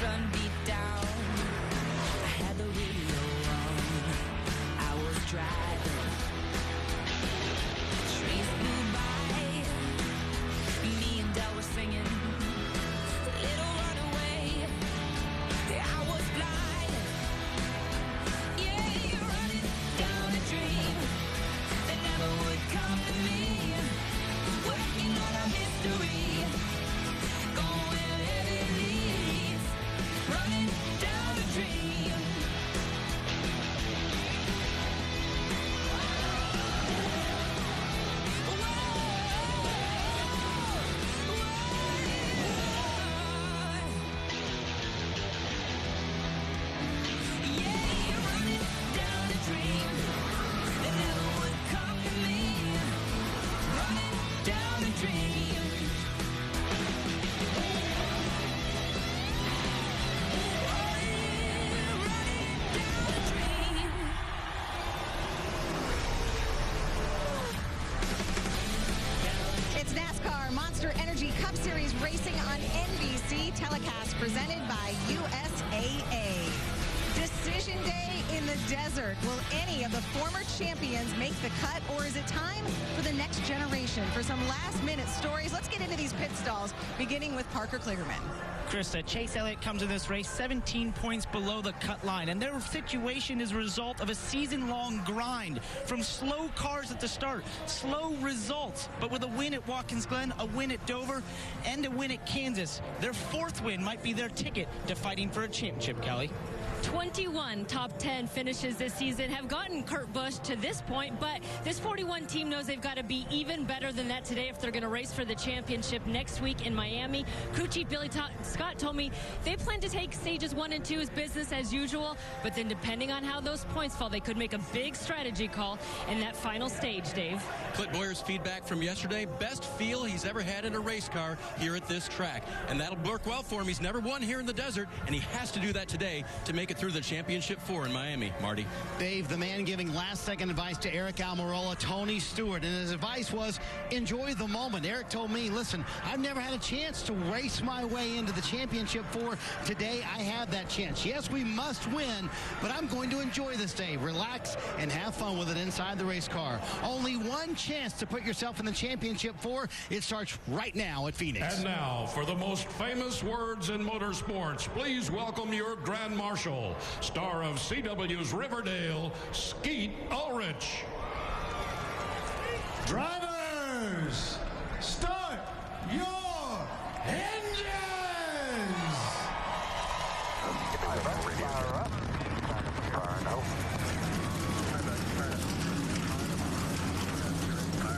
sun beat down. I had the radio on. I was driving. Trees flew by. Me and Del were singing. Little runaway. I was blind. Yeah, running down a dream that never would come to me. Working on a mystery. Going wherever it leads. Running down a dream. It's NASCAR Monster Energy Cup Series racing on NBC, telecast presented by USAA. Decision day in the desert. Will any of the former champions make the cut, or is it time for the next generation? For some last-minute stories, let's get into these pit stalls, beginning with Parker Kligerman. Krista, Chase Elliott comes in this race 17 points below the cut line, and their situation is a result of a season-long grind from slow cars at the start, slow results, but with a win at Watkins Glen, a win at Dover, and a win at Kansas. Their fourth win might be their ticket to fighting for a championship, Kelly. 21 top 10 finishes this season have gotten Kurt Busch to this point, but this 41 team knows they've got to be even better than that today if they're going to race for the championship next week in Miami. Crew Chief Billy Scott told me they plan to take stages 1 and 2 as business as usual, but then depending on how those points fall, they could make a big strategy call in that final stage, Dave. Clint Boyer's feedback from yesterday, best feel he's ever had in a race car here at this track. And that'll work well for him. He's never won here in the desert, and he has to do that today to make it through the championship 4 in Miami. Marty. Dave, the man giving last-second advice to Eric Almirola, Tony Stewart, and his advice was enjoy the moment. Eric told me, listen, I've never had a chance to race my way into the championship 4. Today, I have that chance. Yes, we must win, but I'm going to enjoy this day. Relax and have fun with it inside the race car. Only one chance to put yourself in the championship 4. It starts right now at Phoenix. And now, for the most famous words in motorsports, please welcome your Grand Marshal, star of CW's Riverdale, Skeet Ulrich. Drivers, start your engines!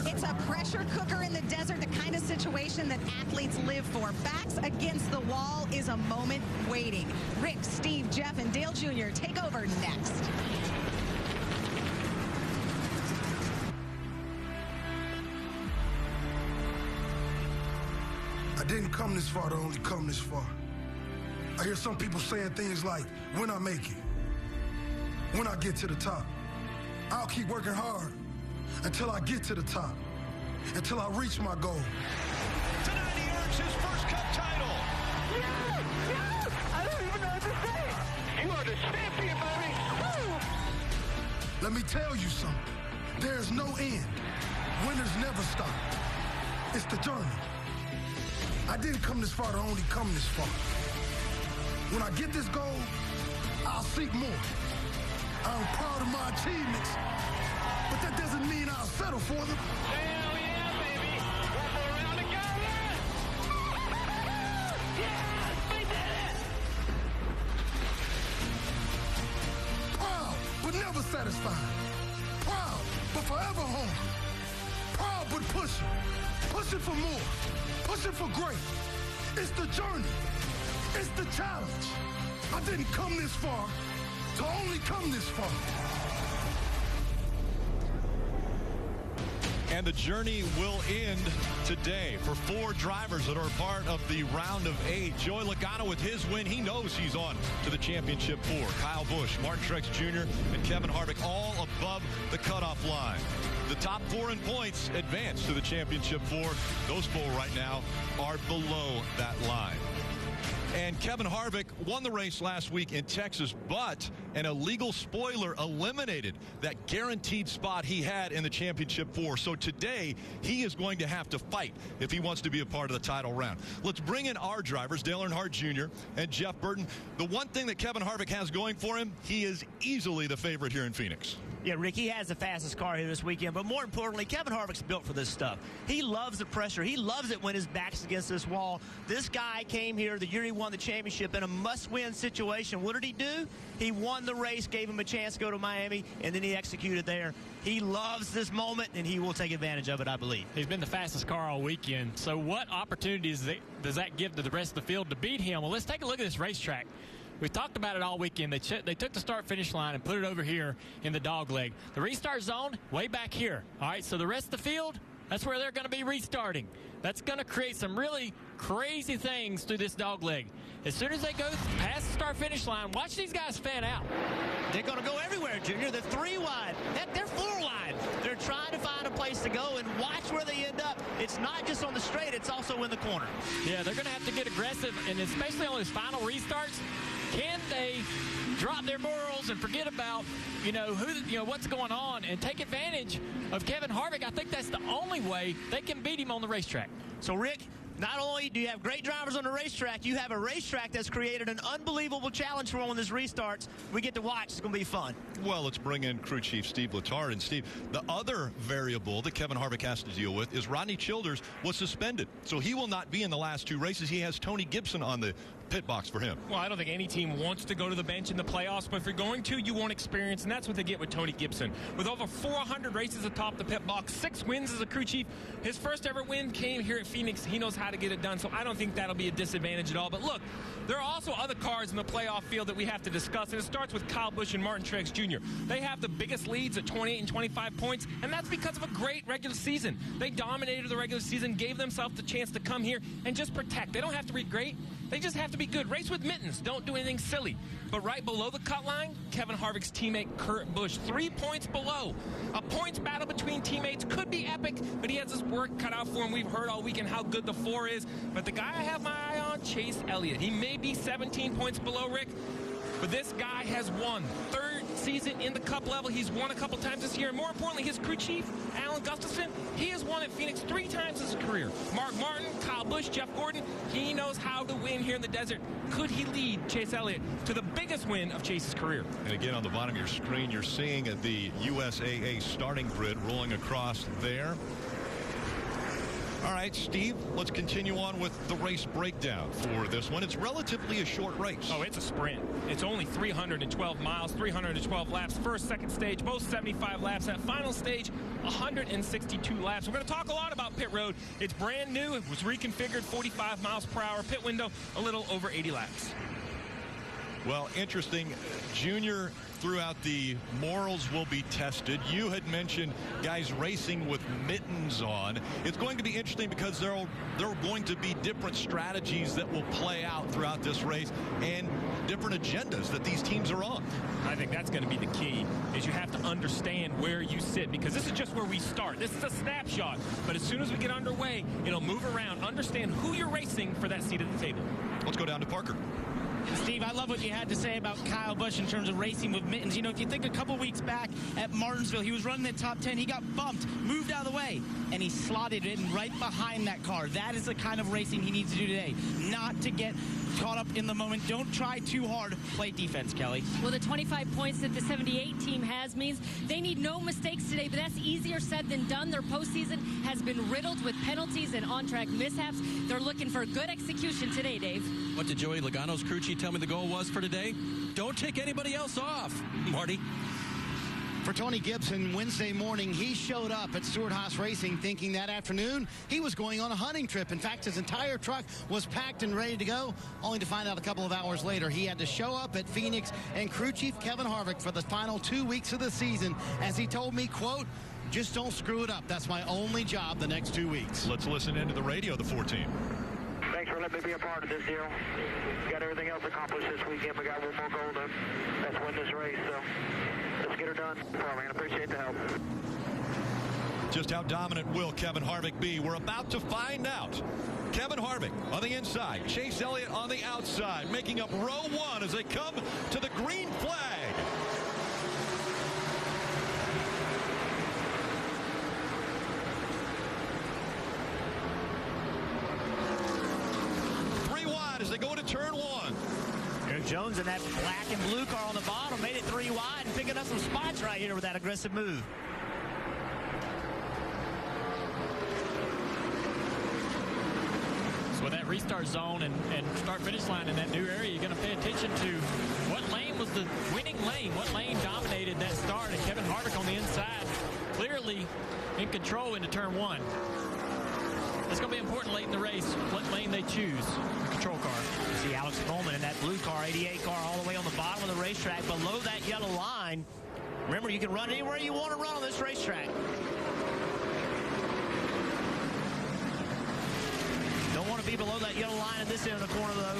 It's a pressure cooker in the desert, the kind of situation that athletes live for. Backs against the wall is a moment waiting. Rick, Steve, Jeff, and Dale Jr. take over next. I didn't come this far to only come this far. I hear some people saying things like, when I make it, when I get to the top. I'll keep working hard until I get to the top, until I reach my goal. Tonight he earns his first Cup title. Yes! Yes! I don't even know what to say. You are the champion, baby. Woo! Let me tell you something. There's no end. Winners never stop. It's the journey. I didn't come this far to only come this far. When I get this goal, I'll seek more. I'm proud of my achievements, but that doesn't mean I'll settle for them. Hell yeah, baby! One more round to go, yes! We did it! Proud, but never satisfied. Proud, but forever hungry. Proud, but pushing. Pushing for more. Pushing for great. It's the journey. It's the challenge. I didn't come this far to only come this far. And the journey will end today for 4 drivers that are part of the round of 8. Joey Logano with his win, he knows he's on to the championship 4. Kyle Busch, Martin Truex Jr., and Kevin Harvick all above the cutoff line. The top 4 in points advance to the championship 4. Those 4 right now are below that line. And And Kevin Harvick won the race last week in Texas, but an illegal spoiler eliminated that guaranteed spot he had in the championship 4. So today, he is going to have to fight if he wants to be a part of the title round. Let's bring in our drivers, Dale Earnhardt Jr. and Jeff Burton. The one thing that Kevin Harvick has going for him, he is easily the favorite here in Phoenix. Yeah, Rick, he has the fastest car here this weekend, but more importantly, Kevin Harvick's built for this stuff. He loves the pressure. He loves it when his back's against this wall. This guy came here the year he won the championship in a must-win situation. What did he do? He won the race, gave him a chance to go to Miami, and then he executed there. He loves this moment, and he will take advantage of it, I believe. He's been the fastest car all weekend, so what opportunities does that give to the rest of the field to beat him? Well, let's take a look at this racetrack. We've talked about it all weekend. They took the start-finish line and put it over here in the dog leg. The restart zone, way back here. All right, so the rest of the field, that's where they're going to be restarting. That's going to create some really crazy things through this dog leg. As soon as they go past the start-finish line, watch these guys fan out. They're going to go everywhere, Junior. They're 3 wide. Heck, they're 4 wide. They're trying to find a place to go, and watch where they end up. It's not just on the straight, it's also in the corner. Yeah, they're going to have to get aggressive, and especially on these final restarts, can they drop their morals and forget about, what's going on and take advantage of Kevin Harvick? I think that's the only way they can beat him on the racetrack. So, Rick, not only do you have great drivers on the racetrack, you have a racetrack that's created an unbelievable challenge for them when this restarts. We get to watch. It's going to be fun. Well, let's bring in crew chief Steve Letarte. And, Steve, the other variable that Kevin Harvick has to deal with is Rodney Childers was suspended. So he will not be in the last 2 races. He has Tony Gibson on the pit box for him. Well, I don't think any team wants to go to the bench in the playoffs, but if you're going to, you want experience, and that's what they get with Tony Gibson. With over 400 races atop the pit box, 6 wins as a crew chief. His first ever win came here at Phoenix. He knows how to get it done, so I don't think that'll be a disadvantage at all. But look, there are also other cars in the playoff field that we have to discuss, and it starts with Kyle Busch and Martin Truex Jr. They have the biggest leads at 28 and 25 points, and that's because of a great regular season. They dominated the regular season, gave themselves the chance to come here and just protect. They don't have to be great. They just have to be good. Race with mittens. Don't do anything silly. But right below the cut line, Kevin Harvick's teammate Kurt Busch, 3 points below. A points battle between teammates could be epic, but he has his work cut out for him. We've heard all weekend how good the 4 is. But the guy I have my eye on, Chase Elliott. He may be 17 points below Rick, but this guy has won. 3rd season in the Cup level. He's won a couple times this year. And more importantly, his crew chief, Alan Gustafson, he has won at Phoenix 3 times in his career. Mark Martin, Kyle Busch, Jeff Gordon, he knows how to win here in the desert. Could he lead Chase Elliott to the biggest win of Chase's career? And again, on the bottom of your screen, you're seeing the USAA starting grid rolling across there. All right, Steve, let's continue on with the race breakdown for this one. It's relatively a short race. Oh, it's a sprint. It's only 312 miles, 312 laps. First, second stage, both 75 laps. That final stage, 162 laps. We're going to talk a lot about pit road. It's brand new. It was reconfigured, 45 miles per hour. Pit window, a little over 80 laps. Well, interesting. Junior, throughout the morals will be tested. You had mentioned guys racing with mittens on. It's going to be interesting because there are going to be different strategies that will play out throughout this race and different agendas that these teams are on. I think that's going to be the key, is you have to understand where you sit, because this is just where we start. This is a snapshot, but as soon as we get underway, it'll move around. Understand who you're racing for that seat at the table. Let's go down to Parker. Steve, I love what you had to say about Kyle Busch in terms of racing with mittens. You know, if you think a couple weeks back at Martinsville, he was running the top 10. He got bumped, moved out of the way, and he slotted in right behind that car. That is the kind of racing he needs to do today, not to get caught up in the moment. Don't try too hard. Play defense, Kelly. Well, the 25 points that the 78 team has means they need no mistakes today, but that's easier said than done. Their postseason has been riddled with penalties and on-track mishaps. They're looking for good execution today, Dave. What did Joey Logano's crew chief tell me the goal was for today? Don't take anybody else off, Marty. For Tony Gibson, Wednesday morning, he showed up at Stewart-Haas Racing thinking that afternoon he was going on a hunting trip. In fact, his entire truck was packed and ready to go, only to find out a couple of hours later he had to show up at Phoenix and crew chief Kevin Harvick for the final 2 weeks of the season. As he told me, quote, "Just don't screw it up. That's my only job the next 2 weeks." Let's listen into the radio, the 14. Thanks for letting me be a part of this deal. We got everything else accomplished this weekend. We got one more goal to let's win this race. So let's get her done. I appreciate the help. Just how dominant will Kevin Harvick be? We're about to find out. Kevin Harvick on the inside, Chase Elliott on the outside, making up row one as they come to the green flag. As they go into turn one. Erik Jones in that black and blue car on the bottom made it 3 wide and picking up some spots right here with that aggressive move. So with that restart zone and start-finish line in that new area, you're going to pay attention to what lane was the winning lane, what lane dominated that start, and Kevin Harvick on the inside clearly in control into turn one. It's going to be important late in the race what lane they choose. The control car. You see Alex Bowman in that blue car, 88 car, all the way on the bottom of the racetrack, below that yellow line. Remember, you can run anywhere you want to run on this racetrack. Don't want to be below that yellow line at this end of the corner, though.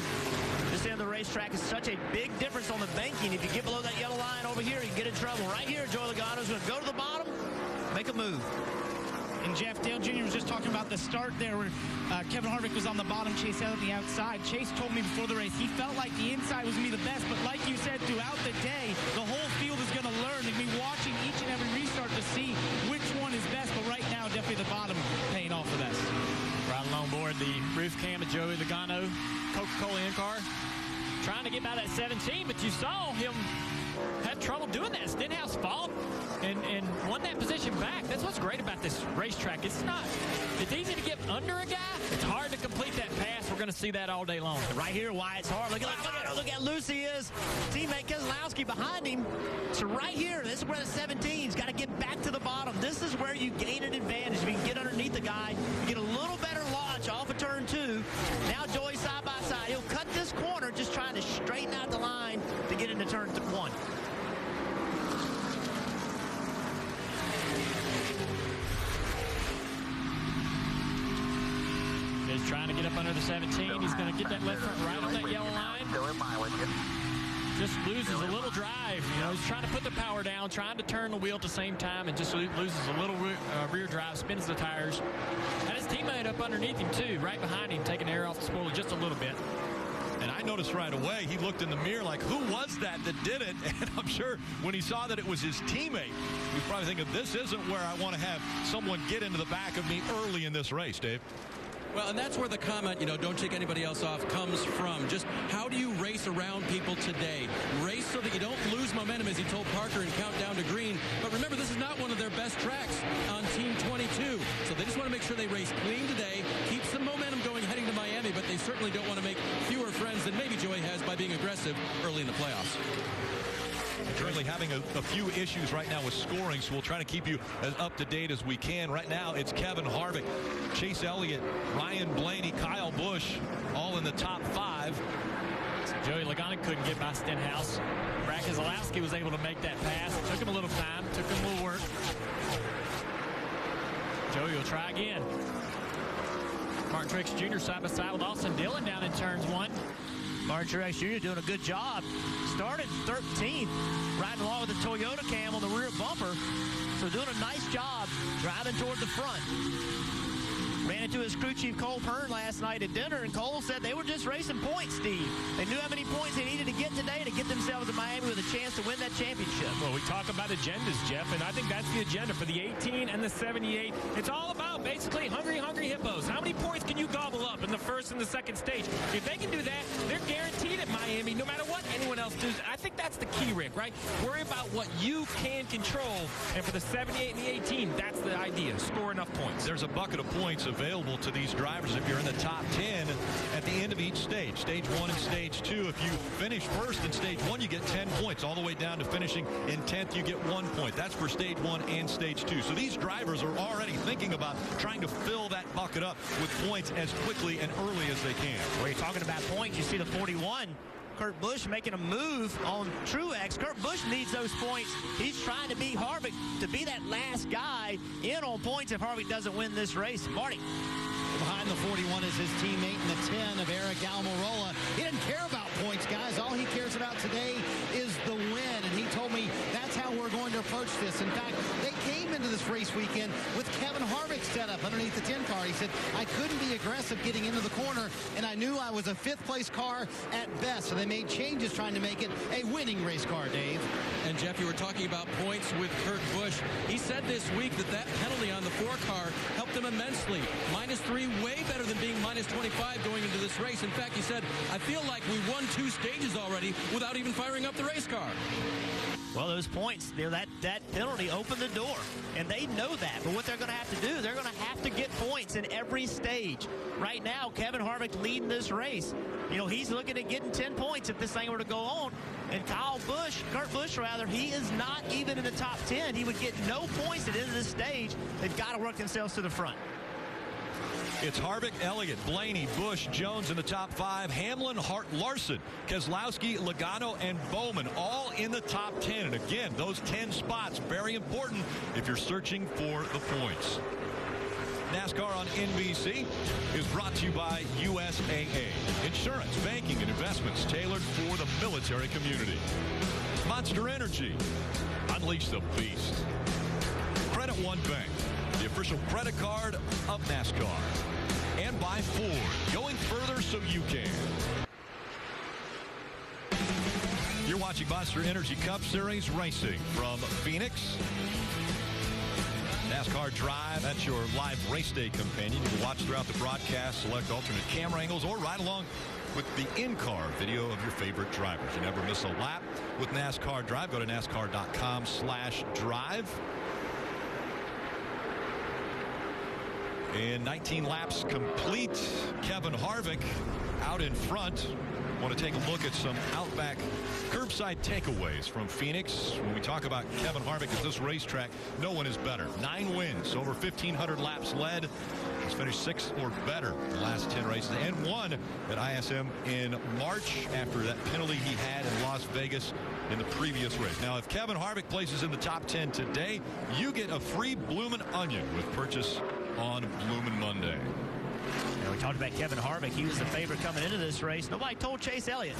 This end of the racetrack is such a big difference on the banking. If you get below that yellow line over here, you can get in trouble. Right here, Joey Logano's going to go to the bottom, make a move. And Jeff, Dale Jr. was just talking about the start there where Kevin Harvick was on the bottom, Chase Elliott on the outside. Chase told me before the race he felt like the inside was going to be the best, but like you said, throughout the day, the whole field is going to learn and be watching each and every restart to see which one is best, but right now, definitely the bottom paying off the best. Right along board, the roof cam of Joey Logano, Coca-Cola in-car, trying to get by that 17, but you saw him had trouble doing that. Stenhouse fought and won that position back. That's what's great about this racetrack. It's easy to get under a guy. It's hard to complete that pass. We're going to see that all day long. Right here, why it's hard. Look how loose he is. Teammate Keselowski behind him. So right here, this is where the 17's got to get back to the bottom. This is where you gain an advantage. If you can get underneath the guy, you get a little better launch off of turn two. Now Joey side by side. He'll cut this corner just trying to straighten out the line to get into turn one. He's trying to get up under the 17. He's going to get that left front right on that yellow line. Just loses a little drive. You know, he's trying to put the power down, trying to turn the wheel at the same time, and just loses a little rear drive, spins the tires. And his teammate up underneath him, too, right behind him, taking the air off the spoiler just a little bit. And I noticed right away, he looked in the mirror like, who was that did it? And I'm sure when he saw that it was his teammate, he's probably thinking, this isn't where I want to have someone get into the back of me early in this race, Dave. Well, and that's where the comment, don't take anybody else off, comes from. Just how do you race around people today? Race so that you don't lose momentum, as he told Parker, and count down to green. But remember, this is not one of their best tracks on Team 22. So they just want to make sure they race clean today, keep some momentum going heading to Miami, but they certainly don't want to make fewer friends than maybe Joey has by being aggressive early in the playoffs. Currently having a few issues right now with scoring, so we'll try to keep you as up to date as we can. Right now, it's Kevin Harvick, Chase Elliott, Ryan Blaney, Kyle Busch, all in the top 5. Joey Logano couldn't get by Stenhouse. Brad Keselowski was able to make that pass. It took him a little time, took him a little work. Joey will try again. Martin Truex Jr. side by side with Austin Dillon down in turns 1. Martin Truex Jr. doing a good job. Started 13th, riding along with the Toyota cam on the rear bumper. So doing a nice job driving toward the front. Ran into his crew chief Cole Pern last night at dinner, and Cole said they were just racing points, Steve. They knew how many points they needed to get today to get themselves to Miami with a chance to win that championship. Well, we talk about agendas, Jeff, and I think that's the agenda for the 18 and the 78. It's all about basically hungry hippos. How many points can you gobble up in the first and the second stage? If they can do that, they're guaranteed at Miami, no matter what anyone else does. I think that's the key, Rick, right? Worry about what you can control, and for the 78 and the 18, that's the idea. Score enough points. There's a bucket of points available to these drivers if you're in the top 10 at the end of each stage. Stage 1 and Stage 2. If you finish first in Stage 1, you get 10 points. All the way down to finishing in 10th, you get 1 point. That's for Stage 1 and Stage 2. So these drivers are already thinking about trying to fill that bucket up with points as quickly and early as they can. Well, you're talking about points. You see the 41. Kurt Busch making a move on Truex. Kurt Busch needs those points. He's trying to beat Harvick to be that last guy in on points if Harvick doesn't win this race. Marty. Behind the 41 is his teammate in the 10 of Eric Almirola. He didn't care about points, guys. All he cares about today is the win. And he told me that's how we're going to approach this. In fact, they came into this race this weekend with Kevin Harvick set up underneath the 10 car. He said, I couldn't be aggressive getting into the corner, and I knew I was a 5th place car at best. So they made changes trying to make it a winning race car, Dave. And Jeff, you were talking about points with Kurt Busch. He said this week that penalty on the 4 car helped him immensely. -3, way better than being -25 going into this race. In fact, he said, I feel like we won 2 stages already without even firing up the race car. Well, those points, that penalty opened the door, and they know that. But what they're going to have to do, they're going to have to get points in every stage. Right now, Kevin Harvick leading this race. He's looking at getting 10 points if this thing were to go on. And Kurt Busch, he is not even in the top 10. He would get no points at the end of this stage. They've got to work themselves to the front. It's Harvick, Elliott, Blaney, Busch, Jones in the top 5. Hamlin, Hart, Larson, Keselowski, Logano, and Bowman all in the top 10. And again, those 10 spots, very important if you're searching for the points. NASCAR on NBC is brought to you by USAA. Insurance, banking, and investments tailored for the military community. Monster Energy. Unleash the beast. Credit One Bank, the official credit card of NASCAR. And by Ford, going further so you can. You're watching Monster Energy Cup Series racing from Phoenix. NASCAR Drive, that's your live race day companion. You can watch throughout the broadcast, select alternate camera angles, or ride along with the in-car video of your favorite drivers. You never miss a lap with NASCAR Drive. Go to NASCAR.com/drive. And 19 laps complete. Kevin Harvick out in front. Want to take a look at some Outback curbside takeaways from Phoenix. When we talk about Kevin Harvick at this racetrack, no one is better. 9 wins, over 1,500 laps led. He's finished 6th or better the last 10 races, and won at ISM in March after that penalty he had in Las Vegas in the previous race. Now, if Kevin Harvick places in the top 10 today, you get a free Bloomin' Onion with purchase on Bloomin' Monday. We talked about Kevin Harvick. He was the favorite coming into this race. Nobody told Chase Elliott.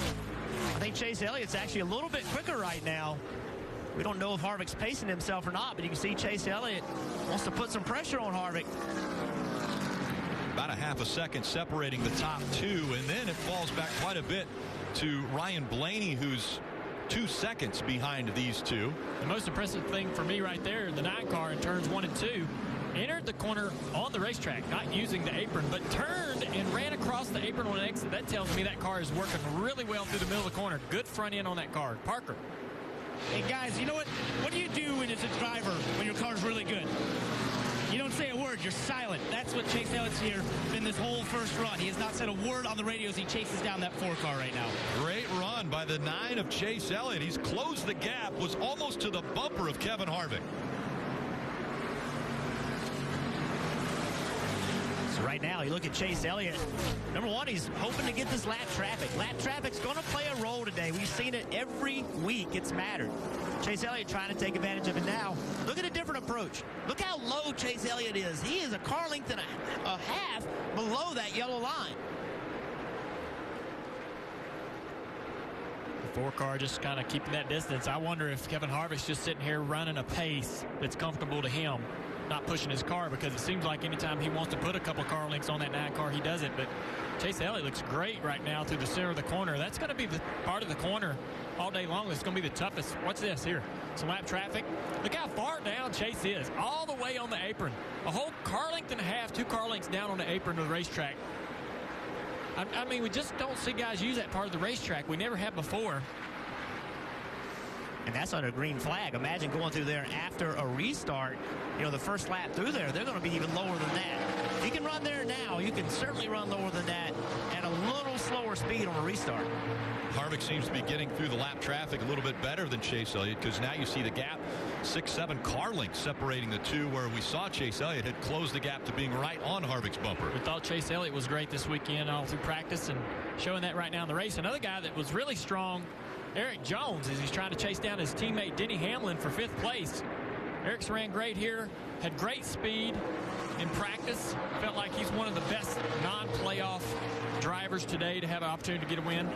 I think Chase Elliott's actually a little bit quicker right now. We don't know if Harvick's pacing himself or not, but you can see Chase Elliott wants to put some pressure on Harvick. About a half a second separating the top 2, and then it falls back quite a bit to Ryan Blaney, who's 2 seconds behind these two. The most impressive thing for me right there, the 9 car in turns 1 and 2, entered the corner on the racetrack, not using the apron, but turned and ran across the apron on an exit. That tells me that car is working really well through the middle of the corner. Good front end on that car. Parker. Hey, guys, you know what? What do you do when it's a driver when your car's really good? You don't say a word. You're silent. That's what Chase Elliott's here in this whole first run. He has not said a word on the radio as he chases down that 4 car right now. Great run by the 9 of Chase Elliott. He's closed the gap, was almost to the bumper of Kevin Harvick. Right now, you look at Chase Elliott. Number 1, he's hoping to get this lap traffic. Lap traffic's going to play a role today. We've seen it every week. It's mattered. Chase Elliott trying to take advantage of it now. Look at a different approach. Look how low Chase Elliott is. He is a car length and a half below that yellow line. The 4 car just kind of keeping that distance. I wonder if Kevin Harvick's just sitting here running a pace that's comfortable to him, not pushing his car, because it seems like anytime he wants to put a couple car lengths on that 9 car, he does it. But Chase Elliott looks great right now through the center of the corner. That's going to be the part of the corner all day long that's going to be the toughest. Watch this here. Some lap traffic. Look how far down Chase is. All the way on the apron. A whole car length and a half, 2 car lengths down on the apron of the racetrack. I mean, we just don't see guys use that part of the racetrack. We never have before. And that's on a green flag. Imagine going through there after a restart. You know, the first lap through there, they're going to be even lower than that. If you can run there now, you can certainly run lower than that at a little slower speed on a restart. Harvick seems to be getting through the lap traffic a little bit better than Chase Elliott, because now you see the gap, 6-7 car lengths separating the two, where we saw Chase Elliott had closed the gap to being right on Harvick's bumper. We thought Chase Elliott was great this weekend all through practice and showing that right now in the race. Another guy that was really strong, Erik Jones, as he's trying to chase down his teammate Denny Hamlin for 5th place. Eric's ran great here, had great speed in practice. Felt like he's one of the best non-playoff drivers today to have an opportunity to get a win.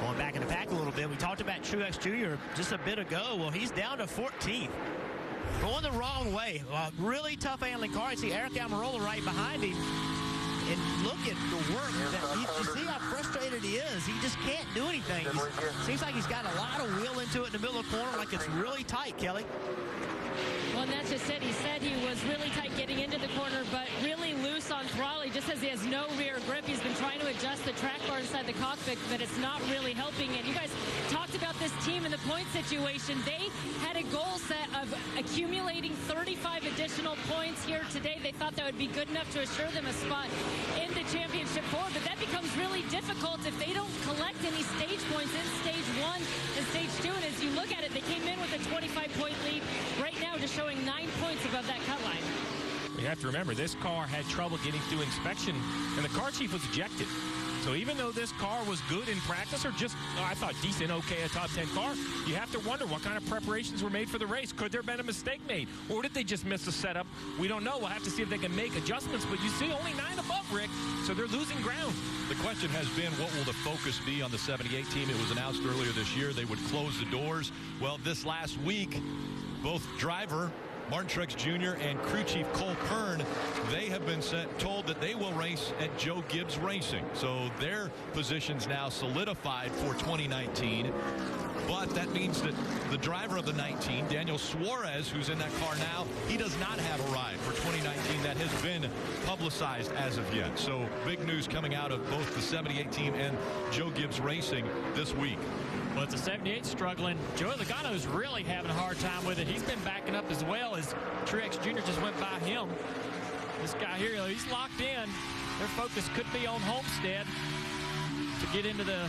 Going back in the pack a little bit, we talked about Truex Jr. just a bit ago. Well, he's down to 14th. going the wrong way. Really tough handling car. You see Eric Almirola right behind him. And look at the work. You see how frustrated he is. He just can't do anything. Seems like he's got a lot of wheel into it in the middle of the corner, like it's really tight, Kelly. Well, and that's just it. He said he was really tight getting into the corner, but really loose on throttle. He just says he has no rear grip. He's been trying to adjust the track bar inside the cockpit, but it's not really helping. And you guys talked about this team in the point situation. They had a goal set of accumulating 35 additional points here today. They thought that would be good enough to assure them a spot in the championship four, but that becomes really difficult if they don't collect any stage points in stage one and stage two. And as you look at it, they came in with a 25-point lead. Right now, just showing 9 points above that cut line. You have to remember, this car had trouble getting through inspection, and the car chief was ejected. So even though this car was good in practice, or just, I thought, decent, okay, a top 10 car, you have to wonder what kind of preparations were made for the race. Could there have been a mistake made? Or did they just miss the setup? We don't know. We'll have to see if they can make adjustments. But you see only 9 above, Rick, so they're losing ground. The question has been, what will the focus be on the 78 team? It was announced earlier this year they would close the doors. Well, this last week, both driver Martin Truex Jr. and crew chief Cole Pern, they have been told that they will race at Joe Gibbs Racing. So their position's now solidified for 2019. But that means that the driver of the 19, Daniel Suarez, who's in that car now, he does not have a ride for 2019 that has been publicized as of yet. So big news coming out of both the 78 team and Joe Gibbs Racing this week. But the 78 struggling. Joey Logano's really having a hard time with it. He's been backing up as well as Truex Jr. just went by him. This guy here, he's locked in. Their focus could be on Homestead to get into the,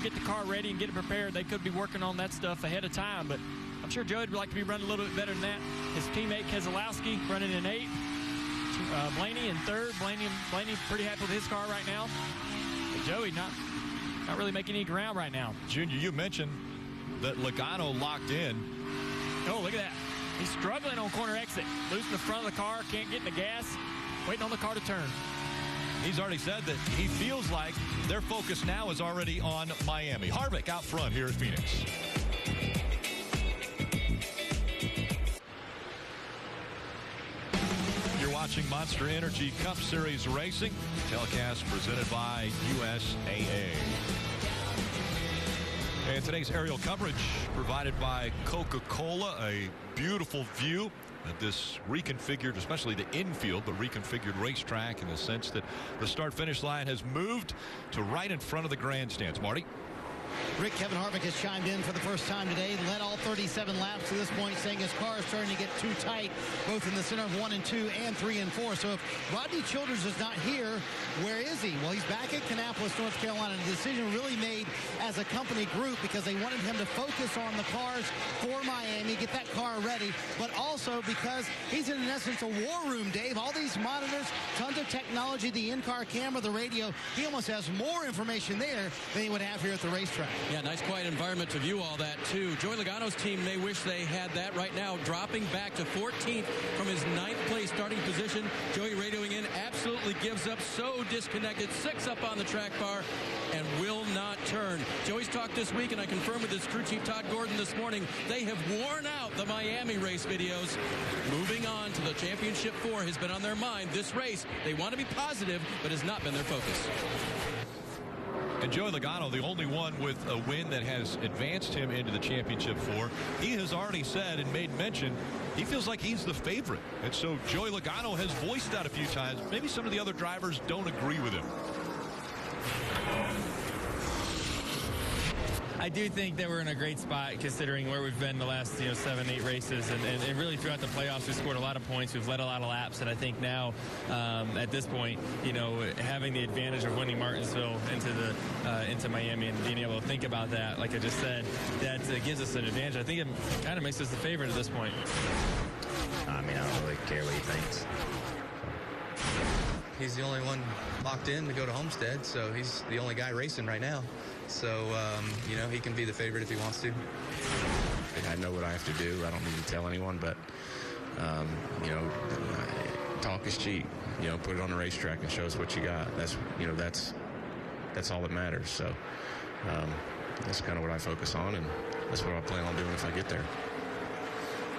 get the car ready and get it prepared. They could be working on that stuff ahead of time, but I'm sure Joey would like to be running a little bit better than that. His teammate Keselowski running in 8th. Blaney in 3rd. Blaney pretty happy with his car right now. But Joey not really making any ground right now. Junior, you mentioned that Logano locked in. Oh, look at that. He's struggling on corner exit. Losing the front of the car, can't get in the gas, waiting on the car to turn. He's already said that he feels like their focus now is already on Miami. Harvick out front here at Phoenix. You're watching Monster Energy Cup Series Racing. Telecast presented by USAA. And today's aerial coverage provided by Coca-Cola. A beautiful view at this reconfigured, especially the infield, but reconfigured racetrack in the sense that the start-finish line has moved to right in front of the grandstands. Marty? Rick, Kevin Harvick has chimed in for the first time today, led all 37 laps to this point, saying his car is starting to get too tight, both in the center of 1 and 2 and 3 and 4. So if Rodney Childers is not here, where is he? Well, he's back at Kannapolis, North Carolina. The decision really made as a company group because they wanted him to focus on the cars for Miami, get that car ready, but also because he's in essence a war room, Dave. All these monitors, tons of technology, the in-car camera, the radio. He almost has more information there than he would have here at the racetrack. Yeah, nice quiet environment to view all that, too. Joey Logano's team may wish they had that right now, dropping back to 14th from his 9th place starting position. Joey radioing in, absolutely gives up, so disconnected, 6 up on the track bar, and will not turn. Joey's talked this week, and I confirmed with his crew chief Todd Gordon this morning, they have worn out the Miami race videos. Moving on to the Championship 4 has been on their mind. This race, they want to be positive, but has not been their focus. And Joey Logano, the only one with a win that has advanced him into the Championship 4. He has already said and made mention he feels like he's the favorite. And so Joey Logano has voiced that a few times. Maybe some of the other drivers don't agree with him. I do think that we're in a great spot considering where we've been the last 7, 8 races, and really throughout the playoffs we've scored a lot of points, we've led a lot of laps, and I think now at this point, having the advantage of winning Martinsville into Miami and being able to think about that, like I just said, that gives us an advantage. I think it kind of makes us the favorite at this point. I mean, I don't really care what he thinks. He's the only one locked in to go to Homestead, so he's the only guy racing right now. So, he can be the favorite if he wants to. I know what I have to do. I don't need to tell anyone, but, talk is cheap. Put it on the racetrack and show us what you got. That's all that matters. So, that's kind of what I focus on, and that's what I plan on doing if I get there.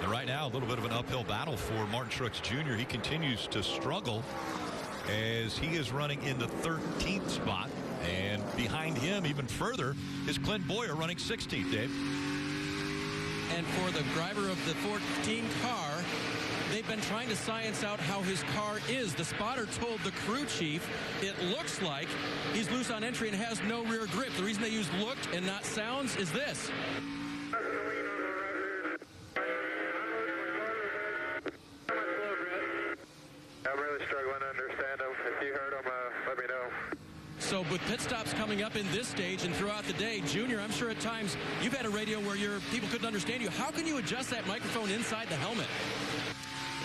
And right now, a little bit of an uphill battle for Martin Truex Jr. He continues to struggle as he is running in the 13th spot. And behind him, even further, is Clint Boyer running 16th, Dave. And for the driver of the 14 car, they've been trying to science out how his car is. The spotter told the crew chief it looks like he's loose on entry and has no rear grip. The reason they use looked and not sounds is this. I'm really struggling to understand them. If you heard them, let me know. So with pit stops coming up in this stage and throughout the day, Junior, I'm sure at times you've had a radio where your people couldn't understand you. How can you adjust that microphone inside the helmet?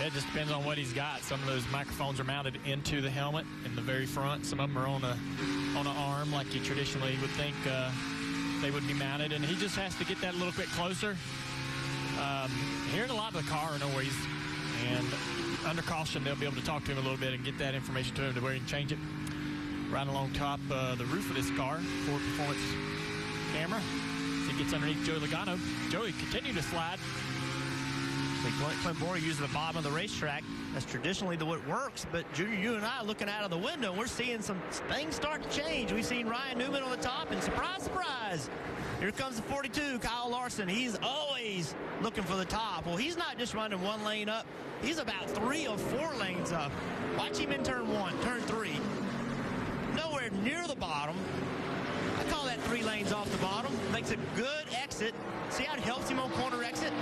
It just depends on what he's got. Some of those microphones are mounted into the helmet in the very front. Some of them are on an arm like you traditionally would think they would be mounted. And he just has to get that a little bit closer. Hearing a lot of the car are no worries. And under caution, they'll be able to talk to him a little bit and get that information to him to where he can change it. Right along top the roof of this car, Ford Performance camera. As he gets underneath Joey Logano. Joey continue to slide. Clint Boyer using the bottom of the racetrack. That's traditionally the way it works, but Junior, you and I are looking out of the window, we're seeing some things start to change. We've seen Ryan Newman on the top, and surprise, surprise, here comes the 42, Kyle Larson. He's always looking for the top. Well, he's not just running one lane up. He's about 3 or 4 lanes up. Watch him in turn 1, turn 3. Nowhere near the bottom. I call that 3 lanes off the bottom. Makes a good exit. See how it helps him on corner exit?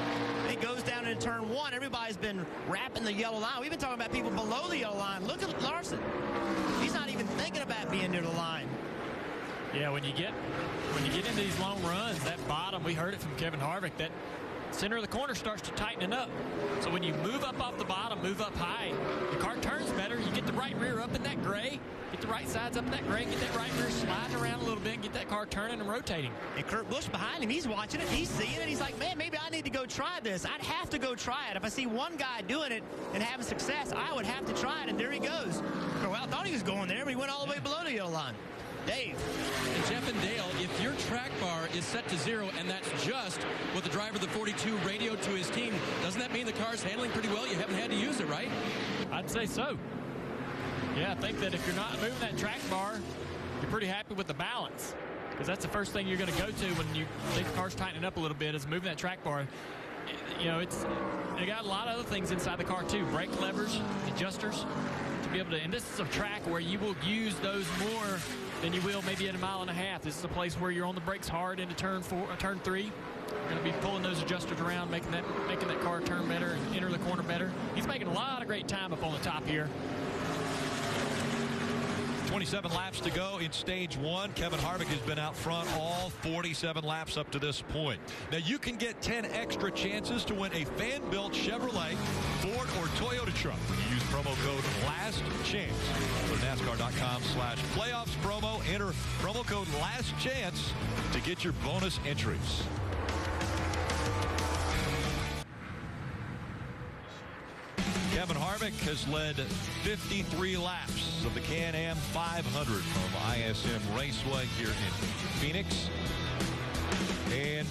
He goes down into turn 1. Everybody's been wrapping the yellow line. We've been talking about people below the yellow line. Look at Larson. He's not even thinking about being near the line. Yeah, when you get into these long runs, that bottom, we heard it from Kevin Harvick, that center of the corner starts to tighten up. So when you move up off the bottom, move up high, the car turns better. You get the right rear up in that gray, get the right sides up in that gray, get that right rear sliding around a little bit, get that car turning and rotating. And Kurt Busch behind him, he's watching it, he's seeing it, he's like, man, maybe I need to go try this. I'd have to go try it. If I see one guy doing it and having success, I would have to try it, and there he goes. Well, I thought he was going there, but he went all the way below the yellow line. Dave. And Jeff and Dale, if your track bar is set to 0 and that's just what the driver of the 42 radioed to his team, doesn't that mean the car's handling pretty well? You haven't had to use it, right? I'd say so. Yeah, I think that if you're not moving that track bar, you're pretty happy with the balance. Because that's the first thing you're going to go to when you think the car's tightening up a little bit is moving that track bar. You know, they got a lot of other things inside the car too. Brake levers, adjusters to be able to, and this is a track where you will use those more than you will maybe at 1.5 miles. This is a place where you're on the brakes hard into turn 3. You're going to be pulling those adjusters around, making that car turn better and enter the corner better. He's making a lot of great time up on the top here. 27 laps to go in stage 1. Kevin Harvick has been out front all 47 laps up to this point. Now you can get 10 extra chances to win a fan-built Chevrolet, Ford, or Toyota truck when you use promo code LASTCHANCE. Go to NASCAR.com/playoffs promo. Enter promo code LASTCHANCE to get your bonus entries. Kevin Harvick has led 53 laps of the Can-Am 500 from ISM Raceway here in Phoenix. And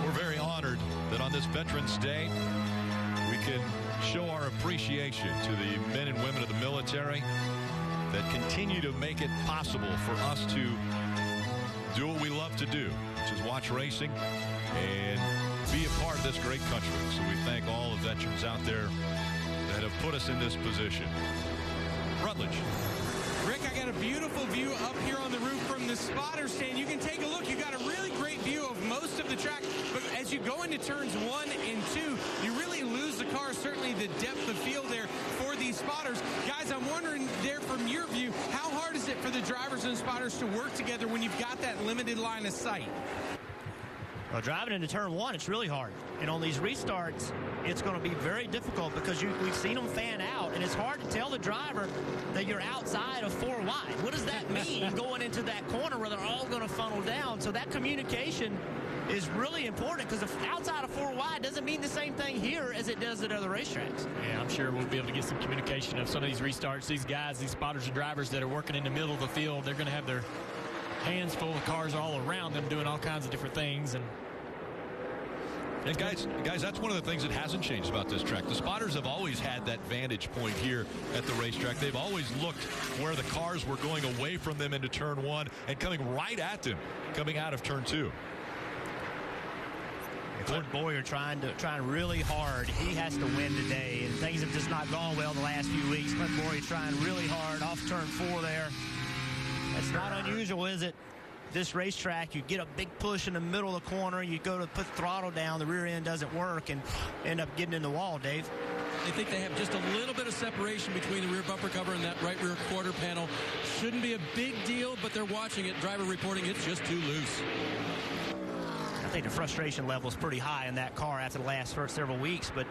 we're very honored that on this Veterans Day, we can show our appreciation to the men and women of the military that continue to make it possible for us to do what we love to do, which is watch racing and be a part of this great country. So we thank all the veterans out there that have put us in this position. Rutledge. Rick, I got a beautiful view up here on the roof from the spotter stand. You can take a look. You got a really great view of most of the track. But as you go into turns 1 and 2, you really lose the car. Certainly the depth of field there for these spotters. Guys, I'm wondering there from your view, how hard is it for the drivers and spotters to work together when you've got that limited line of sight? Well, driving into turn 1, it's really hard. And on these restarts, it's going to be very difficult because we've seen them fan out, and it's hard to tell the driver that you're outside of 4 wide. What does that mean going into that corner where they're all going to funnel down? So that communication is really important because if outside of 4 wide doesn't mean the same thing here as it does at other racetracks. Yeah, I'm sure we'll be able to get some communication of some of these restarts. These guys, these spotters and drivers that are working in the middle of the field, they're going to have their hands full of cars all around them doing all kinds of different things. And And guys, that's one of the things that hasn't changed about this track. The spotters have always had that vantage point here at the racetrack. They've always looked where the cars were going away from them into turn 1 and coming right at them coming out of turn 2. Clint Bowyer trying really hard. He has to win today, and things have just not gone well the last few weeks. Clint Bowyer trying really hard off turn 4 there. That's not unusual, is it? This racetrack, you get a big push in the middle of the corner, you go to put throttle down, the rear end doesn't work, and end up getting in the wall, Dave. I think they have just a little bit of separation between the rear bumper cover and that right rear quarter panel. Shouldn't be a big deal, but they're watching it. Driver reporting it's just too loose. I think the frustration level is pretty high in that car after the last several weeks, but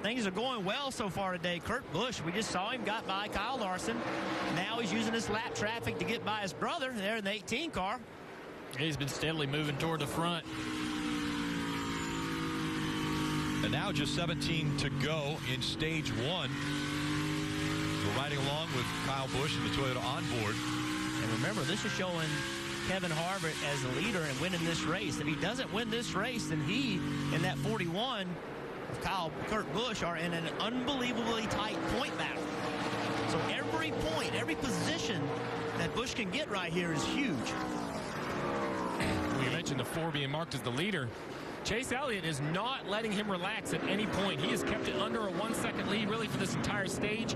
things are going well so far today. Kurt Busch, we just saw him got by Kyle Larson. Now he's using this lap traffic to get by his brother there in the 18 car. He's been steadily moving toward the front. And now just 17 to go in stage 1. We're riding along with Kyle Busch and the Toyota onboard. And remember, this is showing Kevin Harvick as the leader and winning this race. If he doesn't win this race, then he, in that 41 of Kurt Busch, are in an unbelievably tight point battle. So every point, every position that Busch can get right here is huge. We mentioned the 4 being marked as the leader. Chase Elliott is not letting him relax at any point. He has kept it under a 1-second lead really for this entire stage.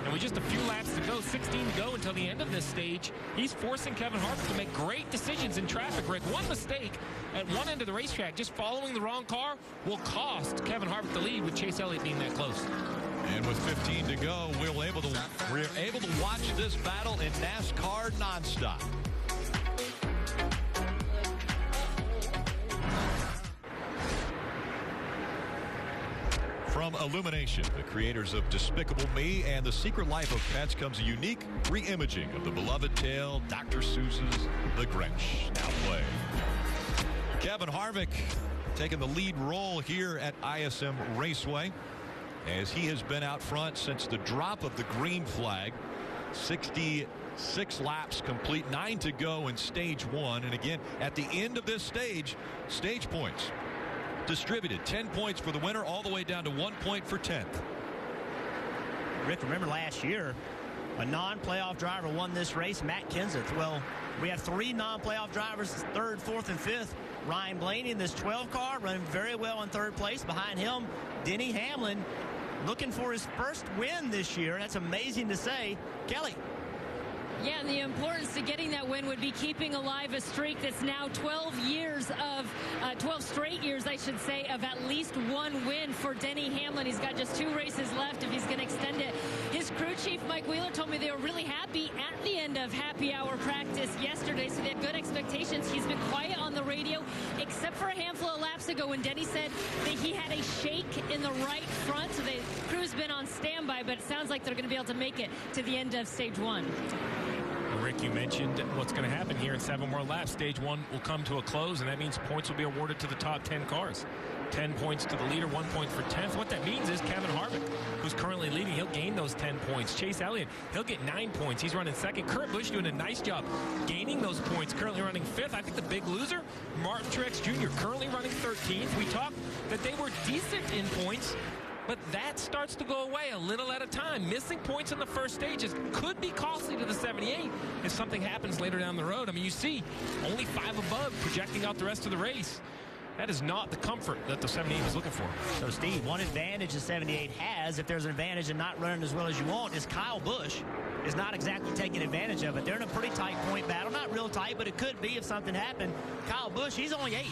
And with just a few laps to go, 16 to go until the end of this stage, he's forcing Kevin Harvick to make great decisions in traffic, Rick. One mistake at one end of the racetrack, just following the wrong car, will cost Kevin Harvick the lead with Chase Elliott being that close. And with 15 to go, we're able to watch this battle in NASCAR nonstop. From Illumination, the creators of Despicable Me and The Secret Life of Pets, comes a unique re-imaging of the beloved tale, Dr. Seuss's The Grinch. Now play. Kevin Harvick taking the lead role here at ISM Raceway, as he has been out front since the drop of the green flag. 66 laps complete, 9 to go in stage 1. And again, at the end of this stage points distributed. 10 points for the winner, all the way down to 1 point for 10th. Rick, remember last year, a non-playoff driver won this race, Matt Kenseth. Well, we have 3 non-playoff drivers, 3rd, 4th, and 5th. Ryan Blaney in this 12 car running very well in 3rd place. Behind him, Denny Hamlin looking for his first win this year. That's amazing to say. Kelly. Yeah, and the importance to getting that win would be keeping alive a streak that's now 12 straight years, I should say, of at least 1 win for Denny Hamlin. He's got just 2 races left if he's going to extend it. His crew chief, Mike Wheeler, told me they were really happy at the end of happy hour practice yesterday, so they have good expectations. He's been quiet on the radio, except for a handful of laps ago when Denny said that he had a shake in the right front, so the crew's been on standby, but it sounds like they're going to be able to make it to the end of stage 1. Rick, you mentioned what's going to happen here in 7 more laps. Stage 1 will come to a close, and that means points will be awarded to the top 10 cars. 10 points to the leader, 1 point for 10th. What that means is Kevin Harvick, who's currently leading, he'll gain those 10 points. Chase Elliott, he'll get 9 points. He's running 2nd. Kurt Busch doing a nice job gaining those points, currently running 5th. I think the big loser, Martin Truex Jr., currently running 13th. We talked that they were decent in points, but that starts to go away a little at a time. Missing points in the first stages could be costly to the 78 if something happens later down the road. I mean, you see only 5 above projecting out the rest of the race. That is not the comfort that the 78 was looking for. So, Steve, one advantage the 78 has, if there's an advantage in not running as well as you want, is Kyle Busch is not exactly taking advantage of it. They're in a pretty tight point battle. Not real tight, but it could be if something happened. Kyle Busch, he's only 8th.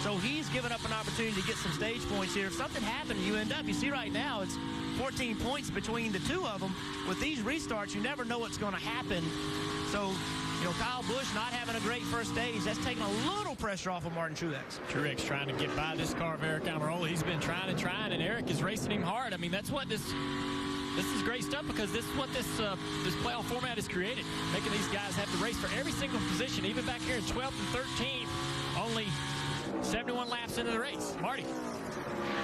So he's given up an opportunity to get some stage points here. If something happened, you end up, you see right now, it's 14 points between the 2 of them. With these restarts, you never know what's going to happen. So, you know, Kyle Busch not having a great first stage, that's taking a little pressure off of Martin Truex. Truex trying to get by this car of Eric Almirola. He's been trying, and Eric is racing him hard. I mean, that's what this is great stuff, because this is what this playoff format has created, making these guys have to race for every single position, even back here in 12th and 13th. Only 71 laps into the race. Marty.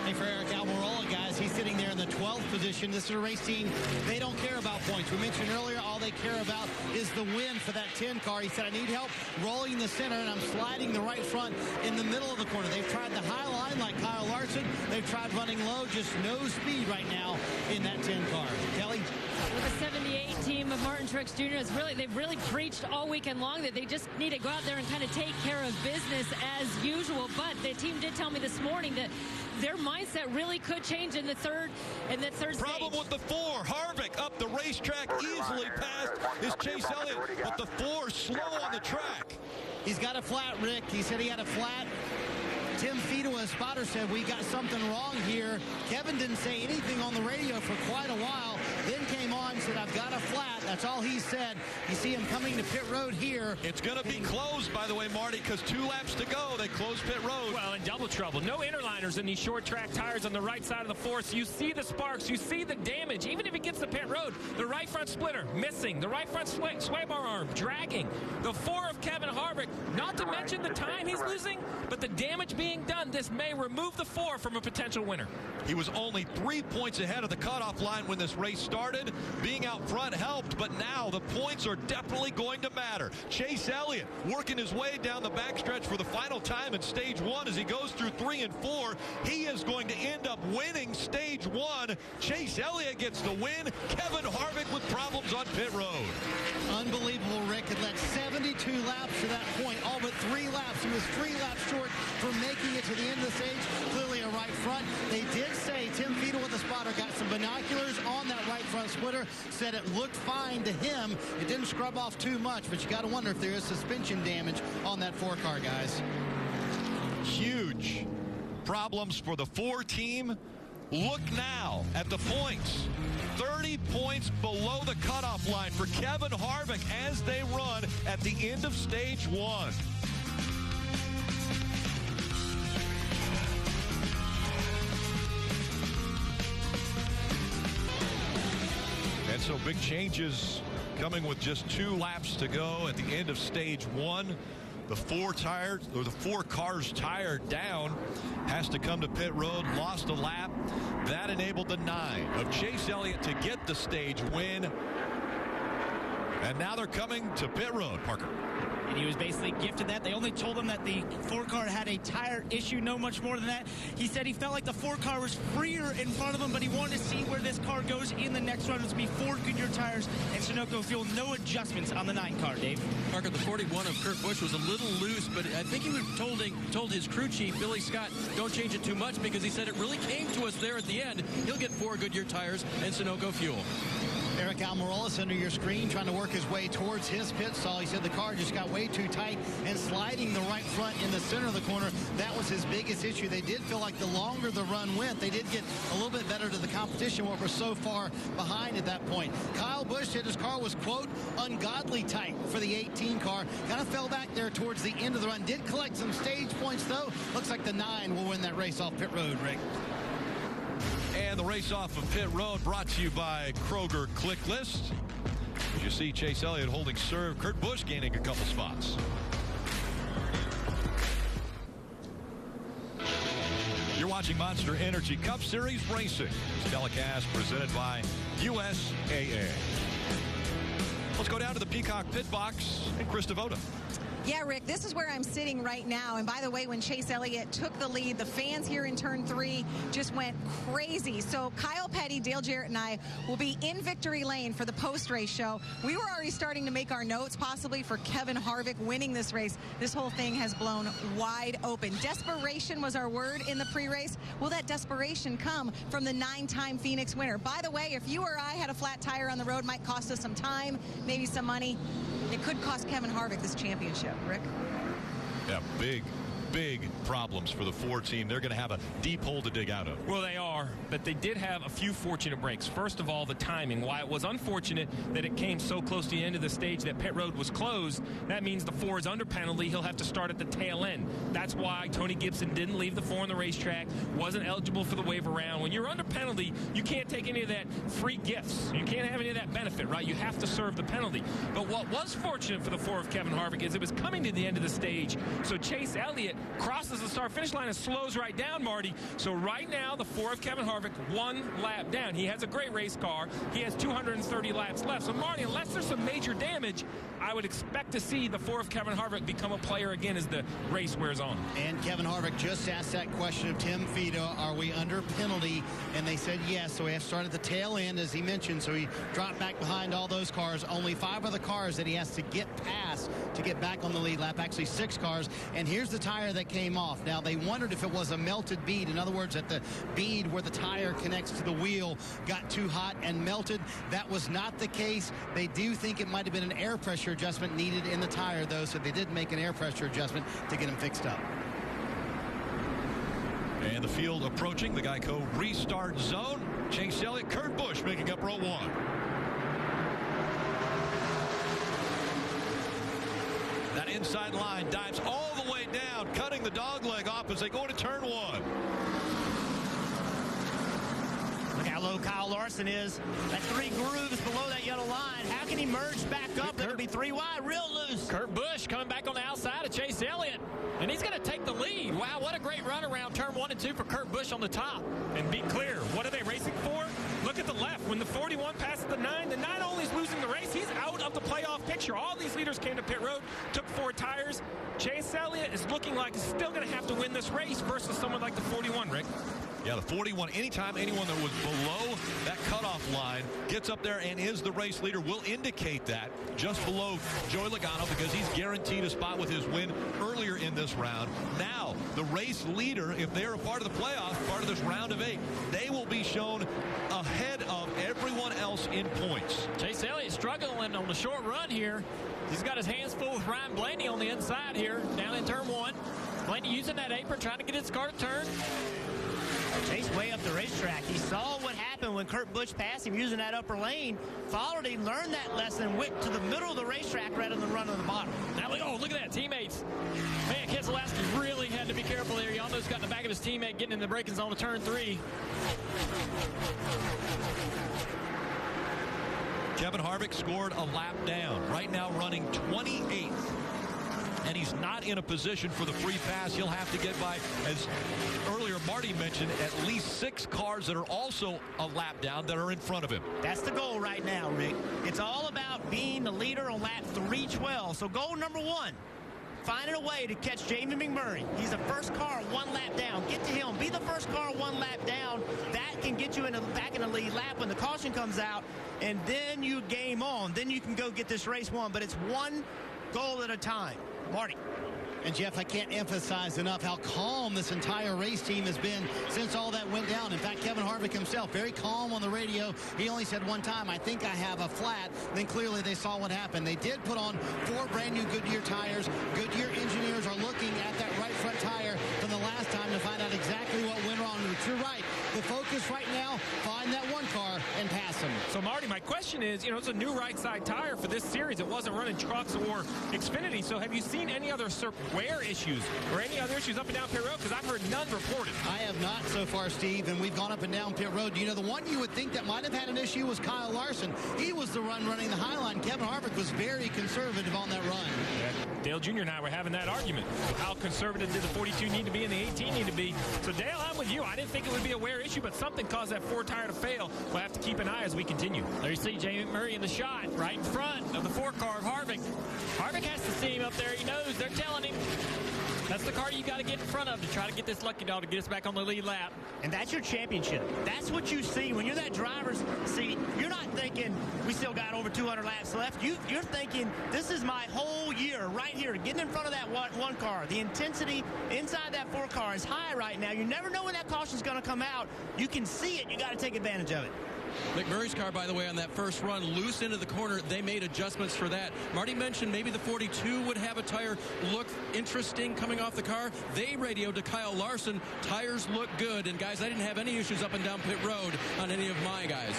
Hey, for Eric Almirola, guys, he's sitting there in the 12th position. This is a race team. They don't care about points. We mentioned earlier, all they care about is the win for that 10 car. He said, I need help rolling the center, and I'm sliding the right front in the middle of the corner. They've tried the high line like Kyle Larson. They've tried running low, just no speed right now in that 10 car. Kelly? With the 78 team of Martin Truex Jr. They've really preached all weekend long that they just need to go out there and kind of take care of business as usual. But the team did tell me this morning that their mindset really could change in the third Problem stage. with the 4. Harvick up the racetrack, easily passed is Chase Elliott, but the 4 slow on the track. He's got a flat, Rick. He said he had a flat. Tim Fiedel, a spotter, said we got something wrong here. Kevin didn't say anything on the radio for quite a while. Then came on and said, I've got a flat. That's all he said. You see him coming to pit road here. It's going to be closed, by the way, Marty, because 2 laps to go. They close pit road. Well, in double trouble. No interliners in these short track tires on the right side of the force. You see the sparks. You see the damage. Even if it gets to pit road, the right front splitter missing. The right front sway bar arm dragging. The 4 of Kevin Harvick, not to mention the time he's losing, but the damage being done. This may remove the 4 from a potential winner. He was only 3 points ahead of the cutoff line when this race started. Being out front helped, but now the points are definitely going to matter. Chase Elliott working his way down the backstretch for the final time in stage 1 as he goes through 3 and 4. He is going to end up winning stage 1. Chase Elliott gets the win. Kevin Harvick with problems on pit road. Unbelievable, Rick. It led 72 laps to that point. All but 3 laps. He was 3 laps short from making it to the end of the stage. Clearly a right front. They did say Tim Fiedel with the spotter got some binoculars on that right front splitter. Said it looked fine to him. It didn't scrub off too much, but you got to wonder if there is suspension damage on that 4 car, guys. Huge problems for the 4 team. Look now at the points. 30 points below the cutoff line for Kevin Harvick as they run at the end of stage 1. And so big changes coming with just 2 laps to go at the end of stage 1. The 4 cars tired down has to come to pit road, lost a lap. That enabled the 9 of Chase Elliott to get the stage win. And now they're coming to pit road, Parker. And he was basically gifted that. They only told him that the 4 car had a tire issue, no much more than that. He said he felt like the 4 car was freer in front of him, but he wanted to see where this car goes in the next run. It's going to be 4 Goodyear tires and Sunoco fuel. No adjustments on the 9 car, Dave. Parker, the 41 of Kurt Busch was a little loose, but I think he was told his crew chief, Billy Scott, don't change it too much, because he said it really came to us there at the end. He'll get 4 Goodyear tires and Sunoco fuel. Eric Almirola under your screen trying to work his way towards his pit stall. He said the car just got way too tight and sliding the right front in the center of the corner. That was his biggest issue. They did feel like the longer the run went, they did get a little bit better to the competition, what were so far behind at that point. Kyle Busch said his car was, quote, ungodly tight for the 18 car. Kind of fell back there towards the end of the run. Did collect some stage points, though. Looks like the 9 will win that race off pit road, Rick. And the race off of pit road brought to you by Kroger Click List. As you see, Chase Elliott holding serve. Kurt Busch gaining a couple spots. You're watching Monster Energy Cup Series Racing. It's telecast presented by USAA. Let's go down to the Peacock pit box and Chris Devoto. Yeah, Rick, this is where I'm sitting right now. And by the way, when Chase Elliott took the lead, the fans here in turn 3 just went crazy. So Kyle Petty, Dale Jarrett, and I will be in victory lane for the post-race show. We were already starting to make our notes, possibly for Kevin Harvick winning this race. This whole thing has blown wide open. Desperation was our word in the pre-race. Will that desperation come from the 9-time Phoenix winner? By the way, if you or I had a flat tire on the road, might cost us some time, maybe some money. It could cost Kevin Harvick this championship, Rick. Yeah, big problems for the 4 team. They're going to have a deep hole to dig out of. Well, they are, but they did have a few fortunate breaks. First of all, the timing. Why it was unfortunate that it came so close to the end of the stage that pit road was closed, that means the 4 is under penalty. He'll have to start at the tail end. That's why Tony Gibson didn't leave the 4 on the racetrack, wasn't eligible for the wave around. When you're under penalty, you can't take any of that free gifts. You can't have any of that benefit, right? You have to serve the penalty. But what was fortunate for the 4 of Kevin Harvick is it was coming to the end of the stage, so Chase Elliott crosses the start-finish line and slows right down, Marty. So right now, the 4 of Kevin Harvick, 1 lap down. He has a great race car. He has 230 laps left. So, Marty, unless there's some major damage, I would expect to see the 4 of Kevin Harvick become a player again as the race wears on. And Kevin Harvick just asked that question of Tim Fido, are we under penalty? And they said yes. So we have started the tail end, as he mentioned. So he dropped back behind all those cars. Only 5 other cars that he has to get past to get back on the lead lap. Actually 6 cars. And here's the tire that came off. Now they wondered if it was a melted bead. In other words, that the bead where the tire connects to the wheel got too hot and melted. That was not the case. They do think it might have been an air pressure adjustment needed in the tire, though. So they did make an air pressure adjustment to get him fixed up. And the field approaching the Geico restart zone. Chase Elliott, Kurt Busch making up row 1. That inside line dives all the way down, cutting the dog leg off as they go into turn 1. Look how low Kyle Larson is. That's 3 grooves below that yellow line. How can he merge back up? It'll be 3 wide, real loose. Kurt Busch coming back on the outside of Chase Elliott. And he's going to take the lead. Wow, what a great run around turn 1 and 2 for Kurt Busch on the top. And be clear, what are they racing for? Look at the left. When the 41 passes the 9 only is losing the race, he's out of the playoff picture. All these leaders came to pit road, took 4 tires. Chase Elliott is looking like he's still going to have to win this race versus someone like the 41, Rick. Yeah, the 41, anytime anyone that was below that cutoff line gets up there and is the race leader will indicate that just below Joey Logano because he's guaranteed a spot with his win earlier in this round. Now, the race leader, if they're a part of the playoffs, part of this round of 8, they will be shown ahead of everyone else in points. Chase Elliott struggling on the short run here. He's got his hands full with Ryan Blaney on the inside here, down in turn 1. Blaney using that apron, trying to get his car to turn. Chase way up the racetrack. He saw what happened when Kurt Busch passed him using that upper lane. Followed him, learned that lesson, went to the middle of the racetrack rather than run to the bottom. Now, look at that, teammates. Man, Keselowski really had to be careful there. He almost got in the back of his teammate, getting in the braking zone of turn 3. Kevin Harvick scored a lap down. Right now running 28th. And he's not in a position for the free pass. He'll have to get by, as earlier Marty mentioned, at least 6 cars that are also a lap down that are in front of him. That's the goal right now, Rick. It's all about being the leader on lap 312. So goal number 1, finding a way to catch Jamie McMurray. He's the first car 1 lap down. Get to him. Be the first car 1 lap down. That can get you back in the lead lap when the caution comes out, and then you game on. Then you can go get this race won. But it's one goal at a time. Marty. And Jeff, I can't emphasize enough how calm this entire race team has been since all that went down. In fact, Kevin Harvick himself, very calm on the radio. He only said one time, I think I have a flat. Then clearly they saw what happened. They did put on 4 brand new Goodyear tires. Goodyear engineers are looking at that right front tire from the last time to find out exactly what went wrong. But you're right. The focus right now, find that 1 car and pass him. So, Marty, my question is, it's a new right side tire for this series. It wasn't running trucks or Xfinity. So have you seen any other wear issues or any other issues up and down pit road? Because I've heard none reported. I have not so far, Steve, and we've gone up and down pit road. The one you would think that might have had an issue was Kyle Larson. He was the running the high line. Kevin Harvick was very conservative on that run. Yeah. Dale Jr. and I were having that argument. How conservative did the 42 need to be and the 18 need to be? So, Dale, I'm with you. I didn't think it would be a wear issue, but something caused that 4 tire to fail. We'll have to keep an eye as we continue. There you see Jamie McMurray in the shot right in front of the 4 car of Harvick. Harvick has to see him up there. He knows. They're telling him. That's the car you got to get in front of to try to get this lucky dog to get us back on the lead lap. And that's your championship. That's what you see when you're that driver's seat. You're not thinking we still got over 200 laps left. You're thinking this is my whole year right here, getting in front of that 1 car. The intensity inside that 4 car is high right now. You never know when that caution's going to come out. You can see it. You got to take advantage of it. McMurray's car, by the way, on that first run, loose into the corner. They made adjustments for that. Marty mentioned maybe the 42 would have a tire look interesting coming off the car. They radioed to Kyle Larson. Tires look good. And, guys, I didn't have any issues up and down pit road on any of my guys.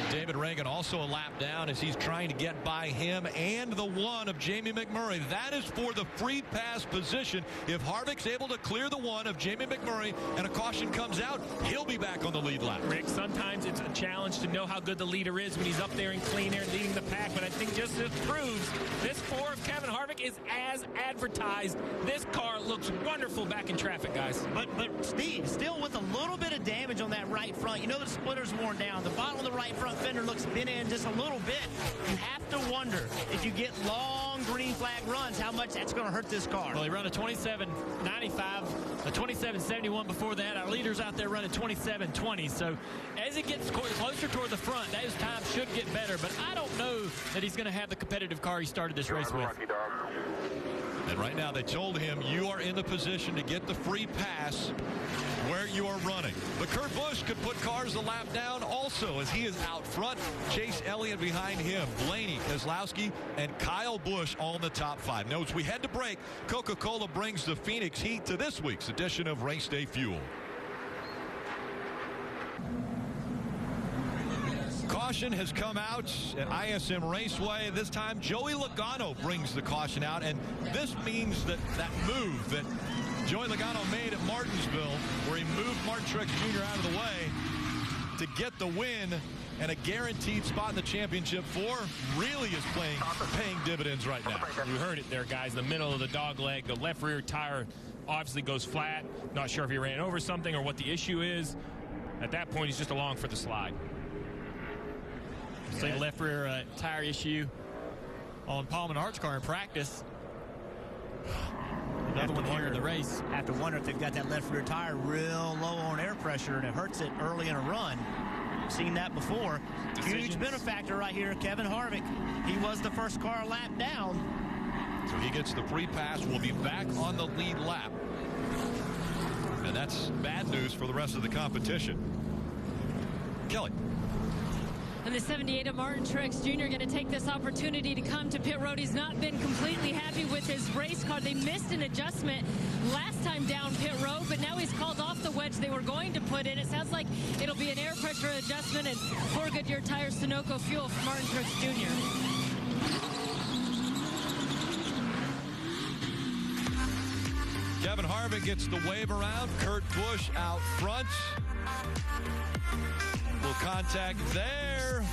David Ragan also a lap down as he's trying to get by him and the 1 of Jamie McMurray. That is for the free pass position. If Harvick's able to clear the 1 of Jamie McMurray and a caution comes out, he'll be back on the lead lap. Rick, sometimes it's a challenge challenge to know how good the leader is when he's up there in clean air leading the pack. But I think just this proves this 4 of Kevin Harvick is as advertised. This car looks wonderful back in traffic, guys. But Steve, still with a little bit of damage on that right front. You know the splitter's worn down. The bottom of the right front fender looks bent in just a little bit. You have to wonder if you get long green flag runs, how much that's going to hurt this car. Well, he ran a 27.95, a 27.71 before that. Our leader's out there running 27.20. So as it gets closer toward the front, those times should get better. But I don't know that he's going to have the competitive car he started this race with. And right now they told him you are in the position to get the free pass where you are running. But Kurt Busch could put cars a lap down also as he is out front. Chase Elliott behind him. Blaney, Keselowski, and Kyle Busch all in the top 5. Notes we head to break. Coca-Cola brings the Phoenix Heat to this week's edition of Race Day Fuel. Caution has come out at ISM Raceway. This time, Joey Logano brings the caution out, and this means that move that Joey Logano made at Martinsville, where he moved Martin Truex Jr. out of the way to get the win and a guaranteed spot in the championship 4, really is paying dividends right now. You heard it there, guys. The middle of the dog leg, the left rear tire obviously goes flat. Not sure if he ran over something or what the issue is. At that point, he's just along for the slide. See, left rear tire issue on Paul Menard's car in practice. Another one here in the race. Have to wonder if they've got that left rear tire real low on air pressure and it hurts it early in a run. Seen that before. Huge benefactor right here, Kevin Harvick. He was the first car a lap down. So he gets the free pass. We'll be back on the lead lap. And that's bad news for the rest of the competition. Kelly. And the 78 of Martin Truex Jr. going to take this opportunity to come to pit road. He's not been completely happy with his race car. They missed an adjustment last time down pit road, but now he's called off the wedge they were going to put in. It sounds like it'll be an air pressure adjustment and 4 Goodyear tires, Sunoco fuel for Martin Truex Jr. Kevin Harvick gets the wave around. Kurt Busch out front. Will contact there.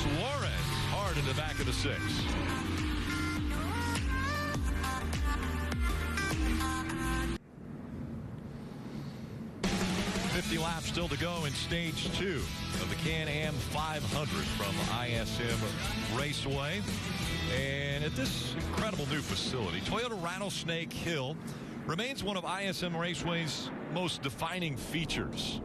Suarez hard in the back of the 6. $50 laps still to go in stage 2 of the Can-Am 500 from ISM Raceway. And at this incredible new facility, Toyota Rattlesnake Hill remains one of ISM Raceway's most defining features.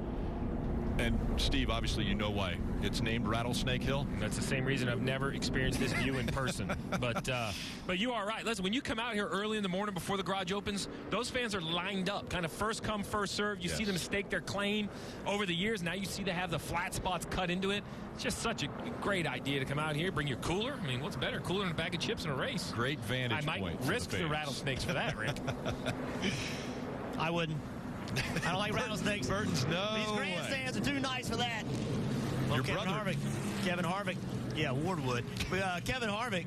And Steve, obviously you know why it's named Rattlesnake Hill. That's the same reason I've never experienced this view in person. But you are right. Listen, when you come out here early in the morning before the garage opens, those fans are lined up, kind of first come, first serve. You see them stake their claim over the years. Now you see they have the flat spots cut into it. It's just such a great idea to come out here, bring your cooler. I mean, what's better, cooler than a bag of chips in a race? Great vantage point. I might risk the rattlesnakes for that, Rick. I wouldn't. I don't like rattlesnakes. Burton's no These grandstands are too nice for that. Well, Kevin Harvick. Yeah, Ward would. But, Kevin Harvick,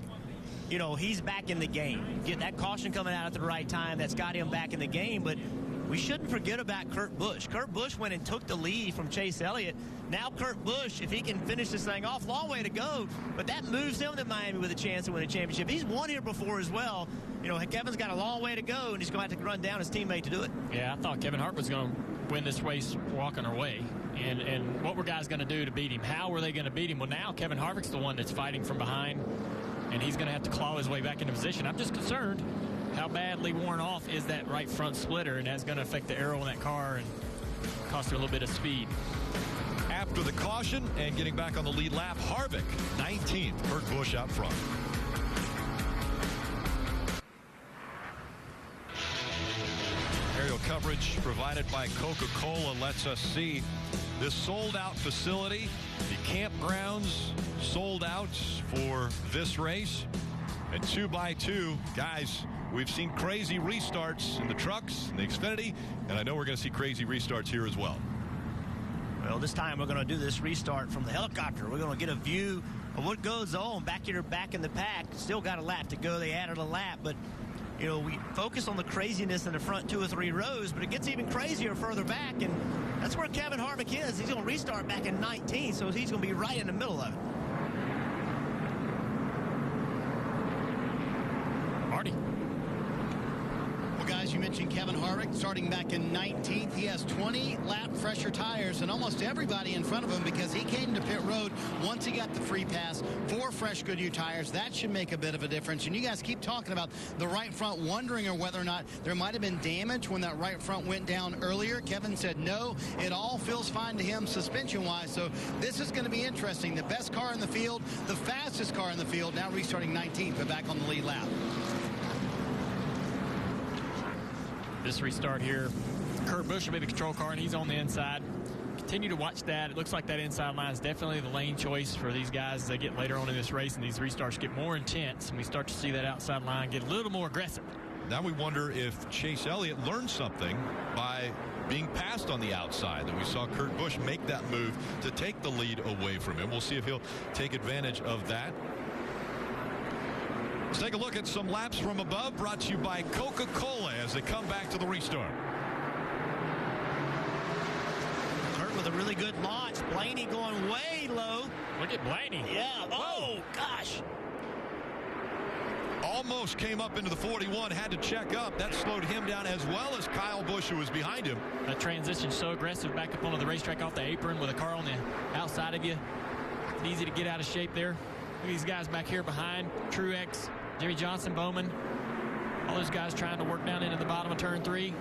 you know, he's back in the game. Get that caution coming out at the right time. That's got him back in the game. But we shouldn't forget about Kurt Busch. Kurt Busch went and took the lead from Chase Elliott. Now Kurt Busch, if he can finish this thing off, long way to go. But that moves him to Miami with a chance to win a championship. He's won here before as well. You know, Kevin's got a long way to go, and he's going to have to run down his teammate to do it. Yeah, I thought Kevin Hart was going to win this race walking away. And what were guys going to do to beat him? How were they going to beat him? Well, now Kevin Harvick's the one that's fighting from behind, and he's going to have to claw his way back into position. I'm just concerned how badly worn off is that right front splitter, and that's going to affect the aero in that car and cost her a little bit of speed. After the caution and getting back on the lead lap, Harvick, 19th. Kurt Busch out front. Aerial coverage provided by Coca-Cola lets us see this sold-out facility. The campgrounds sold out for this race. And 2x2, guys, we've seen crazy restarts in the trucks and the Xfinity, and I know we're going to see crazy restarts here as well. Well, this time we're going to do this restart from the helicopter. We're going to get a view of what goes on back here, back in the pack. Still got a lap to go. They added a lap, but you know, we focus on the craziness in the front 2 or 3 rows, but it gets even crazier further back, and that's where Kevin Harvick is. He's going to restart back in 19, so he's going to be right in the middle of it. Marty. Well, guys, you mentioned Kevin Harvick starting back in 19th. He has 20 lap fresher tires than almost everybody in front of him because he came to pit road once he got the free pass. 4 fresh Goodyear tires. That should make a bit of a difference. And you guys keep talking about the right front, wondering whether or not there might have been damage when that right front went down earlier. Kevin said no. It all feels fine to him suspension-wise. So this is going to be interesting. The best car in the field, the fastest car in the field, now restarting 19th, but back on the lead lap. This restart here, Kurt Busch will be the control car, and he's on the inside. Continue to watch that. It looks like that inside line is definitely the lane choice for these guys as they get later on in this race, and these restarts get more intense, and we start to see that outside line get a little more aggressive. Now we wonder if Chase Elliott learned something by being passed on the outside. And we saw Kurt Busch make that move to take the lead away from him. We'll see if he'll take advantage of that. Let's take a look at some laps from above, brought to you by Coca-Cola as they come back to the restart. Kurt with a really good launch. Blaney going way low. Look at Blaney. Yeah. Oh, gosh. Almost came up into the 41, had to check up. That slowed him down as well as Kyle Busch, who was behind him. That transition so aggressive back up onto the racetrack off the apron with a car on the outside of you. It's easy to get out of shape there. Look at these guys back here behind. Truex, Jimmy Johnson, Bowman. All those guys trying to work down into the bottom of turn 3.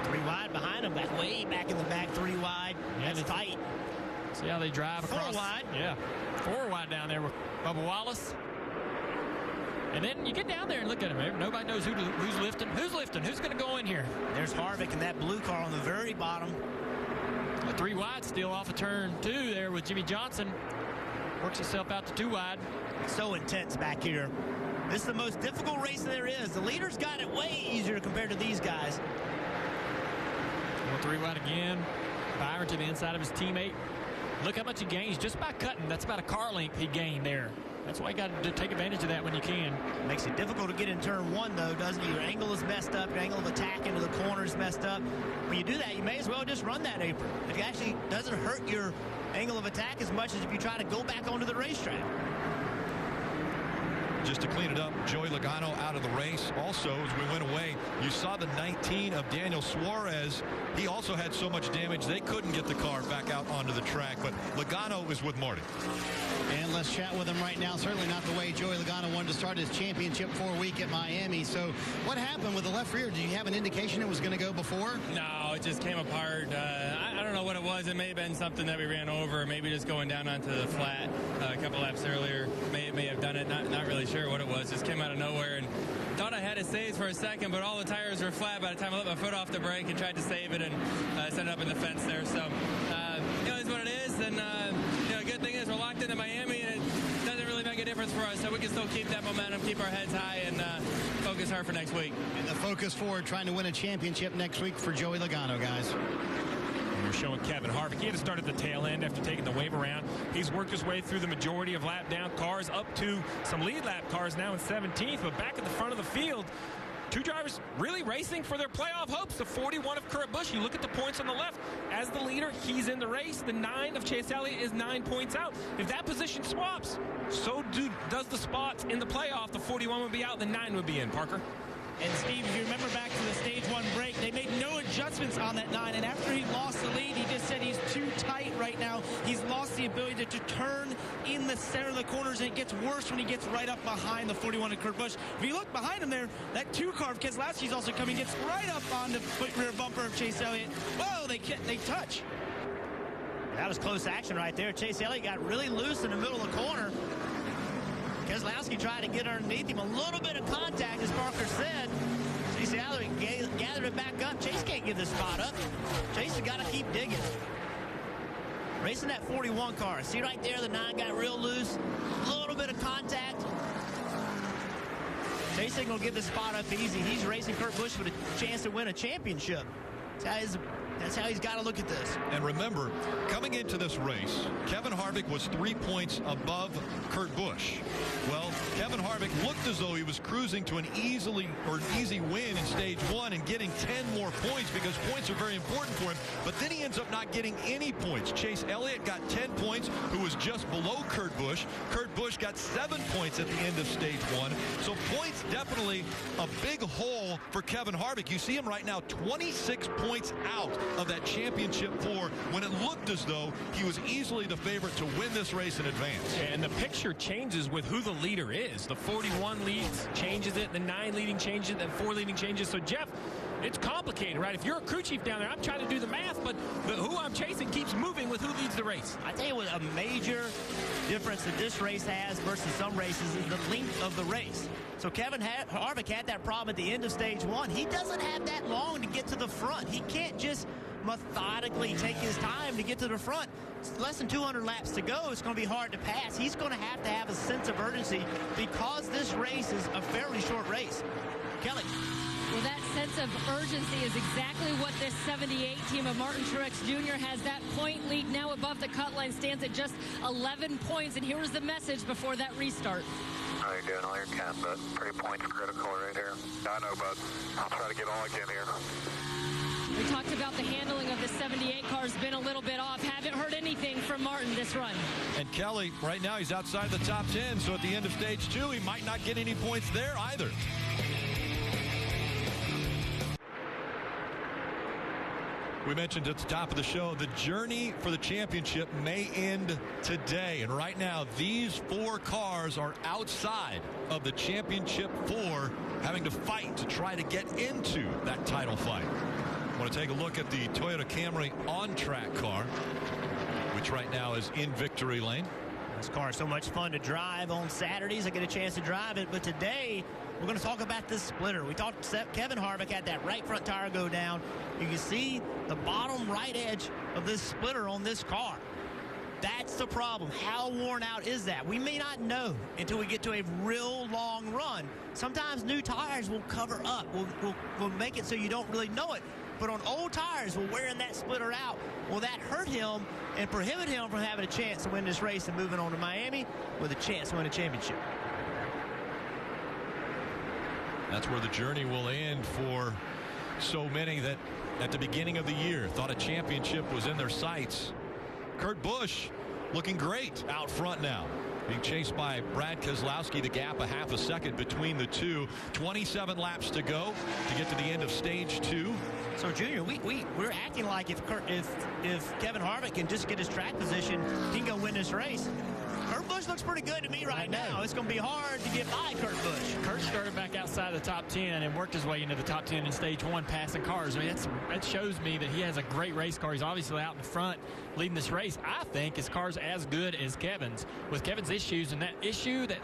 3 wide behind them, back way back in the back, 3 wide. Yeah, that's tight. See how they drive across. 4 wide. Yeah, 4 wide down there with Bubba Wallace. And then you get down there and look at him. Nobody knows who's lifting. Who's lifting? Who's going to go in here? There's Harvick in that blue car on the very bottom. A 3 wide still off of turn 2 there with Jimmy Johnson. Works himself out to 2 wide. So intense back here. This is the most difficult race there is. The leaders got it way easier compared to these guys. 3 wide again. Byron to the inside of his teammate. Look how much he gains just by cutting. That's about a car length he gained there. That's why you got to take advantage of that when you can. Makes it difficult to get in turn 1, though, doesn't it? Your angle is messed up. Your angle of attack into the corner is messed up. When you do that, you may as well just run that apron. It actually doesn't hurt your angle of attack as much as if you try to go back onto the racetrack. Just to clean it up, Joey Logano out of the race. Also, as we went away, you saw the 19 of Daniel Suarez. He also had so much damage they couldn't get the car back out onto the track. But Logano is with Marty. And let's chat with him right now. Certainly not the way Joey Logano wanted to start his championship 4 week at Miami. So what happened with the left rear? Did you have an indication it was going to go before? No, it just came apart. I don't know what it was. It may have been something that we ran over, maybe just going down onto the flat a couple laps earlier. May have done it. Not really sure what it was. Just came out of nowhere and thought I had it saved for a second, but all the tires were flat by the time I let my foot off the brake and tried to save it and set it up in the fence there. So, it's what it is. And, good thing is we're locked into Miami, and it doesn't really make a difference for us. So we can still keep that momentum, keep our heads high, and focus hard for next week. And the focus forward, trying to win a championship next week for Joey Logano, guys. We're showing Kevin Harvick. He had to start at the tail end after taking the wave around. He's worked his way through the majority of lap down cars up to some lead lap cars now in 17th, but back at the front of the field, 2 drivers really racing for their playoff hopes. The 41 of Kurt Busch. You look at the points on the left. As the leader, he's in the race. The 9 of Chase Elliott is 9 points out. If that position swaps, so does the spots in the playoff. The 41 would be out, the 9 would be in. Parker? And Steve, if you remember back to the stage 1 break, they made no adjustments on that 9. And after he lost the lead, he just said he's too tight right now. He's lost the ability to turn in the center of the corners, and it gets worse when he gets right up behind the 41 of Kurt Busch. If you look behind him there, that 2 car of Keselowski's also coming, gets right up on the rear bumper of Chase Elliott. Whoa, they touch. That was close action right there. Chase Elliott got really loose in the middle of the corner. Keselowski tried to get underneath him. A little bit of contact, as Parker said. Chase Elliott gathered it back up. Chase can't give this spot up. Chase has got to keep digging. Racing that 41 car. See right there, the 9 got real loose. A little bit of contact. Chase ain't going to give this spot up easy. He's racing Kurt Busch with a chance to win a championship. That's how he's got to look at this. And remember, coming into this race, Kevin Harvick was 3 points above Kurt Busch. Well, Kevin Harvick looked as though he was cruising to an easy win in stage 1 and getting 10 more points because points are very important for him. But then he ends up not getting any points. Chase Elliott got 10 points, who was just below Kurt Busch. Kurt Busch got 7 points at the end of stage 1. So points definitely a big hole for Kevin Harvick. You see him right now 26 points out of that championship 4 when it looked as though he was easily the favorite to win this race in advance. And the picture changes with who the leader is. The 41 leads changes it, the 9 leading changes it, the 4 leading changes. So Jeff, it's complicated, right? If you're a crew chief down there, I'm trying to do the math, but who I'm chasing keeps moving with who leads the race. I tell you what, a major difference that this race has versus some races is the length of the race. So Kevin Harvick had that problem at the end of stage 1. He doesn't have that long to get to the front. He can't just methodically take his time to get to the front. It's less than 200 laps to go. It's going to be hard to pass. He's going to have a sense of urgency because this race is a fairly short race. Kelly. Well, that sense of urgency is exactly what this 78 team of Martin Truex Jr. has. That point lead now above the cut line stands at just 11 points. And here was the message before that restart. How you doing? All your can, but 3 points critical right here. I know, bud. I'll try to get all I can here. We talked about the handling of the 78 cars been a little bit off. Haven't heard anything from Martin this run. And Kelly, right now he's outside the top 10, so at the end of stage 2, he might not get any points there either. We mentioned at the top of the show, the journey for the championship may end today. And right now, these 4 cars are outside of the championship 4, having to fight to try to get into that title fight. I want to take a look at the Toyota Camry on-track car, which right now is in victory lane. This car is so much fun to drive on Saturdays. I get a chance to drive it, but today we're going to talk about this splitter. We talked Kevin Harvick had that right front tire go down. You can see the bottom right edge of this splitter on this car. That's the problem. How worn out is that? We may not know until we get to a real long run. Sometimes new tires will cover up. We'll make it so you don't really know it. But on old tires, we're wearing that splitter out. Will that hurt him and prohibit him from having a chance to win this race and moving on to Miami with a chance to win a championship? That's where the journey will end for so many that at the beginning of the year thought a championship was in their sights. Kurt Busch looking great out front now, being chased by Brad Keselowski. The gap a half a second between the two. 27 laps to go to get to the end of stage 2. So, Junior, we're acting like if Kevin Harvick can just get his track position, he can go win this race. Kurt Busch looks pretty good to me right now. It's going to be hard to get by Kurt Busch. Kurt started back outside the top 10 and worked his way into the top 10 in stage 1, passing cars. I mean, that shows me that he has a great race car. He's obviously out in front leading this race. I think his car's as good as Kevin's. With Kevin's issues and that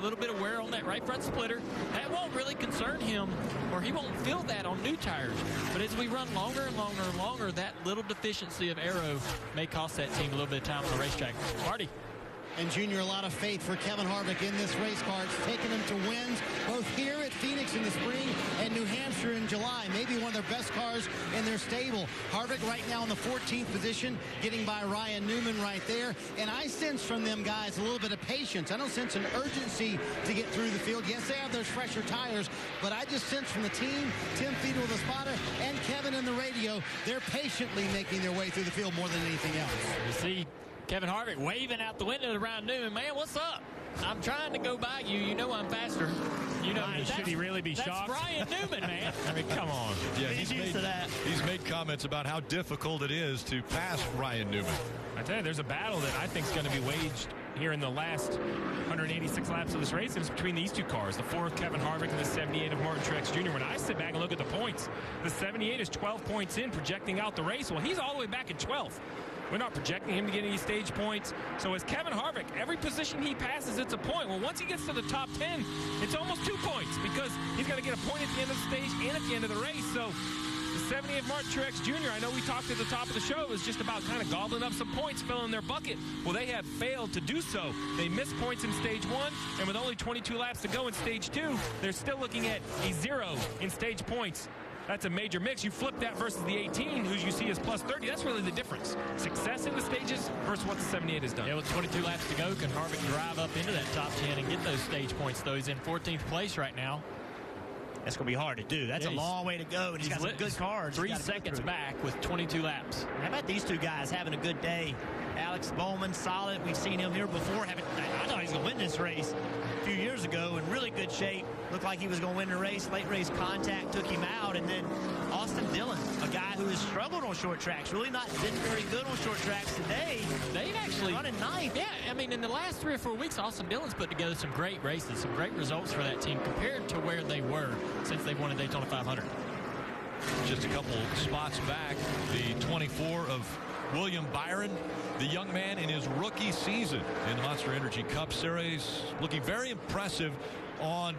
little bit of wear on that right front splitter, that won't really concern him, or he won't feel that on new tires. But as we run longer and longer and longer, that little deficiency of aero may cost that team a little bit of time on the racetrack. Marty. And, Junior, a lot of faith for Kevin Harvick in this race car. It's taken him to wins both here at Phoenix in the spring and New Hampshire in July. Maybe one of their best cars in their stable. Harvick right now in the 14th position, getting by Ryan Newman right there. And I sense from them guys a little bit of patience. I don't sense an urgency to get through the field. Yes, they have those fresher tires, but I just sense from the team, Tim Fiedel, the spotter, and Kevin in the radio, they're patiently making their way through the field more than anything else. You see Kevin Harvick waving out the window to Ryan Newman. Man, what's up? I'm trying to go by you. You know I'm faster. You know, should he really be shocked? That's Ryan Newman, man. I mean, come on. Yeah, he's made comments about how difficult it is to pass Ryan Newman. I tell you, there's a battle that I think is going to be waged here in the last 186 laps of this race, and it's between these 2 cars, the 4 of Kevin Harvick and the 78 of Martin Truex Jr. When I sit back and look at the points, the 78 is 12 points in, projecting out the race. Well, he's all the way back at 12th. We're not projecting him to get any stage points. So as Kevin Harvick, every position he passes, it's a point. Well, once he gets to the top 10, it's almost 2 points because he's got to get a point at the end of the stage and at the end of the race. So the 78 of Martin Truex Jr., I know we talked at the top of the show, it was just about kind of gobbling up some points, filling their bucket. Well, they have failed to do so. They missed points in stage 1, and with only 22 laps to go in stage 2, they're still looking at a 0 in stage points. that's a major mix. You flip that versus the 18, who you see as plus 30. That's really the difference. Success in the stages versus what the 78 has done. Yeah, with 22 laps to go, can Harvick drive up into that top 10 and get those stage points, though? He's in 14th place right now. That's going to be hard to do. That's a long way to go, and he's got some good cars. 3 seconds back with 22 laps. How about these two guys having a good day? Alex Bowman, solid. We've seen him here before. I thought he was going to win this race a few years ago in really good shape. Looked like he was going to win the race. Late race contact took him out. And then Austin Dillon, a guy who has struggled on short tracks, really not been very good on short tracks today. They've actually running ninth. Yeah, I mean, in the last 3 or 4 weeks, Austin Dillon's put together some great races, some great results for that team compared to where they were since they've won a Daytona 500. Just a couple spots back, the 24 of William Byron, the young man in his rookie season in the Monster Energy Cup Series, looking very impressive on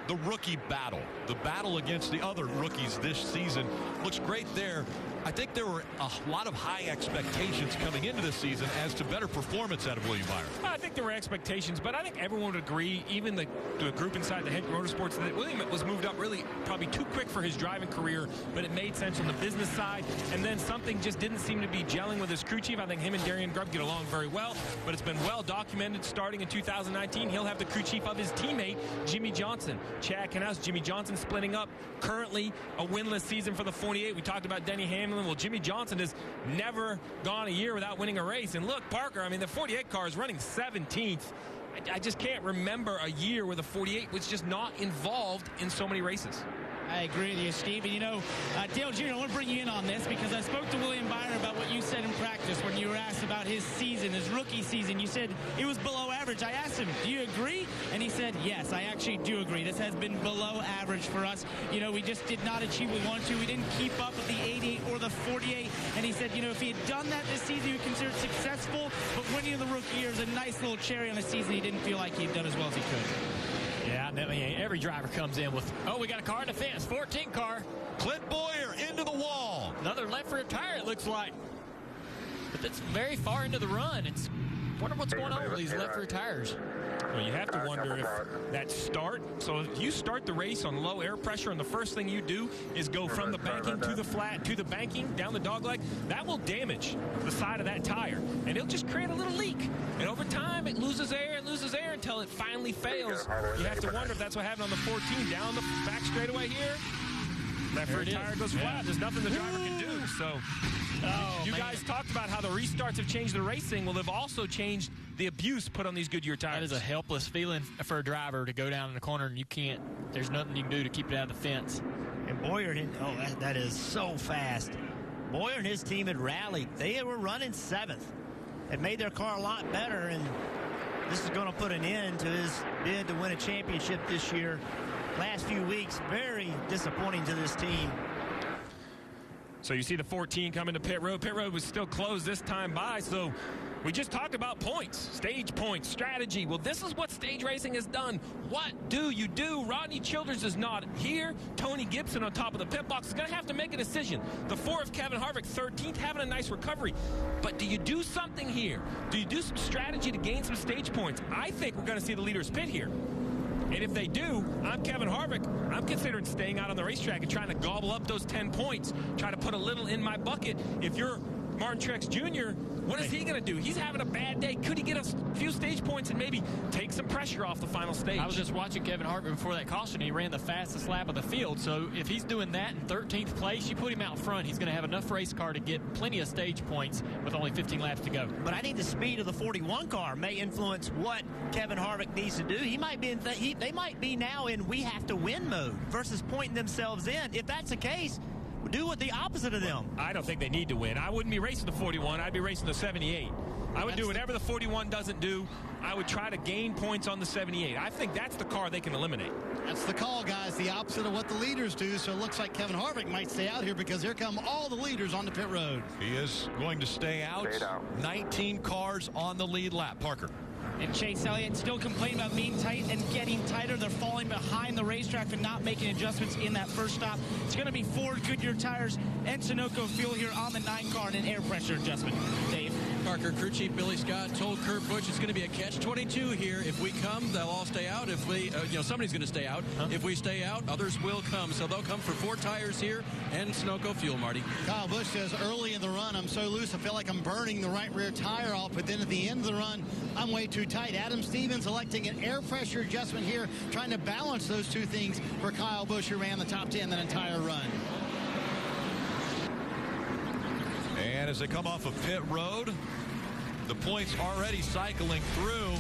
the rookie battle. The battle against the other rookies this season looks great there. I think there were a lot of high expectations coming into this season as to better performance out of William Byron. I think there were expectations, but I think everyone would agree, even the group inside the Hendrick Motorsports, that William was moved up really probably too quick for his driving career, but it made sense on the business side, and then something just didn't seem to be gelling with his crew chief. I think him and Darian Grubb get along very well, but it's been well documented starting in 2019. He'll have the crew chief of his teammate, Jimmy Johnson. Chad Knaus, Jimmy Johnson splitting up. Currently a winless season for the 48. We talked about Denny Hamlin. Well, Jimmy Johnson has never gone a year without winning a race. And look, Parker, I mean, the 48 car is running 17th. I just can't remember a year where the 48 was just not involved in so many races. I agree with you, Steve. And, you know, Dale Jr., I want to bring you in on this because I spoke to William Byron about what you said in practice when you were asked about his season, his rookie season. You said it was below average. I asked him, do you agree? And he said, yes, I actually do agree. This has been below average for us. You know, we just did not achieve what we wanted to. We didn't keep up with the 88 or the 48. And he said, you know, if he had done that this season, he would consider it successful. But winning in the rookie year is a nice little cherry on a season he didn't feel like he had done as well as he could. Yeah, I mean, every driver comes in with, oh, we got a car in the fence, 14 car. Clint Boyer into the wall. Another left rear tire, it looks like. But that's very far into the run. Wonder what's going on with these left rear tires. Well, you have to wonder if that start, so if you start the race on low air pressure and the first thing you do is go from the banking to the flat to the banking down the dogleg, that will damage the side of that tire and it'll just create a little leak, and over time it loses air until it finally fails. You have to wonder if that's what happened on the 14 down the back straightaway here. Left rear tire goes flat. There's nothing the driver can do. So you guys talked about how the restarts have changed the racing. Well, they've also changed the abuse put on these Goodyear tires. That is a helpless feeling for a driver to go down in the corner and you can't. There's nothing you can do to keep it out of the fence. And Boyer, that is so fast. Boyer and his team had rallied. They were running 7th. It made their car a lot better, and this is going to put an end to his bid to win a championship this year. Last few weeks, very disappointing to this team. So you see the 14 coming to pit road. Pit road was still closed this time by, so we just talked about points, stage points, strategy. Well, this is what stage racing has done. What do you do? Rodney Childers is not here. Tony Gibson on top of the pit box is going to have to make a decision. The 4 of Kevin Harvick, 13th, having a nice recovery. But do you do something here? Do you do some strategy to gain some stage points? I think we're going to see the leaders pit here. And if they do, I'm Kevin Harvick. I'm considering staying out on the racetrack and trying to gobble up those 10 points, try to put a little in my bucket. If you're Martin Truex Jr., what is he going to do? He's having a bad day. Could he get a few stage points and maybe take some pressure off the final stage? I was just watching Kevin Harvick before that caution. He ran the fastest lap of the field. So if he's doing that in 13th place, you put him out front, he's going to have enough race car to get plenty of stage points with only 15 laps to go. But I think the speed of the 41 car may influence what Kevin Harvick needs to do. He might be they might be now in we have to win mode versus pointing themselves in. If that's the case, do what the opposite of them. I don't think they need to win. I wouldn't be racing the 41. I'd be racing the 78. I would do whatever the 41 doesn't do. I would try to gain points on the 78. I think that's the car they can eliminate. That's the call, guys. The opposite of what the leaders do. So it looks like Kevin Harvick might stay out here because here come all the leaders on the pit road. He is going to stay out. 19 cars on the lead lap. Parker. And Chase Elliott still complaining about being tight and getting tighter. They're falling behind the racetrack and not making adjustments in that first stop. It's going to be 4 Goodyear tires and Sunoco fuel here on the 9 car and an air pressure adjustment. Dave. Parker crew chief Billy Scott told Kurt Busch it's going to be a catch-22 here. If we come, they'll all stay out. If we, somebody's going to stay out. If we stay out, others will come. So they'll come for 4 tires here and Sunoco fuel, Marty. Kyle Busch says early in the run, I'm so loose, I feel like I'm burning the right rear tire off. But then at the end of the run, I'm way too tight. Adam Stevens electing an air pressure adjustment here, trying to balance those two things for Kyle Busch, who ran the top 10 that entire run. And as they come off of pit road, the points already cycling through.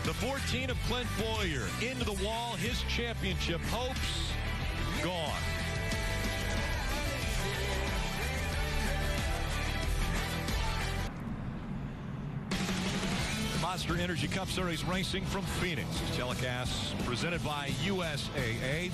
The 14 of Clint Bowyer into the wall. His championship hopes gone. Monster Energy Cup Series racing from Phoenix. Telecast presented by USAA.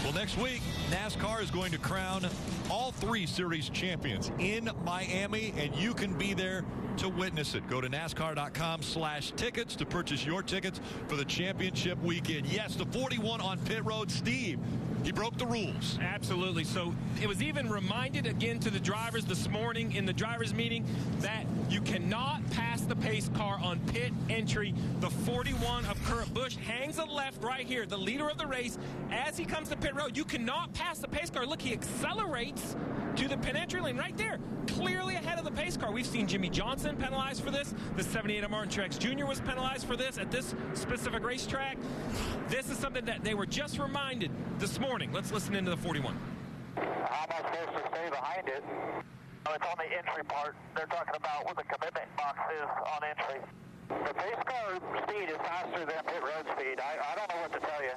Well, next week, NASCAR is going to crown all 3 series champions in Miami, and you can be there to witness it. Go to NASCAR.com/tickets to purchase your tickets for the championship weekend. Yes, the 41 on pit road. Steve, he broke the rules. Absolutely. So it was even reminded again to the drivers this morning in the drivers meeting that you cannot pass the pace car on pit entry. The 41 of Kurt Busch hangs a left right here, the leader of the race. As he comes to pit road, you cannot pass the pace car. Look, he accelerates to the pit entry lane right there, clearly ahead of the pace car. We've seen Jimmy Johnson penalized for this. The 78 of Martin Truex Jr. was penalized for this at this specific racetrack. This is something that they were just reminded this morning. Let's listen into the 41. How am I supposed to stay behind it? Oh, it's on the entry part. They're talking about what the commitment box is on entry. The pace car speed is faster than pit road speed. I don't know what to tell you.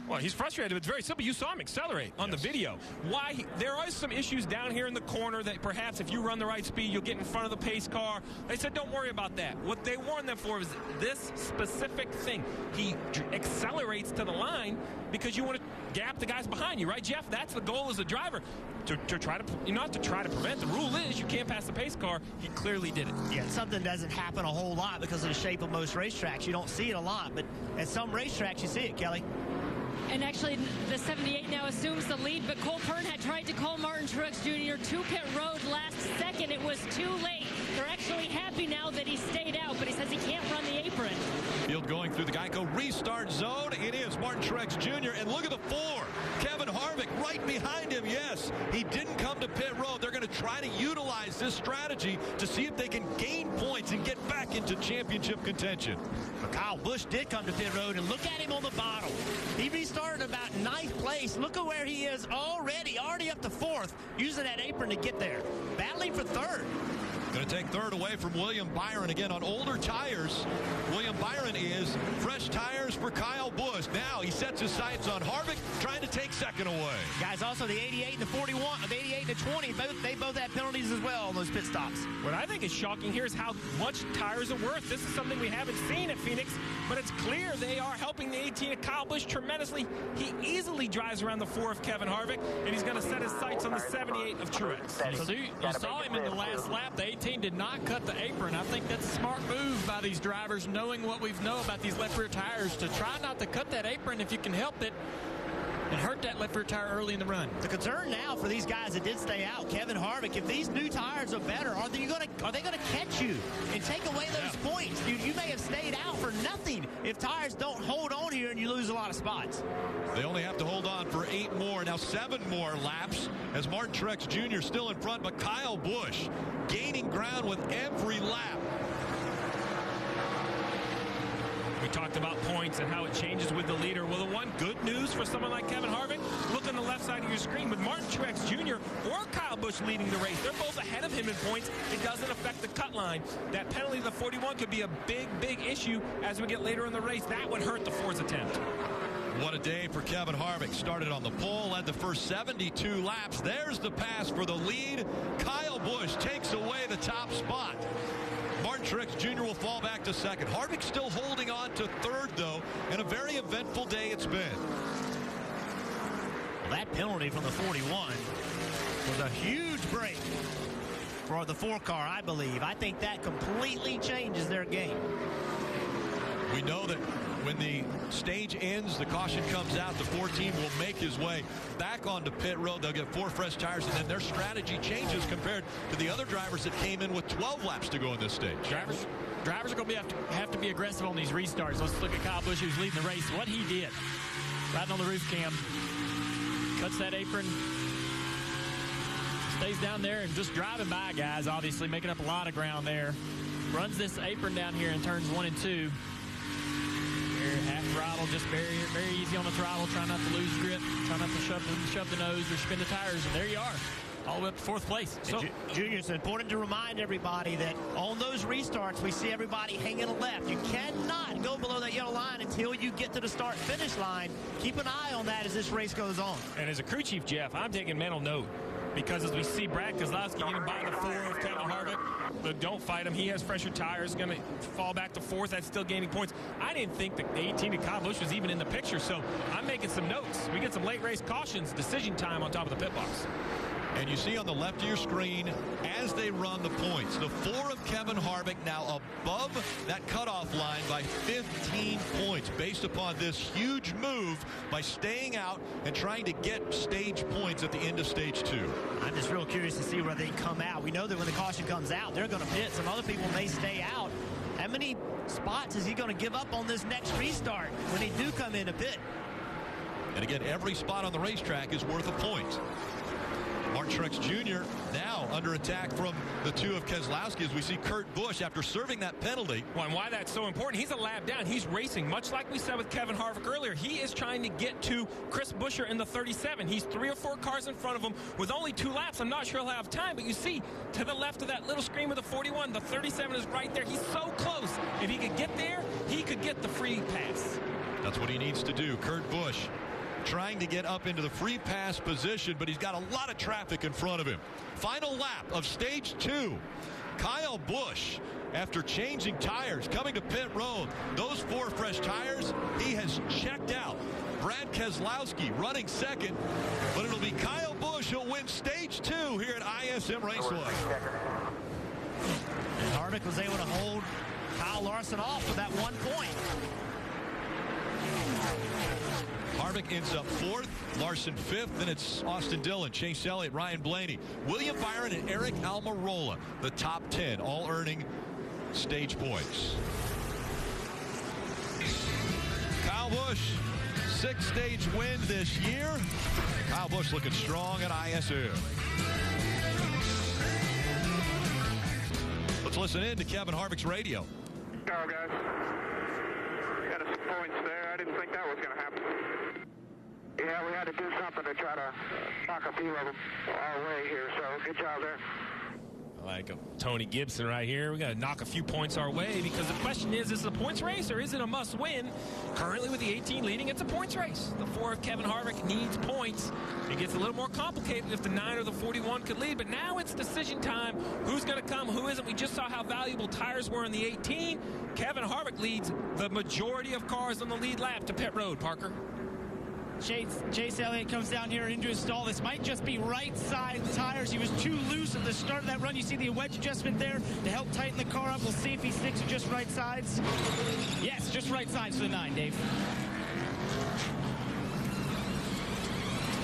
Well, he's frustrated. It's very simple. You saw him accelerate on the video. Why? There are some issues down here in the corner that perhaps if you run the right speed, you'll get in front of the pace car. They said, don't worry about that. What they warned them for is this specific thing. He accelerates to the line because you want to gap the guys behind you, right, Jeff? That's the goal as a driver. To try to, not to try to prevent. The rule is you can't pass the pace car. He clearly did it. Yeah, something doesn't happen a whole lot because of the shape of most racetracks. You don't see it a lot, but at some racetracks you see it, Kelly. And actually, the 78 now assumes the lead, but Cole Pearn had tried to call Martin Truex Jr. to pit road last second. It was too late. They're actually happy now that he stayed out, but he says he can't run the apron. Field going through the Geico restart zone. It is Martin Truex Jr. And look at the 4. Kevin Harvick right behind him. Yes, he didn't come to pit road. They're going to try to utilize this strategy to see if they can gain points and get back into championship contention. But Kyle Busch did come to pit road, and look at him on the bottom. He restarted about 9th place. Look at where he is already up to 4th, using that apron to get there. Battling for 3rd. Going to take 3rd away from William Byron again on older tires. William Byron is fresh tires for Kyle Busch. Now he sets his sights on Harvick, trying to take 2nd away. Guys, also the 88 and the 41, the 88 and the 20, they both had penalties as well on those pit stops. What I think is shocking here is how much tires are worth. This is something we haven't seen at Phoenix, but it's clear they are helping the 18 of Kyle Busch tremendously. He easily drives around the 4 of Kevin Harvick, and he's going to set his sights on the 78 of Truex. So you saw him in the last lap. The 18 did not cut the apron. I think that's a smart move by these drivers, knowing what we know about these left rear tires, to try not to cut that apron if you can help it and hurt that left rear tire early in the run. The concern now for these guys that did stay out, Kevin Harvick, if these new tires are better, are they going to catch you and take away those points? You may have stayed out for nothing if tires don't hold on here and you lose a lot of spots. They only have to hold on for 8 more, now 7 more laps as Martin Truex Jr. still in front, but Kyle Busch gaining ground with every lap. We talked about points and how it changes with the leader. Well, the one good news for someone like Kevin Harvick, look on the left side of your screen. With Martin Truex Jr. or Kyle Busch leading the race, they're both ahead of him in points. It doesn't affect the cut line. That penalty of the 41 could be a big, big issue as we get later in the race. That would hurt the 4's attempt. What a day for Kevin Harvick. Started on the pole, led the first 72 laps. There's the pass for the lead. Kyle Busch takes away the top spot. Martin Truex Jr. will fall back to 2nd. Harvick still holding on to 3rd, though, and a very eventful day it's been. That penalty from the 41 was a huge break for the 4 car, I believe. I think that completely changes their game. We know that When the stage ends, the caution comes out, the 4 team will make his way back onto pit road. They'll get 4 fresh tires, and then their strategy changes compared to the other drivers that came in with 12 laps to go in this stage. Drivers are going to have to be aggressive on these restarts. Let's look at Kyle Busch, who's leading the race. What he did, riding on the roof cam, cuts that apron, stays down there and just driving by guys, obviously making up a lot of ground there. Runs this apron down here in turns 1 and 2. Half throttle, just very easy on the throttle, trying not to lose grip, trying not to shove the nose or spin the tires, and there you are, all the way up to 4th place. So, Junior, it's important to remind everybody that on those restarts, we see everybody hanging a left. You cannot go below that yellow line until you get to the start-finish line. Keep an eye on that as this race goes on. And as a crew chief, Jeff, I'm taking mental note. Because as we see Brad Keselowski getting by the 4 of Kevin Harvick, but don't fight him. He has fresher tires, going to fall back to 4th. That's still gaining points. I didn't think the 18 of Kyle Busch was even in the picture, so I'm making some notes. We get some late race cautions, decision time on top of the pit box. And you see on the left of your screen, as they run the points, the 4 of Kevin Harvick now above that cutoff line by 15 points based upon this huge move by staying out and trying to get stage points at the end of stage 2. I'm just real curious to see where they come out. We know that when the caution comes out, they're going to pit. Some other people may stay out. How many spots is he going to give up on this next restart when they do come in to pit? And again, every spot on the racetrack is worth a point. Martin Truex Jr. now under attack from the 2 of Keselowski as we see Kurt Busch after serving that penalty. Well, and why that's so important, he's a lap down. He's racing, much like we said with Kevin Harvick earlier. He is trying to get to Chris Buescher in the 37. He's 3 or 4 cars in front of him with only 2 laps. I'm not sure he'll have time, but you see to the left of that little screen with the 41, the 37 is right there. He's so close. If he could get there, he could get the free pass. That's what he needs to do. Kurt Busch trying to get up into the free pass position, but he's got a lot of traffic in front of him. Final lap of stage 2. Kyle Busch, after changing tires, coming to pit road, those 4 fresh tires, he has checked out. Brad Keselowski running second, but it'll be Kyle Busch who'll win stage 2 here at ISM Raceway. And Harvick was able to hold Kyle Larson off with that 1 point. Harvick ends up 4th, Larson 5th, then it's Austin Dillon, Chase Elliott, Ryan Blaney, William Byron, and Eric Almirola, the top 10, all earning stage points. Kyle Busch, 6th stage win this year. Kyle Busch looking strong at ISM. Let's listen in to Kevin Harvick's radio. Go, guys. Got us some points there. I didn't think that was going to happen. Yeah, we had to do something to try to knock a few of them our way here, so good job there. Like Tony Gibson right here. We got to knock a few points our way because the question is it a points race or is it a must-win? Currently with the 18 leading, it's a points race. The 4 of Kevin Harvick needs points. It gets a little more complicated if the 9 or the 41 could lead, but now it's decision time. Who's going to come, who isn't? We just saw how valuable tires were in the 18. Kevin Harvick leads the majority of cars on the lead lap to pit road, Parker. Chase Elliott comes down here into his stall. This might just be right side tires. He was too loose at the start of that run. You see the wedge adjustment there to help tighten the car up. We'll see if he sticks to just right sides. Yes, just right sides for the 9, Dave.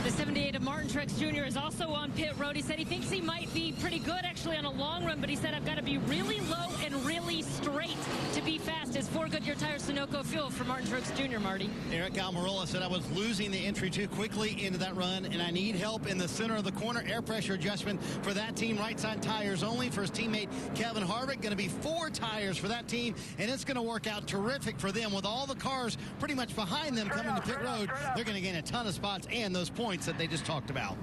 The 78 of Martin Truex Jr. is also on pit road. He said he thinks he might be pretty good actually on a long run, but he said I've got to be really low and really straight to be fast. It's 4 Goodyear tires, Sunoco fuel for Martin Truex Jr., Marty. Eric Almirola said I was losing the entry too quickly into that run, and I need help in the center of the corner. Air pressure adjustment for that team. Right side tires only for his teammate Kevin Harvick. Going to be 4 tires for that team, and it's going to work out terrific for them. With all the cars pretty much behind them coming to pit road, they're going to gain a ton of spots and those points that they just talked about.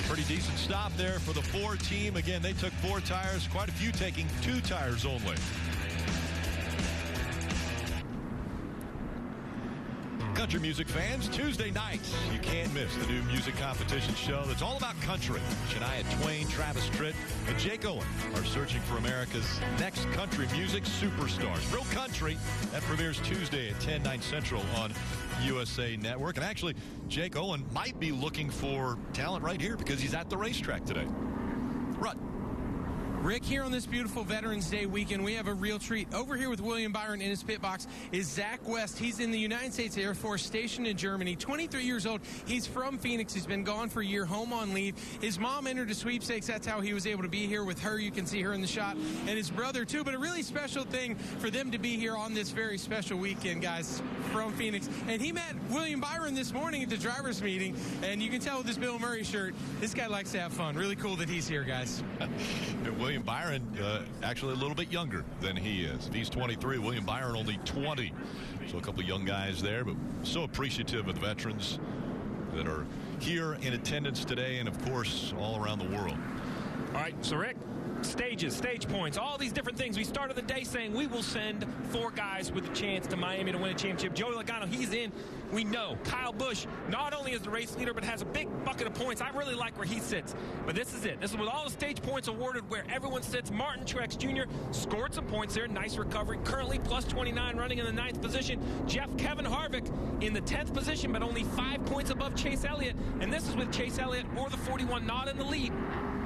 Pretty decent stop there for the 4 team. Again, they took 4 tires, quite a few taking 2 tires only. Country music fans, Tuesday nights, you can't miss the new music competition show that's all about country. Shania Twain, Travis Tritt, and Jake Owen are searching for America's next country music superstars. Real Country, that premieres Tuesday at 10, 9 Central on USA Network. And actually, Jake Owen might be looking for talent right here because he's at the racetrack today. Rut. Rick, here on this beautiful Veterans Day weekend, we have a real treat. Over here with William Byron in his pit box is Zach West. He's in the United States Air Force, stationed in Germany, 23 years old. He's from Phoenix. He's been gone for a year, home on leave. His mom entered a sweepstakes. That's how he was able to be here with her. You can see her in the shot, and his brother, too. But a really special thing for them to be here on this very special weekend, guys, from Phoenix. And he met William Byron this morning at the driver's meeting, and you can tell with his Bill Murray shirt, this guy likes to have fun. Really cool that he's here, guys. William Byron, actually a little bit younger than he is. If he's 23, William Byron only 20. So a couple of young guys there, but so appreciative of the veterans that are here in attendance today and, of course, all around the world. All right, so Rick, stages, stage points, all these different things. We started the day saying we will send 4 guys with a chance to Miami to win a championship. Joey Logano, he's in. We know Kyle Busch not only is the race leader, but has a big bucket of points. I really like where he sits. But this is it. This is with all the stage points awarded where everyone sits. Martin Truex Jr. scored some points there. Nice recovery. Currently plus 29, running in the 9th position. Kevin Harvick in the 10th position, but only 5 points above Chase Elliott. And this is with Chase Elliott or the 41 not in the lead.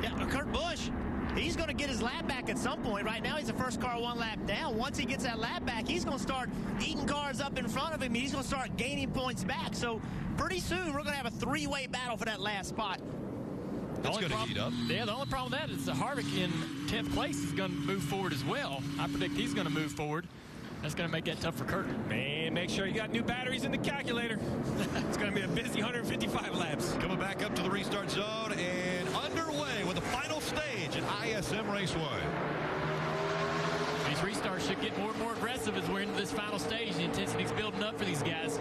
Yeah, Kurt Busch, he's going to get his lap back at some point. Right now, he's the first car 1 lap down. Once he gets that lap back, he's going to start eating cars up in front of him. He's going to start gaining points back. So pretty soon, we're going to have a 3-way battle for that last spot. That's going to heat up. Yeah, the only problem with that is the Harvick in 10th place is going to move forward as well. I predict he's going to move forward. That's going to make that tough for Kurt. Man, make sure you got new batteries in the calculator. It's going to be a busy 155 laps. Coming back up to the restart zone and underway with the final stage at ISM Raceway. These restarts should get more and more aggressive as we're into this final stage. The intensity's building up for these guys.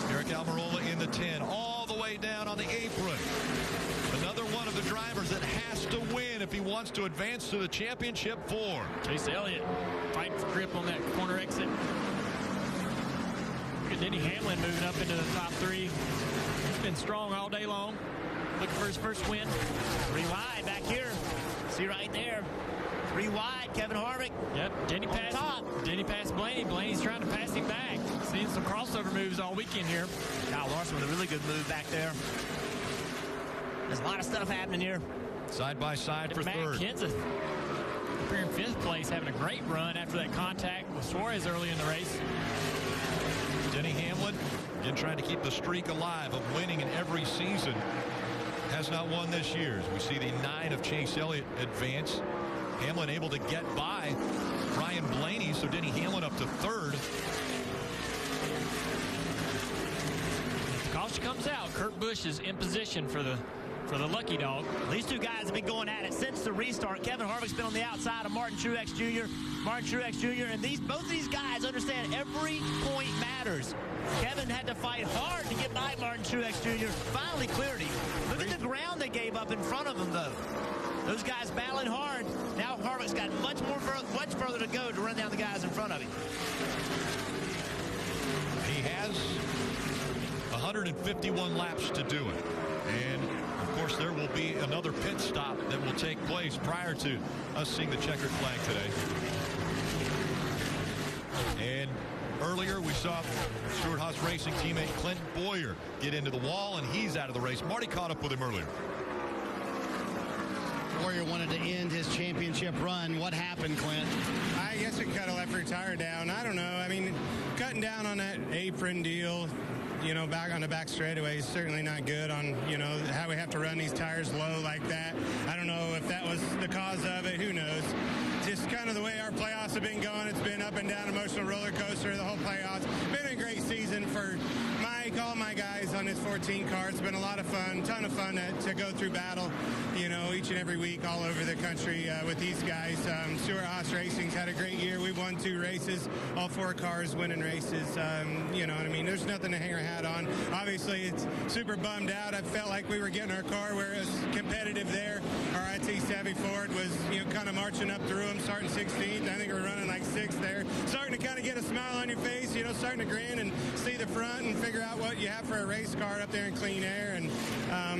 Aric Almirola in the 10, all the way down on the apron. Another one of the drivers that has to win if he wants to advance to the championship 4. Chase Elliott fighting for grip on that corner exit. Look at Denny Hamlin moving up into the top 3. He's been strong all day long. Looking for his first win. 3 wide back here. See right there. 3 wide, Kevin Harvick. Yep, Denny passed Blaney. Blaney's trying to pass him back. Seeing some crossover moves all weekend here. Kyle Larson with a really good move back there. There's a lot of stuff happening here. Side by side for Matt 3rd. Kenseth up here in 5th place, having a great run after that contact with Suarez early in the race. Denny Hamlin, again, trying to keep the streak alive of winning in every season. Has not won this year. As we see the 9 of Chase Elliott advance. Hamlin able to get by Ryan Blaney, so Denny Hamlin up to 3rd. Caution comes out. Kurt Busch is in position for the lucky dog. These 2 guys have been going at it since the restart. Kevin Harvick's been on the outside of Martin Truex Jr. And both of these guys understand every point matters. Kevin had to fight hard to get by Martin Truex Jr. Finally cleared him. Look at the ground they gave up in front of him, though. Those guys battling hard. Now Harvick's got much further to go to run down the guys in front of him. He has 151 laps to do it. And, of course, there will be another pit stop that will take place prior to us seeing the checkered flag today. And earlier we saw Stewart-Haas Racing teammate Clint Bowyer get into the wall, and he's out of the race. Marty caught up with him earlier. Bowyer wanted to end his championship run. What happened, Clint? I guess we cut a left rear tire down. I don't know. I mean, cutting down on that apron deal, you know, back on the back straightaway is certainly not good on, you know, how we have to run these tires low like that. I don't know if that was the cause of it. Who knows? Just kind of the way our playoffs have been going. It's been up and down, emotional roller coaster, the whole playoffs. Been a great season for Mike, all my guys on this 14 car. It's been a lot of fun, ton of fun to go through battle, you know, each and every week all over the country with these guys. Stewart-Haas Racing's had a great year. We've won 2 races, all 4 cars winning races. You know what I mean? There's nothing to hang our hat on. Obviously, it's super bummed out. I felt like we were getting our car where it was competitive there. Our IT Savvy Ford was, you know, kind of marching up through them, starting 16th. I think we're running like 6th there. Starting to kind of get a smile on your face, you know, starting to grin and see the front and figure out what you have for a race car up there in clean air. And,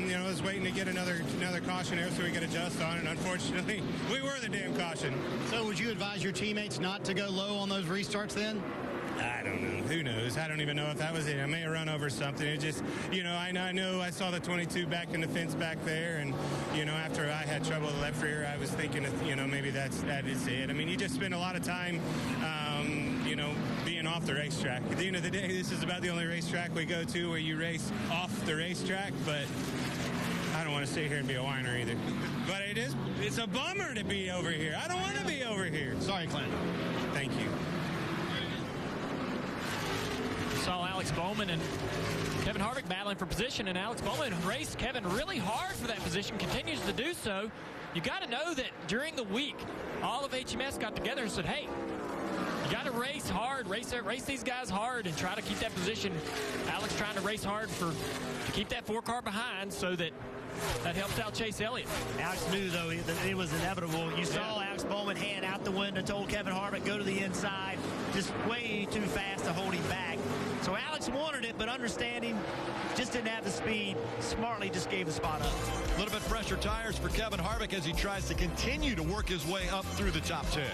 you know, I was waiting to get another caution there so we could adjust on it. And unfortunately, we were the damn caution. So would you advise your teammates not to go low on those restarts then? I don't know. Who knows? I don't even know if that was it. I may have run over something. It just, I know I saw the 22 back in the fence back there, and, after I had trouble with the left rear, I was thinking, maybe that is it. I mean, you just spend a lot of time, being off the racetrack. At the end of the day, this is about the only racetrack we go to where you race off the racetrack, but I don't want to sit here and be a whiner either. But it's a bummer to be over here. I don't want to be over here. Sorry, Clint. Thank you. Saw Alex Bowman and Kevin Harvick battling for position, and Alex Bowman raced Kevin really hard for that position, continues to do so. You got to know that during the week, all of HMS got together and said, hey, you got to race hard, race these guys hard and try to keep that position. Alex trying to race hard to keep that 4-car behind so that helps out Chase Elliott. Alex knew, though, that it was inevitable. You saw Alex Bowman hand out the window, told Kevin Harvick, go to the inside, just way too fast to hold him back. So Alex wanted it, but understanding, just didn't have the speed, smartly just gave the spot up. A little bit fresher tires for Kevin Harvick as he tries to continue to work his way up through the top 10.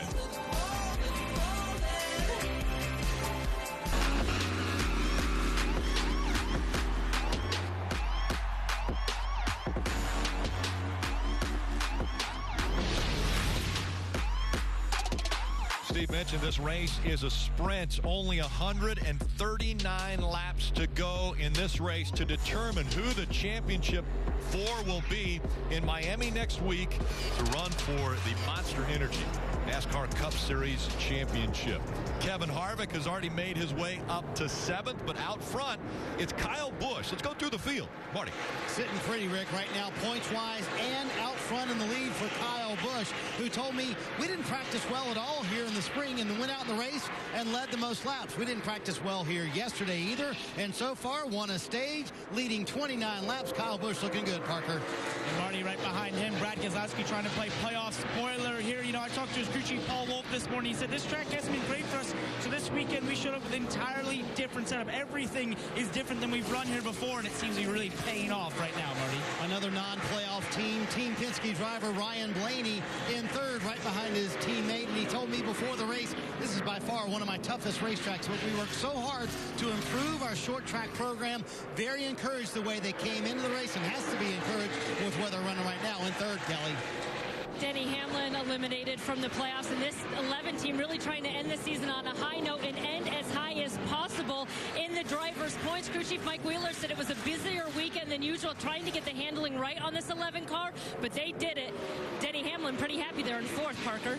Steve mentioned this race is a sprint. Only 139 laps to go in this race to determine who the championship 4 will be in Miami next week to run for the Monster Energy NASCAR Cup Series Championship. Kevin Harvick has already made his way up to 7th, but out front, it's Kyle Busch. Let's go through the field. Marty. Sitting pretty, Rick, right now, points-wise and out front in the lead for Kyle Busch, who told me we didn't practice well at all here in the spring and went out in the race and led the most laps. We didn't practice well here yesterday either, and so far won a stage, leading 29 laps. Kyle Busch looking good, Parker. And Marty right behind him. Brad Keselowski trying to play playoff spoiler here. I talked to his crew chief, Paul Wolf, this morning. He said this track hasn't been great for us, so this weekend we showed up with an entirely different setup. Everything is different than we've run here before, and it seems to be really paying off right now, Marty. Another non-playoff team, Team Penske driver Ryan Blaney in 3rd, right behind his teammate, and he told me before the race, this is by far one of my toughest racetracks, but we worked so hard to improve our short track program. Very encouraged the way they came into the race, and has to be encouraged with where they're running right now in 3rd, Kelly. Denny Hamlin eliminated from the playoffs, and this 11 team really trying to end the season on a high note and end as high as possible in the drivers' points. Crew chief Mike Wheeler said it was a busier weekend than usual, trying to get the handling right on this 11 car, but they did it. Denny Hamlin pretty happy there in 4th, Parker.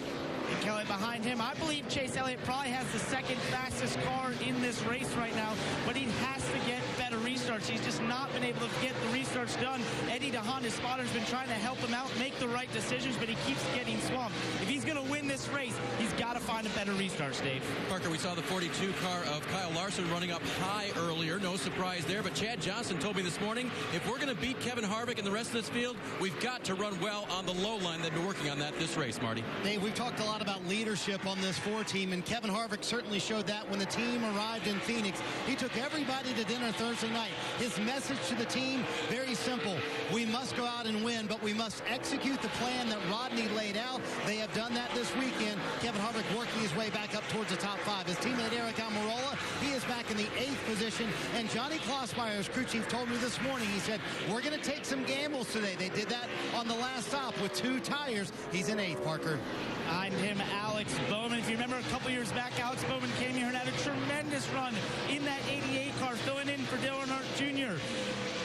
And Kelly behind him. I believe Chase Elliott probably has the 2nd fastest car in this race right now, but he has to get better restarts. He's just not been able to get the restarts done. Eddie DeHaan, his spotter's been trying to help him out, make the right decisions, but he keeps getting swamped. If he's going to win this race, he's got to find a better restart, Dave. Parker, we saw the 42 car of Kyle Larson running up high earlier. No surprise there, but Chad Johnson told me this morning, if we're going to beat Kevin Harvick and the rest of this field, we've got to run well on the low line. They've been working on that this race, Marty. Dave, we've talked a lot about leadership on this 4 team, and Kevin Harvick certainly showed that when the team arrived in Phoenix. He took everybody to dinner Thursday night. His message to the team, very simple. We must go out and win, but we must execute the plan that Rodney laid out. They have done that this weekend. Kevin Harvick working his way back up towards the top 5. His teammate Eric Almirola, he is back in the 8th position, and Johnny Klossmeyer's crew chief told me this morning, he said, we're going to take some gambles today. They did that on the last stop with 2 tires. He's in 8th, Parker. Behind him, Alex Bowman. If you remember a couple years back, Alex Bowman came here and had a tremendous run in that 88 car, filling in for Dale Earnhardt Jr.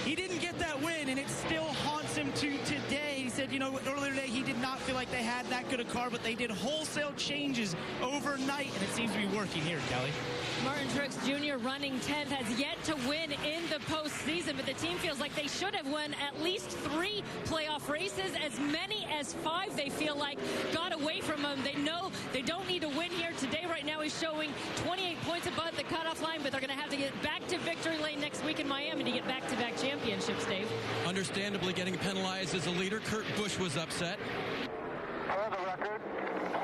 He didn't get that win, and it still haunts him to today. He said, earlier today he did not feel like they had that good a car, but they did wholesale changes overnight, and it seems to be working here, Kelly. Martin Truex Jr. running 10th has yet to win in the postseason, but the team feels like they should have won at least 3 playoff races. As many as 5 they feel like got away from them. They know they don't need to win here. Today right now he's showing 28 points above the cutoff line, but they're going to have to get back to victory lane next week in Miami to get back-to-back championships, Dave. Understandably getting penalized as a leader. Kurt Busch was upset. For the record,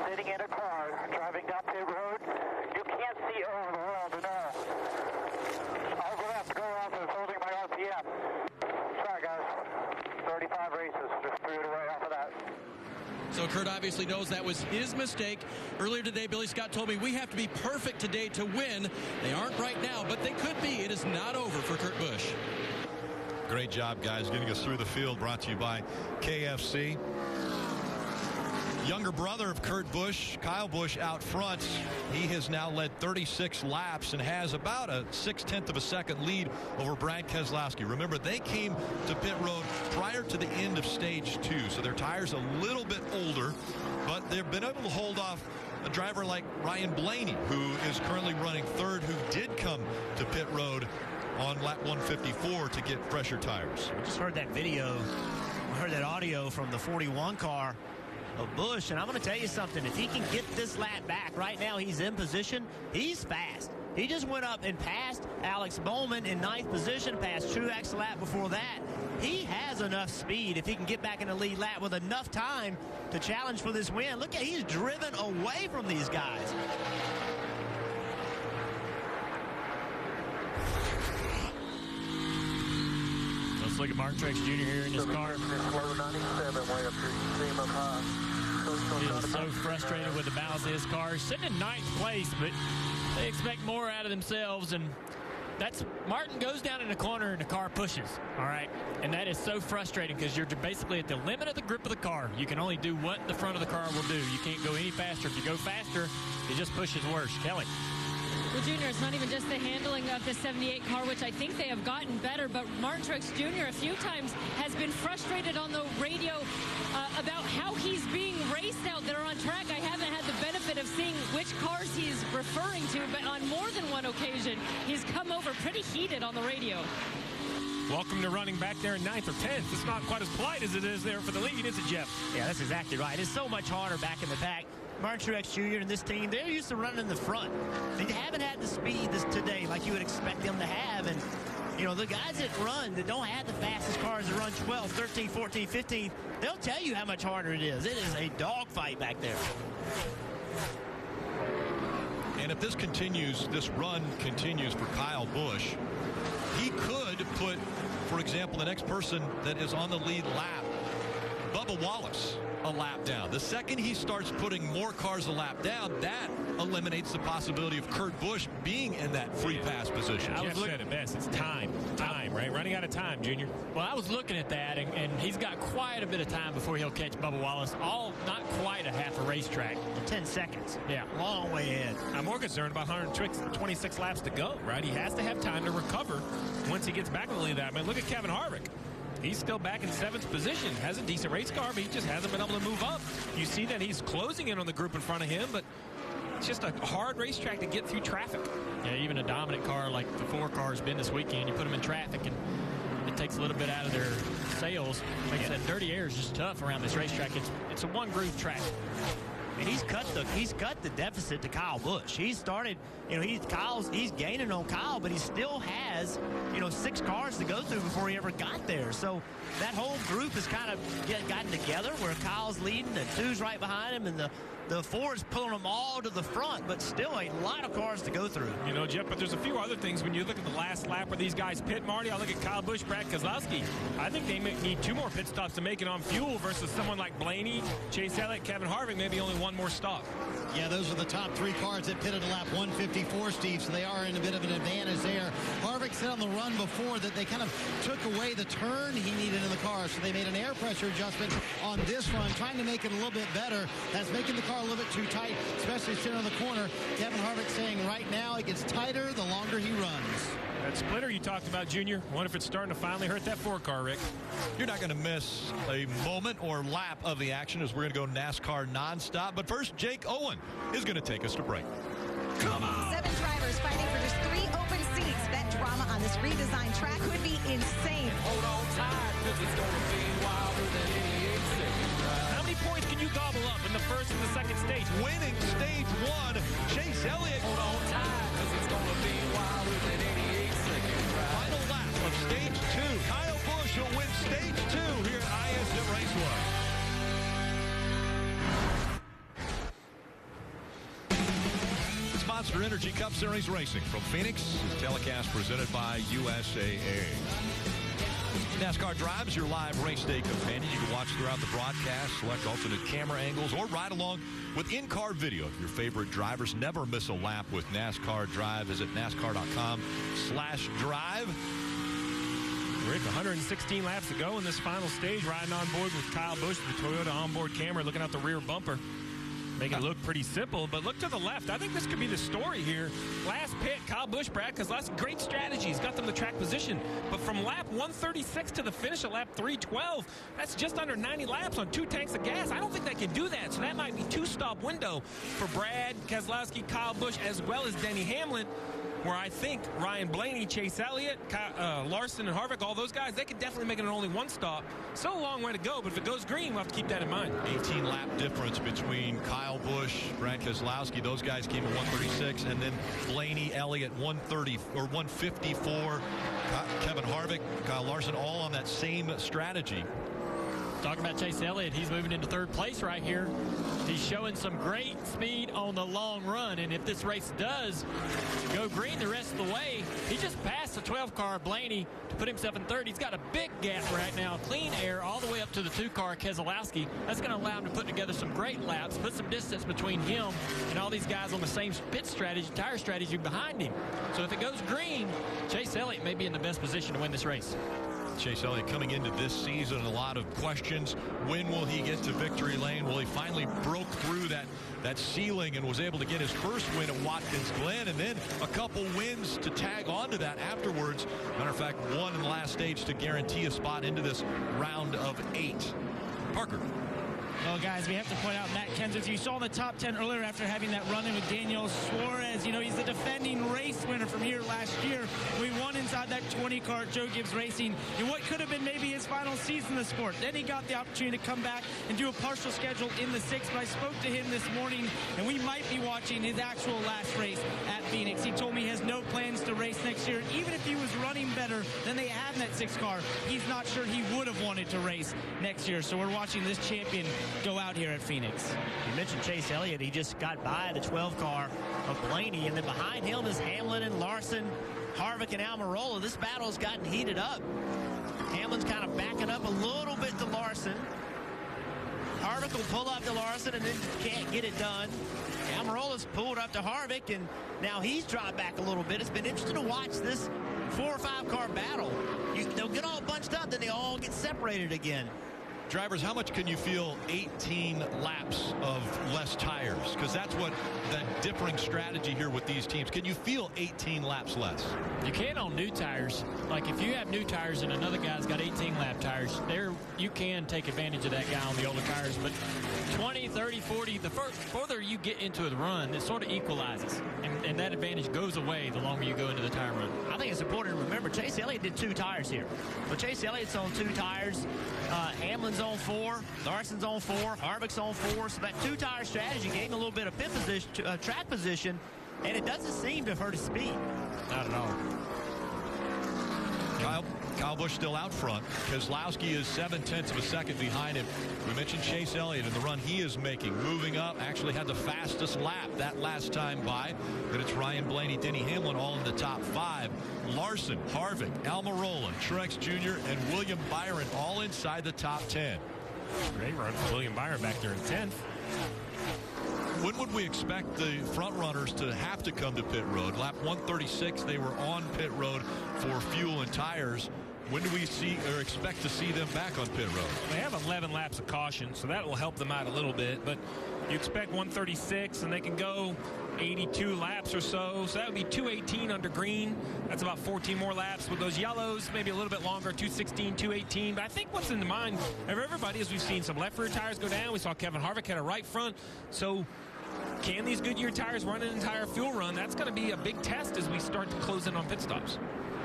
sitting in a car, driving down pit road, you can't see over the world at all. All the left go off is holding my RPM. Sorry, guys. 35 races, just threw it away off of that. So Kurt obviously knows that was his mistake. Earlier today, Billy Scott told me we have to be perfect today to win. They aren't right now, but they could be. It is not over for Kurt Busch. Great job, guys, getting us through the field. Brought to you by KFC. Younger brother of Kurt Busch, Kyle Busch, out front. He has now led 36 laps and has about a 0.6 of a second lead over Brad Keselowski. Remember, they came to pit road prior to the end of stage 2, so their tires a little bit older, but they've been able to hold off a driver like Ryan Blaney, who is currently running third, who did come to pit road on lap 154 to get fresher tires. We just heard that video, we heard that audio from the 41 car of Busch, and I'm going to tell you something. If he can get this lap back, right now he's in position, he's fast. He just went up and passed Alex Bowman in 9th position, passed Truex a lap before that. He has enough speed if he can get back in the lead lap with enough time to challenge for this win. Look at, he's driven away from these guys. Let's look at Martin Truex Jr. here in his car. He is so frustrated with the balance of his car. He's sitting in 9th place, but they expect more out of themselves, and that's Martin goes down in the corner and the car pushes, all right? And that is so frustrating because you're basically at the limit of the grip of the car. You can only do what the front of the car will do. You can't go any faster. If you go faster, it just pushes worse. Kelly. Well, Junior, it's not even just the handling of the 78 car, which I think they have gotten better, but Martin Truex Jr. a few times has been frustrated on the radio about how he's being raced out there on track. I haven't had the benefit of seeing which cars he's referring to, but on more than one occasion, he's come over pretty heated on the radio. Welcome to running back there in 9th or 10th. It's not quite as polite as it is there for the lead, is it, Jeff? Yeah, that's exactly right. It's so much harder back in the pack. Martin Truex Jr. and this team, they're used to running in the front. They haven't had the speed today like you would expect them to have. And, you know, the guys that run, that don't have the fastest cars, that run 12, 13, 14, 15, they'll tell you how much harder it is. It is a dogfight back there. And if this continues, this run continues for Kyle Busch, he could put, for example, the next person that is on the lead lap, Bubba Wallace, a lap down. The second he starts putting more cars a lap down, that eliminates the possibility of Kurt Busch being in that free pass position. I said it best. It's time, right? Running out of time, Junior. Well, I was looking at that, and he's got quite a bit of time before he'll catch Bubba Wallace. Not quite a half a racetrack. 10 seconds. Yeah. Long way ahead. I'm more concerned about 126 laps to go, right? He has to have time to recover once he gets back to the lead of that. Man, look at Kevin Harvick. He's still back in 7th position. Has a decent race car, but he just hasn't been able to move up. You see that he's closing in on the group in front of him, but it's just a hard racetrack to get through traffic. Yeah, even a dominant car like the 4 car has been this weekend, you put them in traffic and it takes a little bit out of their sails. Like I said, dirty air is just tough around this racetrack. It's a one-groove track. And he's cut the deficit to Kyle Busch. He started, you know, he's gaining on Kyle, but he still has, you know, 6 cars to go through before he ever got there. So that whole group has kind of gotten together where Kyle's leading and 2's right behind him, and the 4 is pulling them all to the front, but still a lot of cars to go through. You know, Jeff, but there's a few other things. When you look at the last lap where these guys pit, Marty, I look at Kyle Busch, Brad Keselowski. I think they need 2 more pit stops to make it on fuel versus someone like Blaney, Chase Elliott, Kevin Harvick, maybe only 1 more stop. Yeah, those are the top 3 cars that pitted at lap 154, Steve, so they are in a bit of an advantage there. Harvick said on the run before that they kind of took away the turn he needed in the car, so they made an air pressure adjustment on this run, trying to make it a little bit better. That's making the car a little bit too tight, especially sitting on the corner. Kevin Harvick saying right now it gets tighter the longer he runs. That splitter you talked about, Junior, I wonder if it's starting to finally hurt that 4 car, Rick. You're not going to miss a moment or lap of the action as we're going to go NASCAR nonstop. But first, Jake Owen is going to take us to break. Come on! 7 drivers fighting for just 3 open seats. That drama on this redesigned track could be insane. Hold on tight, 'cause it's going to be wilder than 88 seconds. How many points can you gobble up in the first and the second stage? Winning stage 1, Chase Elliott. Hold on tight, 'cause it's going to be wilder than 88 seconds. Final lap of stage 2. Kyle Busch will win stage 2 here at ISM Raceway. It's Monster Energy Cup Series Racing from Phoenix. Is telecast presented by USAA. NASCAR Drive is your live race day companion. You can watch throughout the broadcast, select alternate camera angles, or ride along with in-car video of your favorite drivers. Never miss a lap with NASCAR Drive. Visit NASCAR.com/drive. Rick, 116 laps to go in this final stage, riding on board with Kyle Busch, the Toyota onboard camera, looking out the rear bumper. Make it look pretty simple, but look to the left. I think this could be the story here. Last pit, Kyle Busch, Brad Keselowski, great strategy. He's got them the track position. But from lap 136 to the finish at lap 312, that's just under 90 laps on 2 tanks of gas. I don't think they can do that, so that might be 2-stop window for Brad Keselowski, Kyle Busch, as well as Denny Hamlin, where I think Ryan Blaney, Chase Elliott, Larson, and Harvick, all those guys, they could definitely make it an only 1 stop. Still a long way to go, but if it goes green, we'll have to keep that in mind. 18-lap difference between Kyle Busch, Brad Keselowski. Those guys came at 136, and then Blaney, Elliott, 130 or 154. Kevin Harvick, Kyle Larson, all on that same strategy. Talking about Chase Elliott, he's moving into 3rd place right here. He's showing some great speed on the long run, and if this race does go green the rest of the way, he just passed the 12-car Blaney to put himself in 3rd. He's got a big gap right now, clean air all the way up to the 2-car Keselowski. That's going to allow him to put together some great laps, put some distance between him and all these guys on the same pit strategy, tire strategy behind him. So if it goes green, Chase Elliott may be in the best position to win this race. Chase Elliott coming into this season, a lot of questions. When will he get to victory lane? Well, he finally broke through that ceiling and was able to get his first win at Watkins Glen, and then a couple wins to tag on to that afterwards. Matter of fact, one in the last stage to guarantee a spot into this round of 8. Parker. Well, guys, we have to point out Matt Kenseth. You saw in the top 10 earlier after having that run-in with Daniel Suarez. You know, he's the defending race winner from here last year. We won inside that 20 car Joe Gibbs Racing in what could have been maybe his final season in the sport. Then he got the opportunity to come back and do a partial schedule in the 6th. But I spoke to him this morning, and we might be watching his actual last race at Phoenix. He told me he has no plans to race next year. Even if he was running better than they have in that 6 car, he's not sure he would have wanted to race next year. So we're watching this champion go out here at Phoenix. You mentioned Chase Elliott. He just got by the 12 car of Blaney, and then behind him is Hamlin and Larson, Harvick and Almirola. This battle's gotten heated up. Hamlin's kind of backing up a little bit to Larson. Harvick will pull up to Larson and then can't get it done. Almirola's pulled up to Harvick, and now he's dropped back a little bit. It's been interesting to watch this 4 or 5 car battle. They'll get all bunched up, then they all get separated again. Drivers, how much can you feel 18 laps of less tires? Because that's what the differing strategy here with these teams. Can you feel 18 laps less? You can on new tires. Like if you have new tires and another guy's got 18 lap tires, you can take advantage of that guy on the older tires. But 20, 30, 40, the further you get into the run, it sort of equalizes. And that advantage goes away the longer you go into the tire run. I think it's important to remember Chase Elliott did 2 tires here. But Chase Elliott's on 2 tires. Hamlin's on 4, Larson's on 4, Harvick's on 4. So that 2-tire strategy gave him a little bit of pit position, track position, and it doesn't seem to hurt his speed. Not at all. Kyle Busch still out front. Keselowski is 0.7 of a second behind him. We mentioned Chase Elliott and the run he is making. Moving up, actually had the fastest lap that last time by. But it's Ryan Blaney, Denny Hamlin all in the top 5. Larson, Harvick, Almirola, Truex Jr., and William Byron all inside the top 10. Great run for William Byron back there in 10th. When would we expect the front runners to have to come to pit road? Lap 136, they were on pit road for fuel and tires. When do we see or expect to see them back on pit road? They have 11 laps of caution, so that will help them out a little bit. But you expect 136, and they can go 82 laps or so. So that would be 218 under green. That's about 14 more laps. With those yellows, maybe a little bit longer, 216, 218. But I think what's in the mind of everybody is we've seen some left rear tires go down. We saw Kevin Harvick had a right front. So can these Goodyear tires run an entire fuel run? That's going to be a big test as we start to close in on pit stops.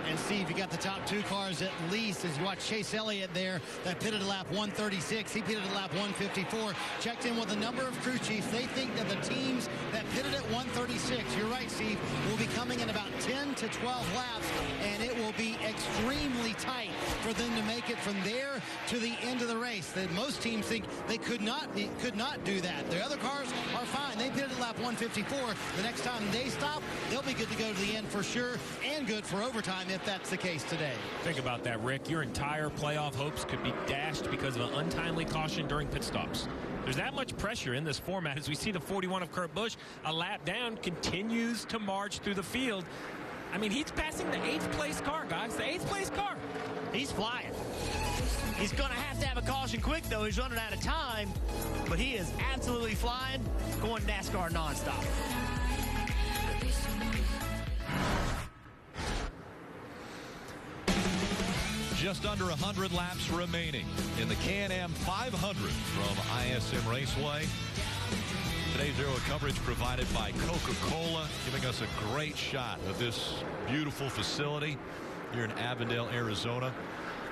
And Steve, you got the top 2 cars at least as you watch Chase Elliott there that pitted at lap 136. He pitted at lap 154. Checked in with a number of crew chiefs. They think that the teams that pitted at 136, you're right, Steve, will be coming in about 10 to 12 laps, and it will be extremely tight for them to make it from there to the end of the race. That most teams think they could not do that. The other cars are fine. They did it at lap 154. The next time they stop, they'll be good to go to the end for sure, and good for overtime if that's the case today. Think about that, Rick. Your entire playoff hopes could be dashed because of an untimely caution during pit stops. There's that much pressure in this format as we see the 41 of Kurt Busch, a lap down, continues to march through the field. I mean, he's passing the 8th place car, guys. The 8th place car. He's flying. He's going to have a caution quick, though. He's running out of time, but he is absolutely flying, going NASCAR nonstop. Just under 100 laps remaining in the Can-Am 500 from ISM Raceway. Today's aero coverage provided by Coca-Cola, giving us a great shot of this beautiful facility here in Avondale, Arizona.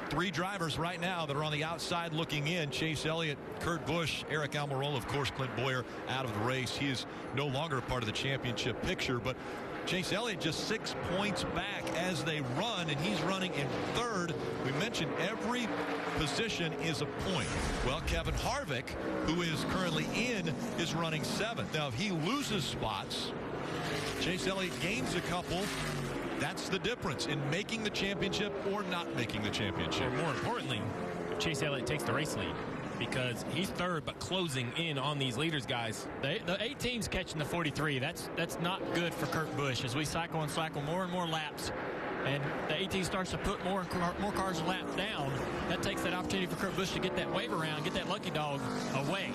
3 drivers right now that are on the outside looking in. Chase Elliott, Kurt Busch, Aric Almirola, of course, Clint Bowyer out of the race. He is no longer a part of the championship picture, but Chase Elliott just 6 points back as they run, and he's running in 3rd. We mentioned every position is a point. Well, Kevin Harvick, who is currently in, is running 7th. Now, if he loses spots, Chase Elliott gains a couple. That's the difference in making the championship or not making the championship. Or more importantly, Chase Elliott takes the race lead, because he's 3rd but closing in on these leaders, guys. The 18's catching the 43. That's not good for Kurt Busch as we cycle and cycle more and more laps, and the 18 starts to put more cars a lap down. That takes that opportunity for Kurt Busch to get that wave around, get that lucky dog away.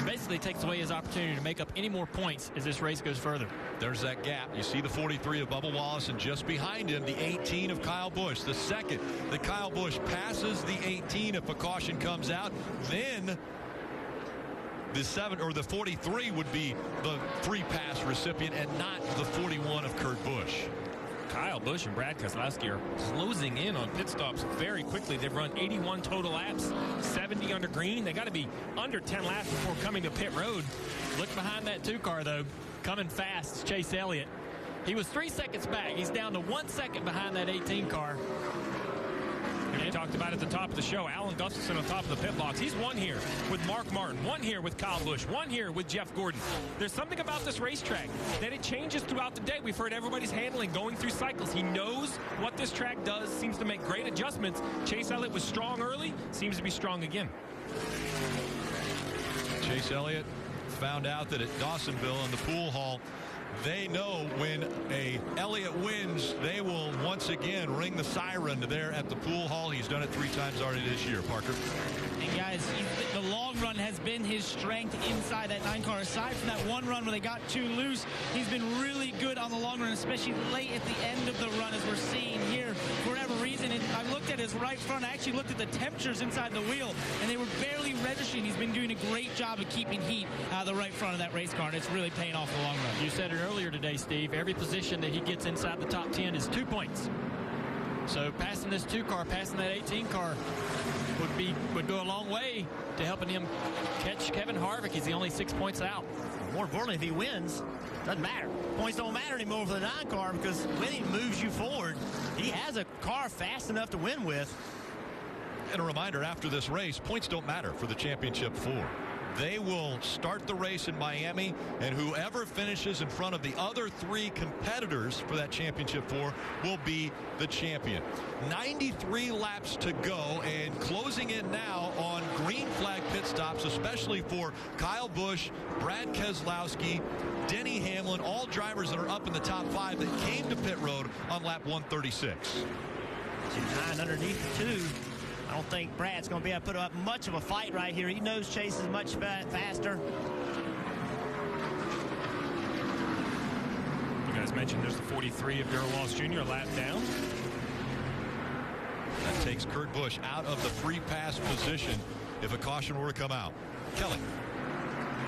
Basically takes away his opportunity to make up any more points as this race goes further. There's that gap. You see the 43 of Bubba Wallace, and just behind him, the 18 of Kyle Busch. The second that Kyle Busch passes the 18, if a caution comes out, then the 7 or the 43 would be the free pass recipient and not the 41 of Kurt Busch. Kyle Busch and Brad Keselowski are closing in on pit stops very quickly. They've run 81 total laps, 70 under green. They got to be under 10 laps before coming to pit road. Look behind that 2 car, though. Coming fast is Chase Elliott. He was 3 seconds back. He's down to 1 second behind that 18 car. And we talked about at the top of the show, Alan Gustafson on top of the pit box. He's 1 here with Mark Martin, 1 here with Kyle Busch, 1 here with Jeff Gordon. There's something about this racetrack that it changes throughout the day. We've heard everybody's handling, going through cycles. He knows what this track does, seems to make great adjustments. Chase Elliott was strong early, seems to be strong again. Chase Elliott found out that at Dawsonville in the pool hall, they know when a Elliott wins, they will once again ring the siren there at the pool hall. He's done it 3 times already this year, Parker. And guys, the long run has been his strength inside that 9 car. Aside from that 1 run where they got too loose, he's been really good on the long run, especially late at the end of the run, as we're seeing here. For whatever reason, I looked at his right front. I actually looked at the temperatures inside the wheel, and they were barely registering. He's been doing a great job of keeping heat out of the right front of that race car, and it's really paying off the long run. You said it earlier today, Steve. Every position that he gets inside the top 10 is 2 points. So passing this 2 car, passing that 18 car would go a long way to helping him catch Kevin Harvick. He's the only 6 points out. More importantly, if he wins, doesn't matter. Points don't matter anymore for the 9 car because winning moves you forward. He has a car fast enough to win with. And a reminder, after this race, points don't matter for the championship 4. They will start the race in Miami, and whoever finishes in front of the other 3 competitors for that championship 4 will be the champion. 93 laps to go, and closing in now on green flag pit stops, especially for Kyle Busch, Brad Keselowski, Denny Hamlin, all drivers that are up in the top 5 that came to pit road on lap 136. 9 underneath the 2. I don't think Brad's going to be able to put up much of a fight right here. He knows Chase is much faster. You guys mentioned there's the 43 of Darrell Wallace Jr. lap down. That takes Kurt Busch out of the free pass position if a caution were to come out. Kelly.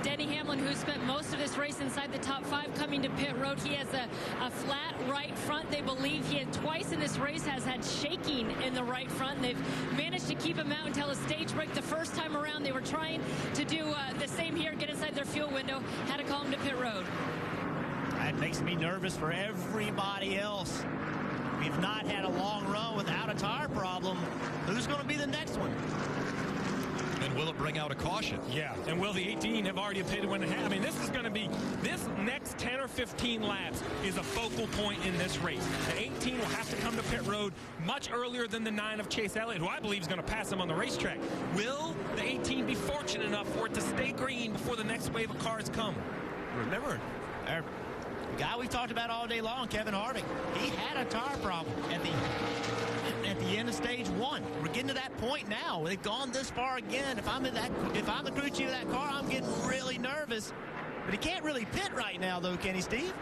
Denny Hamlin, who spent most of this race inside the top 5 coming to pit road, he has a flat right front. They believe he had twice in this race has had shaking in the right front. They've managed to keep him out until a stage break. The first time around, they were trying to do the same here, get inside their fuel window, had to call him to pit road. That makes me nervous for everybody else. We've not had a long run without a tire problem. bring out a caution. Yeah, and will the 18 have already paid one and a half? I mean, this is going to be, this next 10 or 15 laps is a focal point in this race. The 18 will have to come to pit road much earlier than the 9 of Chase Elliott, who I believe is going to pass him on the racetrack. Will the 18 be fortunate enough for it to stay green before the next wave of cars come? Remember, our guy we talked about all day long, Kevin Harvick, he had a tire problem at the end of stage 1. We're getting to that point now. They've gone this far again. If I'm the crew chief of that car, I'm getting really nervous. But he can't really pit right now, though, can he, Steve?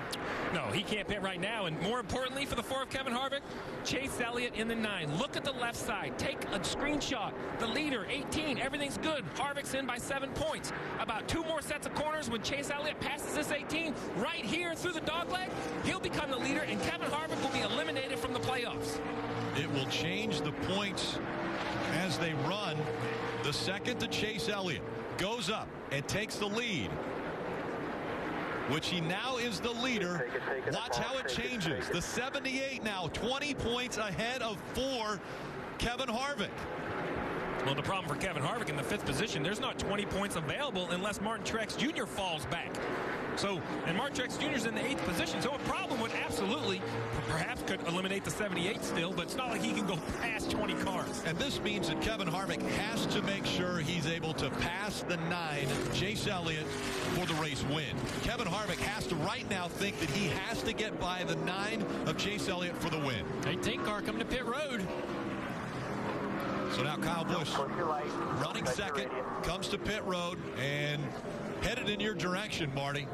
No, he can't pit right now. And more importantly for the 4 of Kevin Harvick, Chase Elliott in the 9. Look at the left side. Take a screenshot. The leader, 18. Everything's good. Harvick's in by 7 points. About 2 more sets of corners when Chase Elliott passes this 18. Right here through the dogleg, he'll become the leader, and Kevin Harvick will be eliminated from the playoffs. It will change the points as they run. The second to Chase Elliott goes up and takes the lead, which he now is the leader. Watch how it changes. The 78 now 20 points ahead of 4 Kevin Harvick. Well, the problem for Kevin Harvick in the 5th position, there's not 20 points available unless Martin Truex Jr. falls back. So, and Martin Truex Jr. is in the 8th position, so a problem would absolutely, perhaps could eliminate the 78 still, but it's not like he can go past 20 cars. And this means that Kevin Harvick has to make sure he's able to pass the 9, Chase Elliott, for the race win. Kevin Harvick has to right now think that he has to get by the 9 of Chase Elliott for the win. 18 car coming to pit road. So now Kyle Busch running second, comes to pit road and headed in your direction, Marty.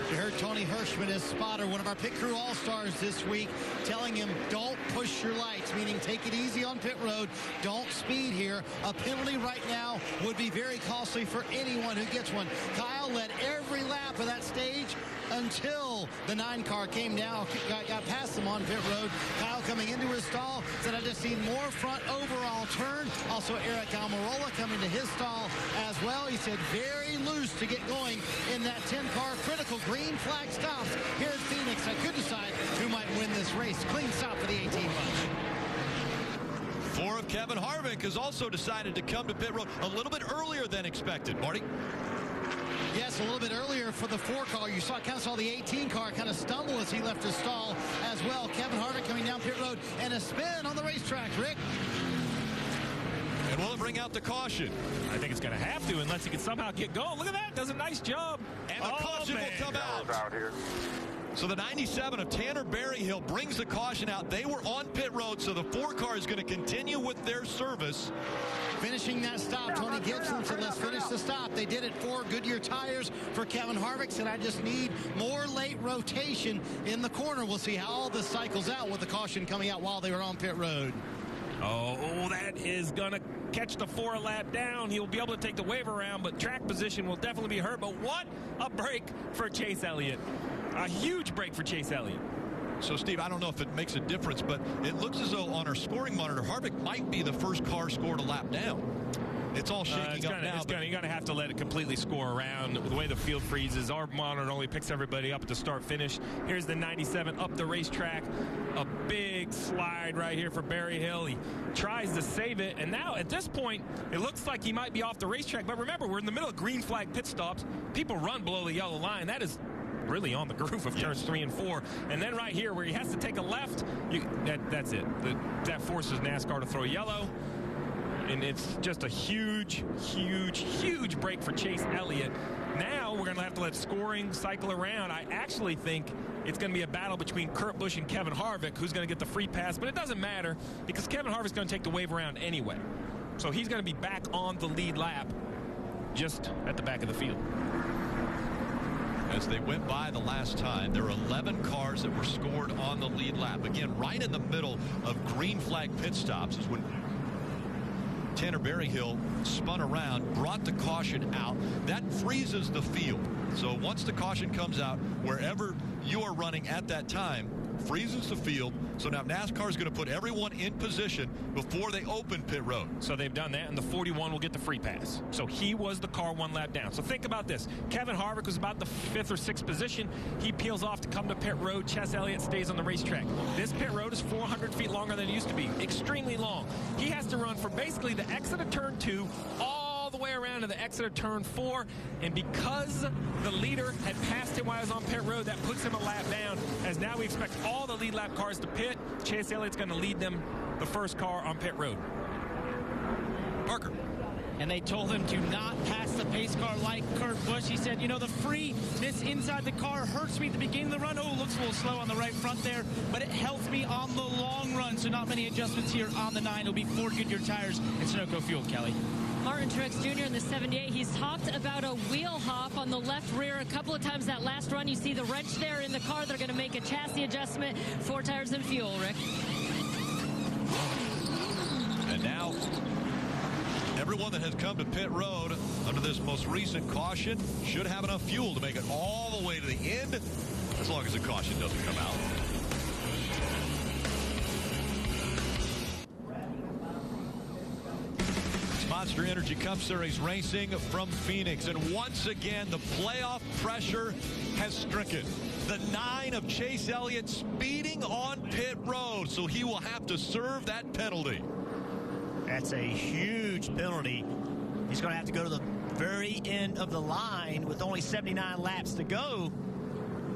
You heard Tony Hirschman, his spotter, one of our pit crew all-stars this week, telling him don't push your lights, meaning take it easy on pit road. Don't speed here. A penalty right now would be very costly for anyone who gets one. Kyle led every lap of that stage until the 9 car came down, got past him on pit road. Kyle coming into his stall said, I just need more front overall turn. Also, Eric Almirola coming to his stall as well. He said very loose to get going in that 10-car critical green flag stops here at Phoenix. I could decide who might win this race. Clean stop for the 18 bunch. 4 of Kevin Harvick has also decided to come to pit road a little bit earlier than expected. Marty? Yes, a little bit earlier for the 4 car. You kind of saw the 18 car kind of stumble as he left his stall as well. Kevin Harvick coming down pit road and a spin on the racetrack, Rick. And will it bring out the caution? I think it's going to have to unless he can somehow get going. Look at that. Does a nice job. And the caution will come out. Here. So the 97 of Tanner Berryhill brings the caution out. They were on pit road, so the 4 car is going to continue with their service. Finishing that stop, Tony Gibson said, let's finish the stop. They did it 4 Goodyear tires for Kevin Harvick. Said, I just need more late rotation in the corner. We'll see how all this cycles out with the caution coming out while they were on pit road. Oh, that is going to catch the 4 lap down. He'll be able to take the wave around, but track position will definitely be hurt. But what a break for Chase Elliott. A huge break for Chase Elliott. So, Steve, I don't know if it makes a difference, but it looks as though on our scoring monitor, Harvick might be the first car scored a lap down. It's all shaking up now. You're going to have to let it completely score around. The way the field freezes, our monitor only picks everybody up at the start-finish. Here's the 97 up the racetrack. A big slide right here for Berryhill. He tries to save it, and now at this point, it looks like he might be off the racetrack. But remember, we're in the middle of green flag pit stops. People run below the yellow line. That is really on the groove of turns 3 and 4. And then right here where he has to take a left, that's it. That forces NASCAR to throw yellow. And it's just a huge, huge, huge break for Chase Elliott. Now we're going to have to let scoring cycle around. I actually think it's going to be a battle between Kurt Busch and Kevin Harvick, who's going to get the free pass. But it doesn't matter because Kevin Harvick's going to take the wave around anyway. So he's going to be back on the lead lap just at the back of the field. As they went by the last time, there were 11 cars that were scored on the lead lap. Again, right in the middle of green flag pit stops is when Tanner Berryhill spun around, brought the caution out. That freezes the field. So once the caution comes out, wherever you are running at that time, freezes the field. So now NASCAR is going to put everyone in position before they open pit road. So they've done that, and the 41 will get the free pass. So he was the car 1 lap down. So think about this. Kevin Harvick was about the 5th or 6th position. He peels off to come to pit road. Chase Elliott stays on the racetrack. This pit road is 400 feet longer than it used to be. Extremely long. He has to run from basically the exit of turn 2 all the way around to the exit of turn 4, and because the leader had passed him while he was on pit road, that puts him a lap down, as now we expect all the lead lap cars to pit. Chase Elliott's going to lead them, the first car on pit road. Parker. And they told him to not pass the pace car like Kurt Busch. He said, you know, the freeness inside the car hurts me at the beginning of the run. Oh, looks a little slow on the right front there, but it helps me on the long run. So not many adjustments here on the 9. It'll be 4 Goodyear tires and Sunoco fuel, Kelly. Martin Truex Jr. in the 78. He's talked about a wheel hop on the left rear a couple of times that last run. You see the wrench there in the car. They're going to make a chassis adjustment, 4 tires and fuel, Rick. And now, everyone that has come to pit road under this most recent caution should have enough fuel to make it all the way to the end, as long as the caution doesn't come out. Monster Energy Cup Series racing from Phoenix, and once again the playoff pressure has stricken. The 9 of Chase Elliott speeding on pit road, so he will have to serve that penalty. That's a huge penalty. He's going to have to go to the very end of the line with only 79 laps to go.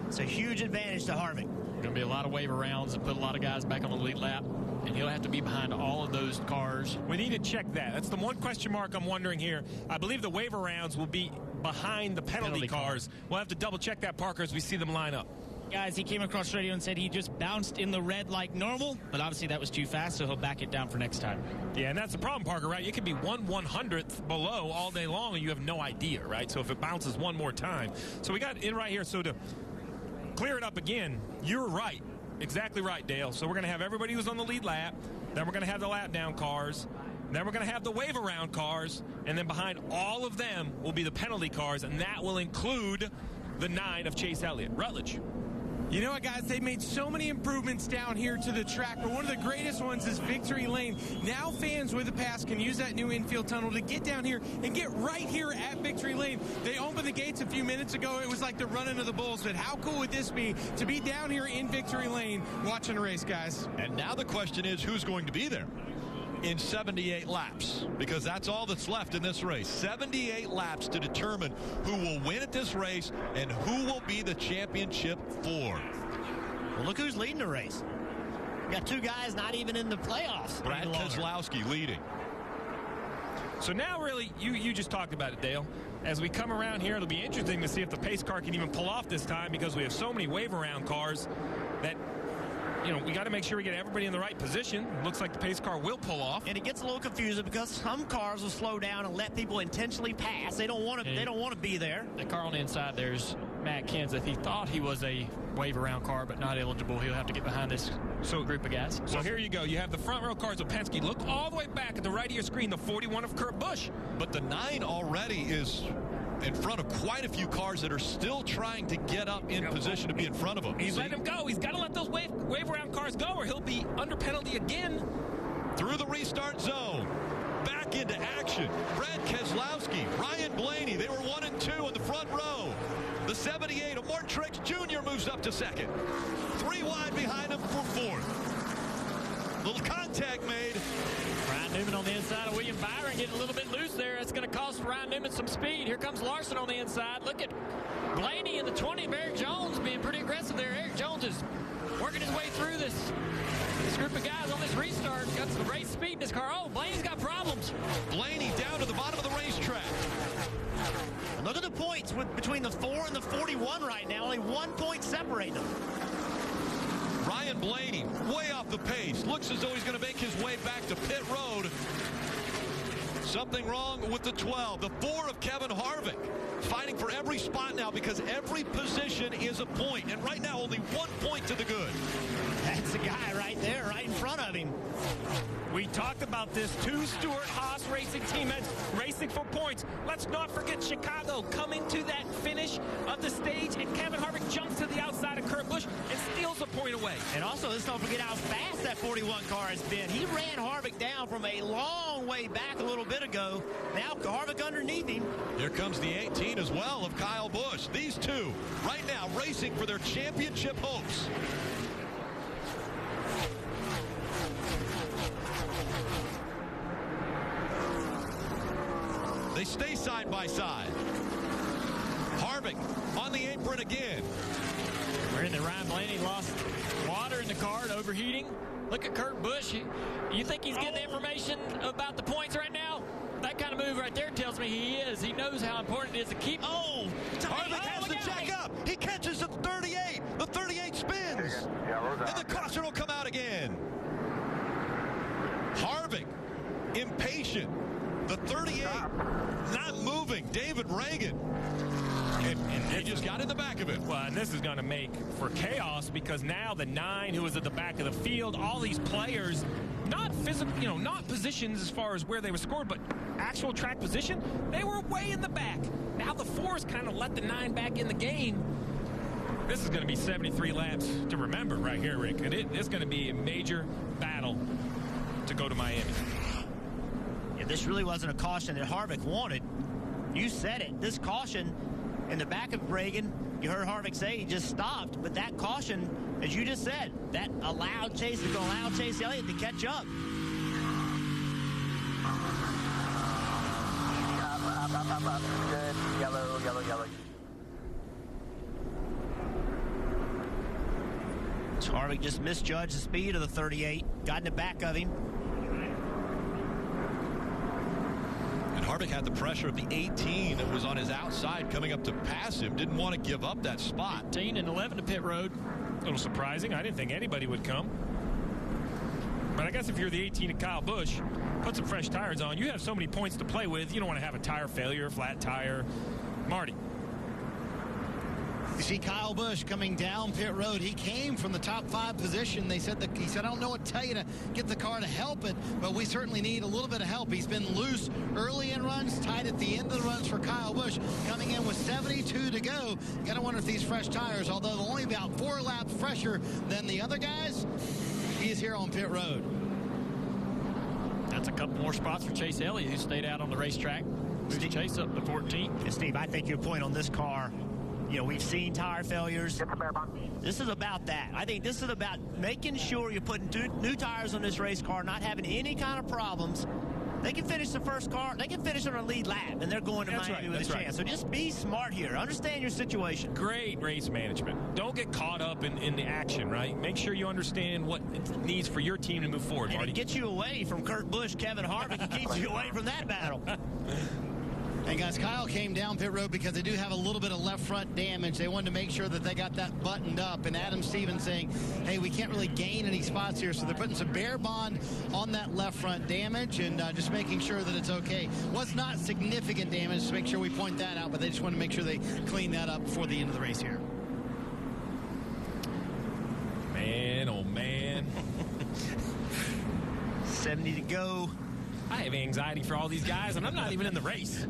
It's a huge advantage to Harvick. Going to be a lot of waiver rounds and put a lot of guys back on the lead lap, and he'll have to be behind all of those cars. We need to check that. That's the one question mark I'm wondering here. I believe the waiver rounds will be behind the penalty cars. We'll have to double check that, Parker, as we see them line up. Guys, he came across radio and said he just bounced in the red like normal, but obviously that was too fast, so he'll back it down for next time. Yeah, and that's the problem, Parker, right? You could be 1/100th below all day long, and you have no idea, right? So if it bounces one more time. So we got in right here. So to clear it up again, you're right. Exactly right, Dale. So we're going to have everybody who's on the lead lap. Then we're going to have the lap down cars. Then we're going to have the wave around cars. And then behind all of them will be the penalty cars, and that will include the 9 of Chase Elliott. Rutledge. You know what, guys? They made so many improvements down here to the track, but one of the greatest ones is Victory Lane. Now fans with a pass can use that new infield tunnel to get down here and get right here at Victory Lane. They opened the gates a few minutes ago. It was like the running of the bulls, but how cool would this be to be down here in Victory Lane watching a race, guys? And now the question is, who's going to be there in 78 laps? Because that's all that's left in this race. 78 laps to determine who will win at this race and who will be the championship for. Well, look who's leading the race. We got 2 guys not even in the playoffs. Brad Keselowski leading. So now really, you just talked about it, Dale. As we come around here, it'll be interesting to see if the pace car can even pull off this time, because we have so many wave around cars that, you know, we got to make sure we get everybody in the right position. Looks like the pace car will pull off. And it gets a little confusing because some cars will slow down and let people intentionally pass. They don't want to. They don't want to be there. The car on the inside, there's Matt Kenseth. He thought he was a wave around car, but not eligible. He'll have to get behind this group of guys. So here you go. You have the front row cars of Penske. Look all the way back at the right of your screen, the 41 of Kurt Busch. But the 9 already is in front of quite a few cars that are still trying to get up in position to be in front of him. He's letting him go. He's got to let those wave around cars go, or he'll be under penalty again. Through the restart zone. Back into action. Brad Keselowski, Ryan Blaney. They were 1 and 2 in the front row. The 78 of Martin Truex Jr. moves up to second. 3 wide behind him for 4th. Little contact made. Ryan Newman on the inside of William Byron getting a little bit loose there. That's going to cost Ryan Newman some speed. Here comes Larson on the inside. Look at Blaney in the 20 of Eric Jones being pretty aggressive there. Eric Jones is working his way through this group of guys on this restart. Got some great speed in his car. Oh, Blaney's got problems. Blaney down to the bottom of the racetrack. And look at the points between the 4 and the 41 right now. Only 1 point separating them. Ryan Blaney way off the pace. Looks as though he's going to make his way back to pit road. Something wrong with the 12. The 4 of Kevin Harvick fighting for every spot now, because every position is a point. And right now, only 1 point to the good. That's the guy right there, right in front of him. We talked about this. 2 Stewart-Haas racing teammates racing for points. Let's not forget Chicago coming to that finish of the stage, and Kevin Harvick jumps to the outside of Kurt Busch and steals a point away. And also, let's not forget how fast that 41 car has been. He ran Harvick down from a long way back a little bit ago. Now Harvick underneath him. Here comes the 18 as well of Kyle Busch. These 2 right now racing for their championship hopes. They stay side by side. Harvick on the apron again. We're in the Ryan Blaney lost water in the car, overheating. Look at Kurt Busch. You think he's getting the information about the points right now? That kind of move right there tells me he is. He knows how important it is to keep. Harvick has to jack up. He catches the 38. The 38 spins. And the caution will come out again. Harvick, impatient. The 38 not moving. David Reagan. And he just got in the back of it. Well, and this is going to make for chaos because now the 9 who was at the back of the field, all these players, not physical, not positions as far as where they were scored, but actual track position, they were way in the back. Now the 4's kind of let the 9 back in the game. This is going to be 73 laps to remember right here, Rick. And it's going to be a major battle to go to Miami. Yeah, this really wasn't a caution that Harvick wanted. You said it. This caution in the back of Reagan, you heard Harvick say he just stopped, but that caution, as you just said, that allowed Chase Elliott to catch up. Up. Good. Yellow. Harvick just misjudged the speed of the 38, got in the back of him. And Harvick had the pressure of the 18 that was on his outside coming up to pass him. Didn't want to give up that spot. 18 and 11 to pit road. A little surprising. I didn't think anybody would come. But I guess if you're the 18 of Kyle Busch, put some fresh tires on. You have so many points to play with. You don't want to have a tire failure, flat tire. Marty. You see Kyle Busch coming down pit road. He came from the top 5 position. He said, I don't know what to tell you to get the car to help it, but we certainly need a little bit of help. He's been loose early in runs, tight at the end of the runs for Kyle Busch. Coming in with 72 to go. You got to wonder if these fresh tires, although they're only about 4 laps fresher than the other guys, he is here on pit road. That's a couple more spots for Chase Elliott, who stayed out on the racetrack. Moves Chase up to 14th. And Steve, I think your point on this car, we've seen tire failures. This is about that. I think this is about making sure you're putting new tires on this race car, not having any kind of problems. They can finish the first car. They can finish on a lead lap, and they're going to Miami with a chance. So just be smart here. Understand your situation. Great race management. Don't get caught up in the action, right? Make sure you understand what it needs for your team to move forward, and Marty. It gets you away from Kurt Busch, Kevin Harvick. It keeps you away from that battle. And guys, Kyle came down pit road because they do have a little bit of left front damage. They wanted to make sure that they got that buttoned up. And Adam Stevens saying, hey, we can't really gain any spots here. So they're putting some bare bond on that left front damage and just making sure that it's okay. Was not significant damage, to make sure we point that out, but they just want to make sure they clean that up before the end of the race here. Man, oh man. 70 to go. I have anxiety for all these guys, and I'm not even in the race.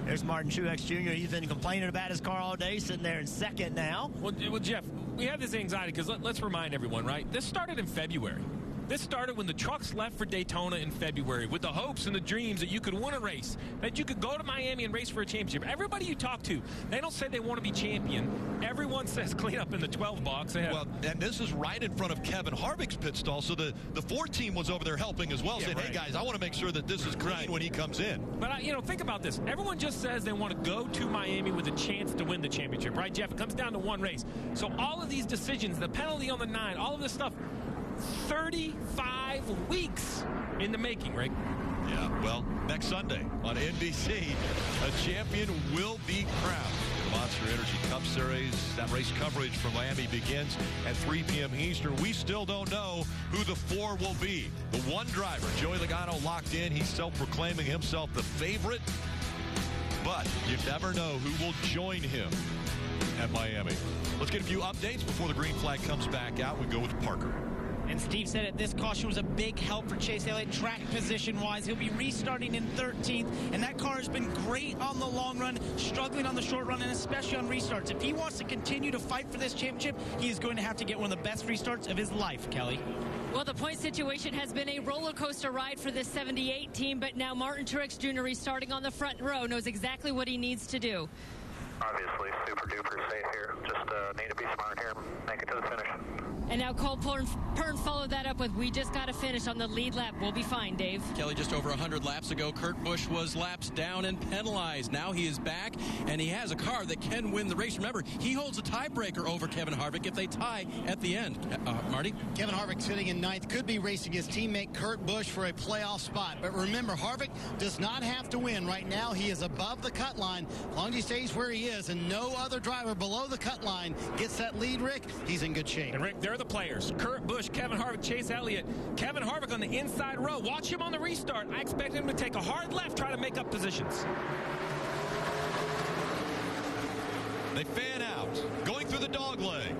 There's Martin Truex Jr. He's been complaining about his car all day, sitting there in second now. Well, Jeff, we have this anxiety because let's remind everyone, right? This started in February. This started when the trucks left for Daytona in February with the hopes and the dreams that you could win a race, that you could go to Miami and race for a championship. Everybody you talk to, they don't say they want to be champion. Everyone says clean up in the 12 box. Well, and this is right in front of Kevin Harvick's pit stall, so the Ford team was over there helping as well, saying, hey, guys, I want to make sure that this is clean when he comes in. But, think about this. Everyone just says they want to go to Miami with a chance to win the championship, right, Jeff? It comes down to one race. So all of these decisions, the penalty on the 9, all of this stuff, 35 weeks in the making, Rick. Yeah, well, next Sunday on NBC, a champion will be crowned. The Monster Energy Cup Series, that race coverage from Miami begins at 3 p.m. Eastern. We still don't know who the 4 will be. The one driver, Joey Logano, locked in. He's self-proclaiming himself the favorite. But you never know who will join him at Miami. Let's get a few updates before the green flag comes back out. We go with Parker. And Steve said it, this caution was a big help for Chase Elliott track position-wise. He'll be restarting in 13th, and that car has been great on the long run, struggling on the short run, and especially on restarts. If he wants to continue to fight for this championship, he is going to have to get one of the best restarts of his life, Kelly. Well, the point situation has been a roller coaster ride for this 78 team, but now Martin Truex Jr. restarting on the front row knows exactly what he needs to do. Obviously, super duper safe here. Just need to be smart here, make it to the finish. And now Cole Pearn followed that up with, we just got to finish on the lead lap. We'll be fine, Dave. Kelly, just over 100 laps ago, Kurt Busch was laps down and penalized. Now he is back, and he has a car that can win the race. Remember, he holds a tiebreaker over Kevin Harvick if they tie at the end. Marty? Kevin Harvick sitting in ninth, could be racing his teammate Kurt Busch for a playoff spot. But remember, Harvick does not have to win. Right now, he is above the cut line. As long as he stays where he is and no other driver below the cut line gets that lead, Rick, he's in good shape. And Rick, they're the players. Kurt Busch, Kevin Harvick, Chase Elliott. Kevin Harvick on the inside row. Watch him on the restart. I expect him to take a hard left, try to make up positions. They fan out, going through the dog leg.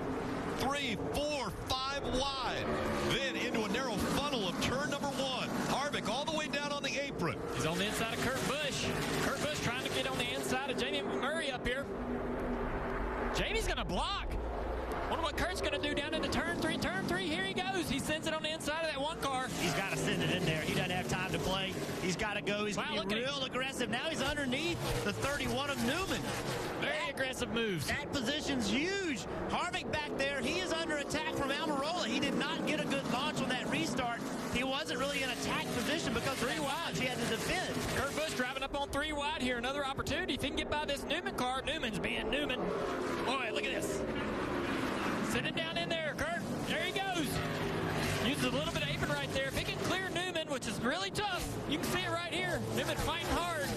3, 4, 5 wide. Then into a narrow funnel of turn number 1. Harvick all the way down on the apron. He's on the inside of Kurt Busch. Kurt Busch trying to get on the inside of Jamie McMurray up here. Jamie's going to block. Wonder what Kurt's going to do down into turn 3. Turn 3, here he goes. He sends it on the inside of that one car. He's got to send it in there. He doesn't have time to play. He's got to go. He's going to be real aggressive. Now he's underneath the 31 of Newman. Very aggressive moves. That position's huge. Harvick back there, he is under attack from Almirola. He did not get a good launch on that restart. He wasn't really in attack position because 3 wide. He had to defend. Kurt Busch driving up on 3 wide here. Another opportunity. If he can get by this Newman car, Newman's being Newman. Boy, look at this. Send it down in there, Kurt. There he goes. Uses a little bit of apron right there. If he can clear Newman, which is really tough, you can see it right here. Newman fighting hard.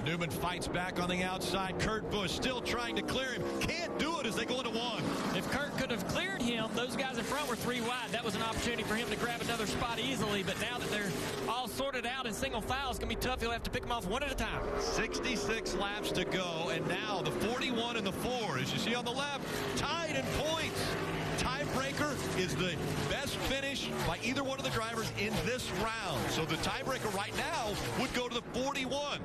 Newman fights back on the outside. Kurt Busch still trying to clear him. Can't do it as they go into 1. If Kurt could have cleared him, those guys in front were 3 wide. That was an opportunity for him to grab another spot easily. But now that they're all sorted out in single file, it's going to be tough. He'll have to pick them off one at a time. 66 laps to go. And now the 41 and the 4, as you see on the left, tied in points. Tiebreaker is the best finish by either one of the drivers in this round. So the tiebreaker right now would go to the 41.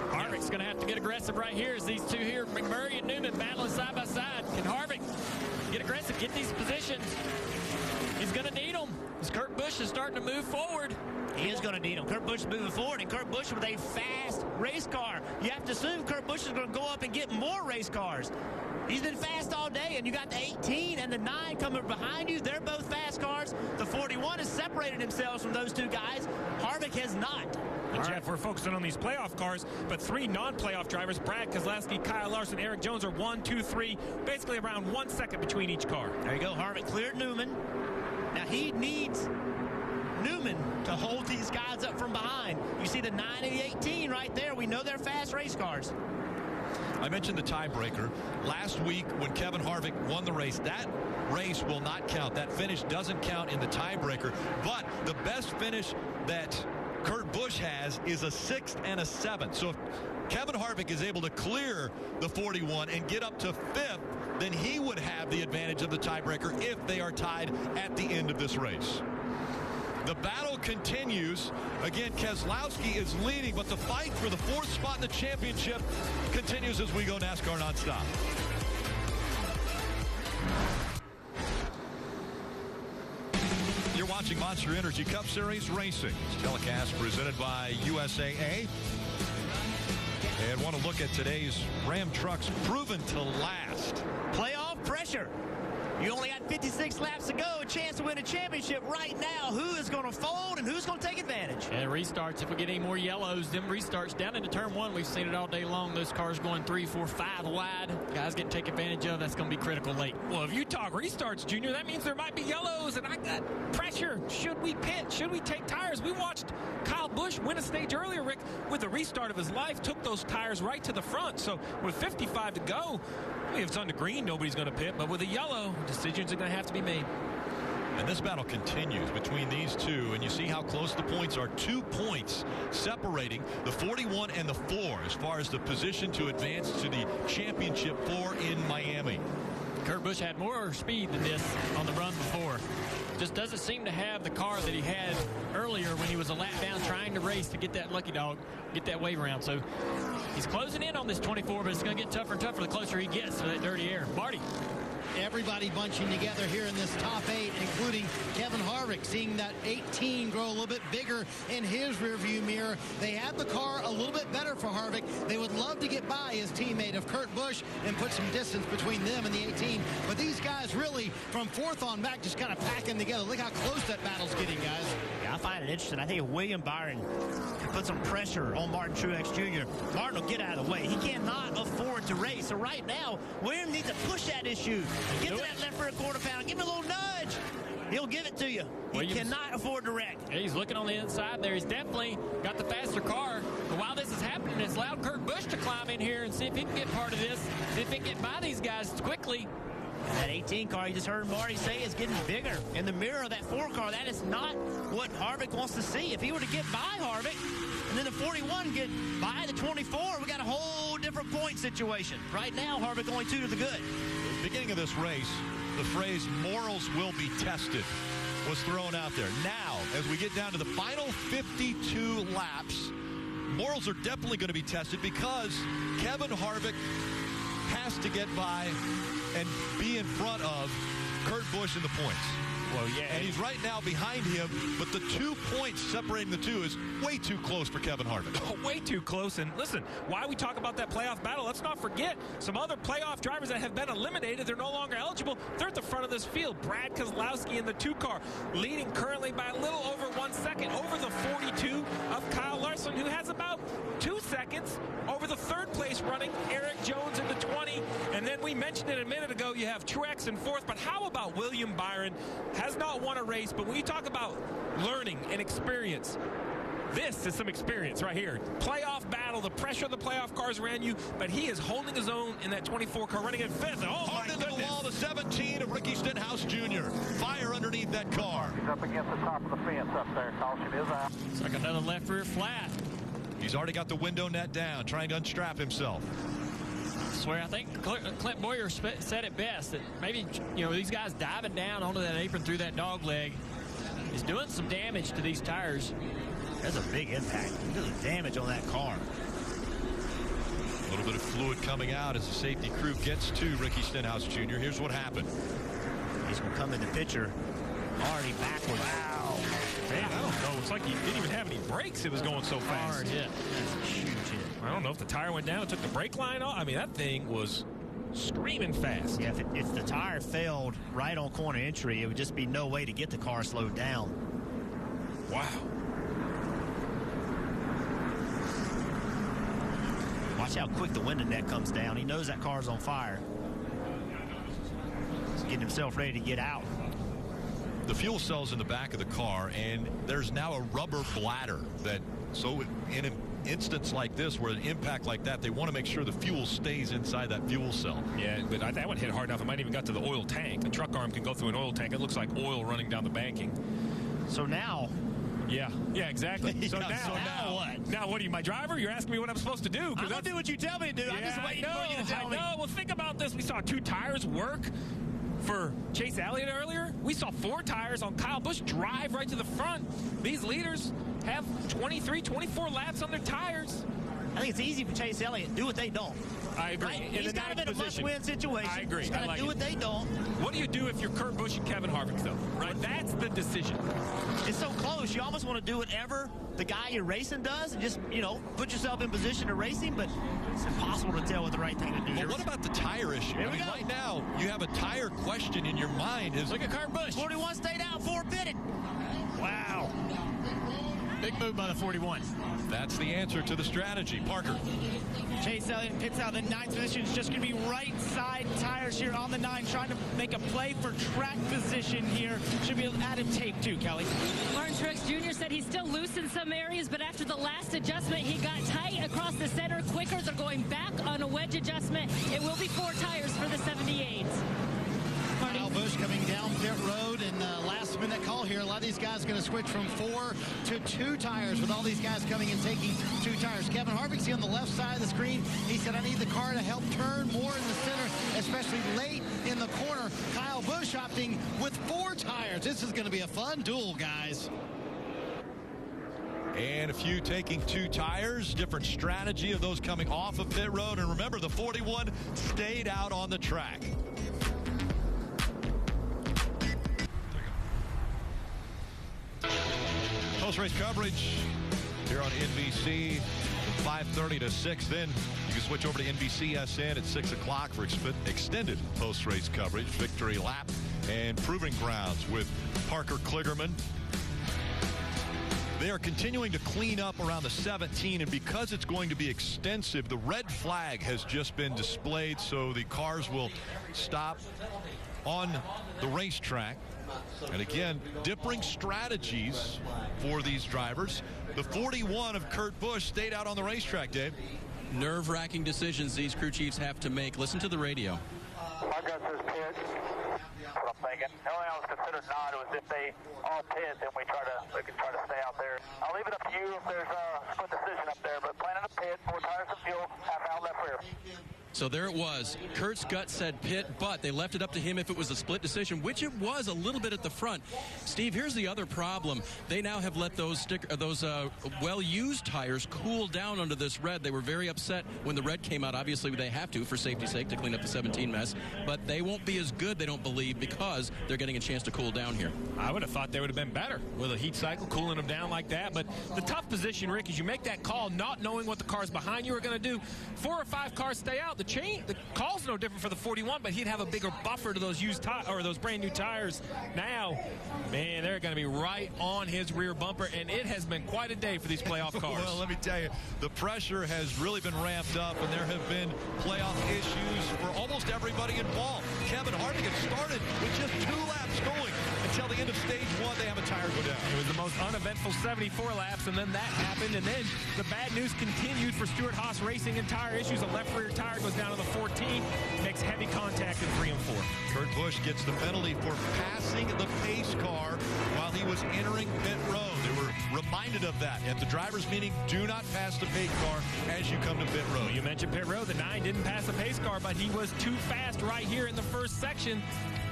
Harvick's going to have to get aggressive right here as these two here, McMurray and Newman, battling side by side. Can Harvick get aggressive, get these positions? He's going to need them as Kurt Busch is starting to move forward. He is going to need them. Kurt Busch moving forward, and Kurt Busch with a fast race car. You have to assume Kurt Busch is going to go up and get more race cars. He's been fast all day, and you got the 18 and the 9 coming behind you. They're both fast cars. The 41 has separated themselves from those two guys. Harvick has not. And Jeff, we're focusing on these playoff cars, but 3 non-playoff drivers, Brad Keselowski, Kyle Larson, Eric Jones, are 1, 2, 3, basically around 1 second between each car. There you go. Harvick cleared Newman. Now he needs Newman to hold these guys up from behind. You see the 9 and the 18 right there. We know they're fast race cars. I mentioned the tiebreaker. Last week when Kevin Harvick won the race, that race will not count. That finish doesn't count in the tiebreaker. But the best finish that Kurt Busch has is a 6th and a 7th. So if Kevin Harvick is able to clear the 41 and get up to 5th, then he would have the advantage of the tiebreaker if they are tied at the end of this race. The battle continues. Again, Keselowski is leading, but the fight for the 4th spot in the championship continues as we go NASCAR nonstop. You're watching Monster Energy Cup Series Racing. It's telecast presented by USAA. And want to look at today's Ram trucks proven to last. Playoff pressure. You only got 56 laps to go, a chance to win a championship right now. Who is going to fold and who's going to take advantage? And restarts, if we get any more yellows, them restarts down into turn 1, we've seen it all day long. Those cars going 3, 4, 5 wide. Guys getting take advantage of. That's going to be critical late. Well, if you talk restarts, Junior, that means there might be yellows, and I got pressure. Should we pit? Should we take tires? We watched Kyle Busch win a stage earlier, Rick, with the restart of his life, took those tires right to the front. So with 55 to go, if it's on the green, nobody's going to pit. But with a yellow, decisions are going to have to be made. And this battle continues between these two, and you see how close the points are. 2 points separating the 41 and the 4 as far as the position to advance to the championship 4 in Miami. Kurt Busch had more speed than this on the run before. Just doesn't seem to have the car that he had earlier when he was a lap down trying to race to get that lucky dog, get that wave around. So he's closing in on this 24, but it's going to get tougher and tougher the closer he gets to that dirty air. Marty. Everybody bunching together here in this top 8, including Kevin Harvick, seeing that 18 grow a little bit bigger in his rearview mirror. They have the car a little bit better for Harvick. They would love to get by his teammate of Kurt Busch and put some distance between them and the 18. But these guys really, from 4th on back, just kind of packing together. Look how close that battle's getting, guys. Yeah, I find it interesting. I think if William Byron can put some pressure on Martin Truex Jr., Martin will get out of the way. He cannot afford to race. So right now, William needs to push that issue. Get to that left rear quarter pound. Give him a little nudge. He'll give it to you. He cannot afford to wreck. He's looking on the inside there. He's definitely got the faster car. But while this is happening, it's allowed Kurt Busch to climb in here and see if he can get part of this. See if he can get by these guys quickly. That 18 car, you just heard Marty say, is getting bigger. In the mirror of that 4 car, that is not what Harvick wants to see. If he were to get by Harvick, and then the 41 get by the 24, we got a whole different point situation. Right now, Harvick only 2 to the good. At the beginning of this race, the phrase morals will be tested was thrown out there. Now, as we get down to the final 52 laps, morals are definitely going to be tested because Kevin Harvick has to get by and be in front of Kurt Busch in the points. Well, yeah. And he's right now behind him, but the 2 points separating the two is way too close for Kevin Harvick. Way too close. And listen, why we talk about that playoff battle, let's not forget some other playoff drivers that have been eliminated. They're no longer eligible. They're at the front of this field. Brad Keselowski in the 2 car, leading currently by a little over 1 second over the 42 of Kyle Larson, who has about 2 seconds over the 3rd place running Eric Jones in the 20. And then we mentioned it a minute ago, you have Truex in 4th. But how about William Byron? Has not won a race, but when you talk about learning and experience, this is some experience right here. Playoff battle, the pressure of the playoff cars around you, but he is holding his own in that 24 car, running in 5th. Oh, hard into the wall, the 17 of Ricky Stenhouse Jr. Fire underneath that car. He's up against the top of the fence up there. Caution is out. It's like another left rear flat. He's already got the window net down, trying to unstrap himself. I swear, I think Clint Boyer said it best, that maybe, these guys diving down onto that apron through that dog leg is doing some damage to these tires. That's a big impact. Look at the damage on that car. A little bit of fluid coming out as the safety crew gets to Ricky Stenhouse Jr. Here's what happened. He's going to come in the picture already backwards. Wow. Man, I don't know. It's like he didn't even have any brakes. It was going so fast. Hard hit. That's a huge hit. I don't know if the tire went down and took the brake line off. I mean, that thing was screaming fast. Yeah, if the tire failed right on corner entry, it would just be no way to get the car slowed down. Wow. Watch how quick the window net comes down. He knows that car's on fire. He's getting himself ready to get out. The fuel cell's in the back of the car, and there's now a rubber bladder that, so in an instance like this, where an impact like that, they want to make sure the fuel stays inside that fuel cell. Yeah, but that one hit hard enough. It might even got to the oil tank. The truck arm can go through an oil tank. It looks like oil running down the banking. So now... Yeah, exactly. So now what? Now what are you, my driver? You're asking me what I'm supposed to do. I'm going to do what you tell me to do. Yeah, I'm just waiting for you to tell me. No, well, think about this. We saw 2 tires work for Chase Elliott earlier. We saw 4 tires on Kyle Busch drive right to the front. These leaders have 23, 24 laps on their tires. I think it's easy for Chase Elliott. Do what they don't. I agree. Right? He's got him in a must-win situation. I agree. He's got to do what they don't. What do you do if you're Kurt Busch and Kevin Harvick, though? Right? That's the decision. It's so close. You almost want to do whatever the guy you're racing does and just, put yourself in position to race him, but it's impossible to tell what the right thing to do. Well, what about the tire issue? Here we go. Right now, you have a tire question in your mind. Look at Kurt Busch. 41 stayed out, 4 pitted. Wow. Big move by the 41. That's the answer to the strategy. Parker. Chase Elliott pits out the 9th position. It's just going to be right side tires here on the 9, trying to make a play for track position here. Should be added tape too, Kelly. Martin Truex Jr. said he's still loose in some areas, but after the last adjustment, he got tight across the center quicker. They're going back on a wedge adjustment. It will be 4 tires for the 78. Kyle Busch coming down pit road in the last minute call here. A lot of these guys going to switch from 4 to 2 tires with all these guys coming and taking 2 tires. Kevin Harvick's on the left side of the screen. He said, I need the car to help turn more in the center, especially late in the corner. Kyle Busch opting with 4 tires. This is going to be a fun duel, guys. And a few taking 2 tires. Different strategy of those coming off of pit road. And remember, the 41 stayed out on the track. Post-race coverage here on NBC from 5:30 to 6. Then you can switch over to NBCSN at 6 o'clock for extended post-race coverage, victory lap, and proving grounds with Parker Kligerman. They are continuing to clean up around the 17, and because it's going to be extensive, the red flag has just been displayed, so the cars will stop on the racetrack. And again, differing strategies for these drivers. The 41 of Kurt Busch stayed out on the racetrack, Dave. Nerve-wracking decisions these crew chiefs have to make. Listen to the radio. My gut says pit. That's what I'm thinking. The only thing I was considered not was if they all pit, then we can try to stay out there. I'll leave it up to you if there's a split decision up there, but planning to pit, 4 tires of fuel, half out left rear. So there it was. Kurt's gut said pit, but they left it up to him if it was a split decision, which it was a little bit at the front. Steve, here's the other problem. They now have let those well-used tires cool down under this red. They were very upset when the red came out. Obviously, they have to, for safety's sake, to clean up the 17 mess. But they won't be as good, they don't believe, because they're getting a chance to cool down here. I would have thought they would have been better with a heat cycle, cooling them down like that. But the tough position, Rick, is you make that call not knowing what the cars behind you are going to do. 4 or 5 cars stay out. The call's no different for the 41, but he'd have a bigger buffer to those used or those brand new tires. Now, man, they're going to be right on his rear bumper, and it has been quite a day for these playoff cars. Well, let me tell you, the pressure has really been ramped up, and there have been playoff issues for almost everybody involved. Kevin Harvick had started with just 2 laps going until the end of stage 1. They have a tire go down. It was the most uneventful 74 laps, and then that happened, and then the bad news continued for Stewart Haas Racing and tire issues. A left rear tire goes down to the 14, makes heavy contact in 3 and 4. Kurt Busch gets the penalty for passing the pace car while he was entering pit road. They were reminded of that at the driver's meeting. Do not pass the pace car as you come to pit road. Well, you mentioned pit road. The 9 didn't pass the pace car, but he was too fast right here in the first section.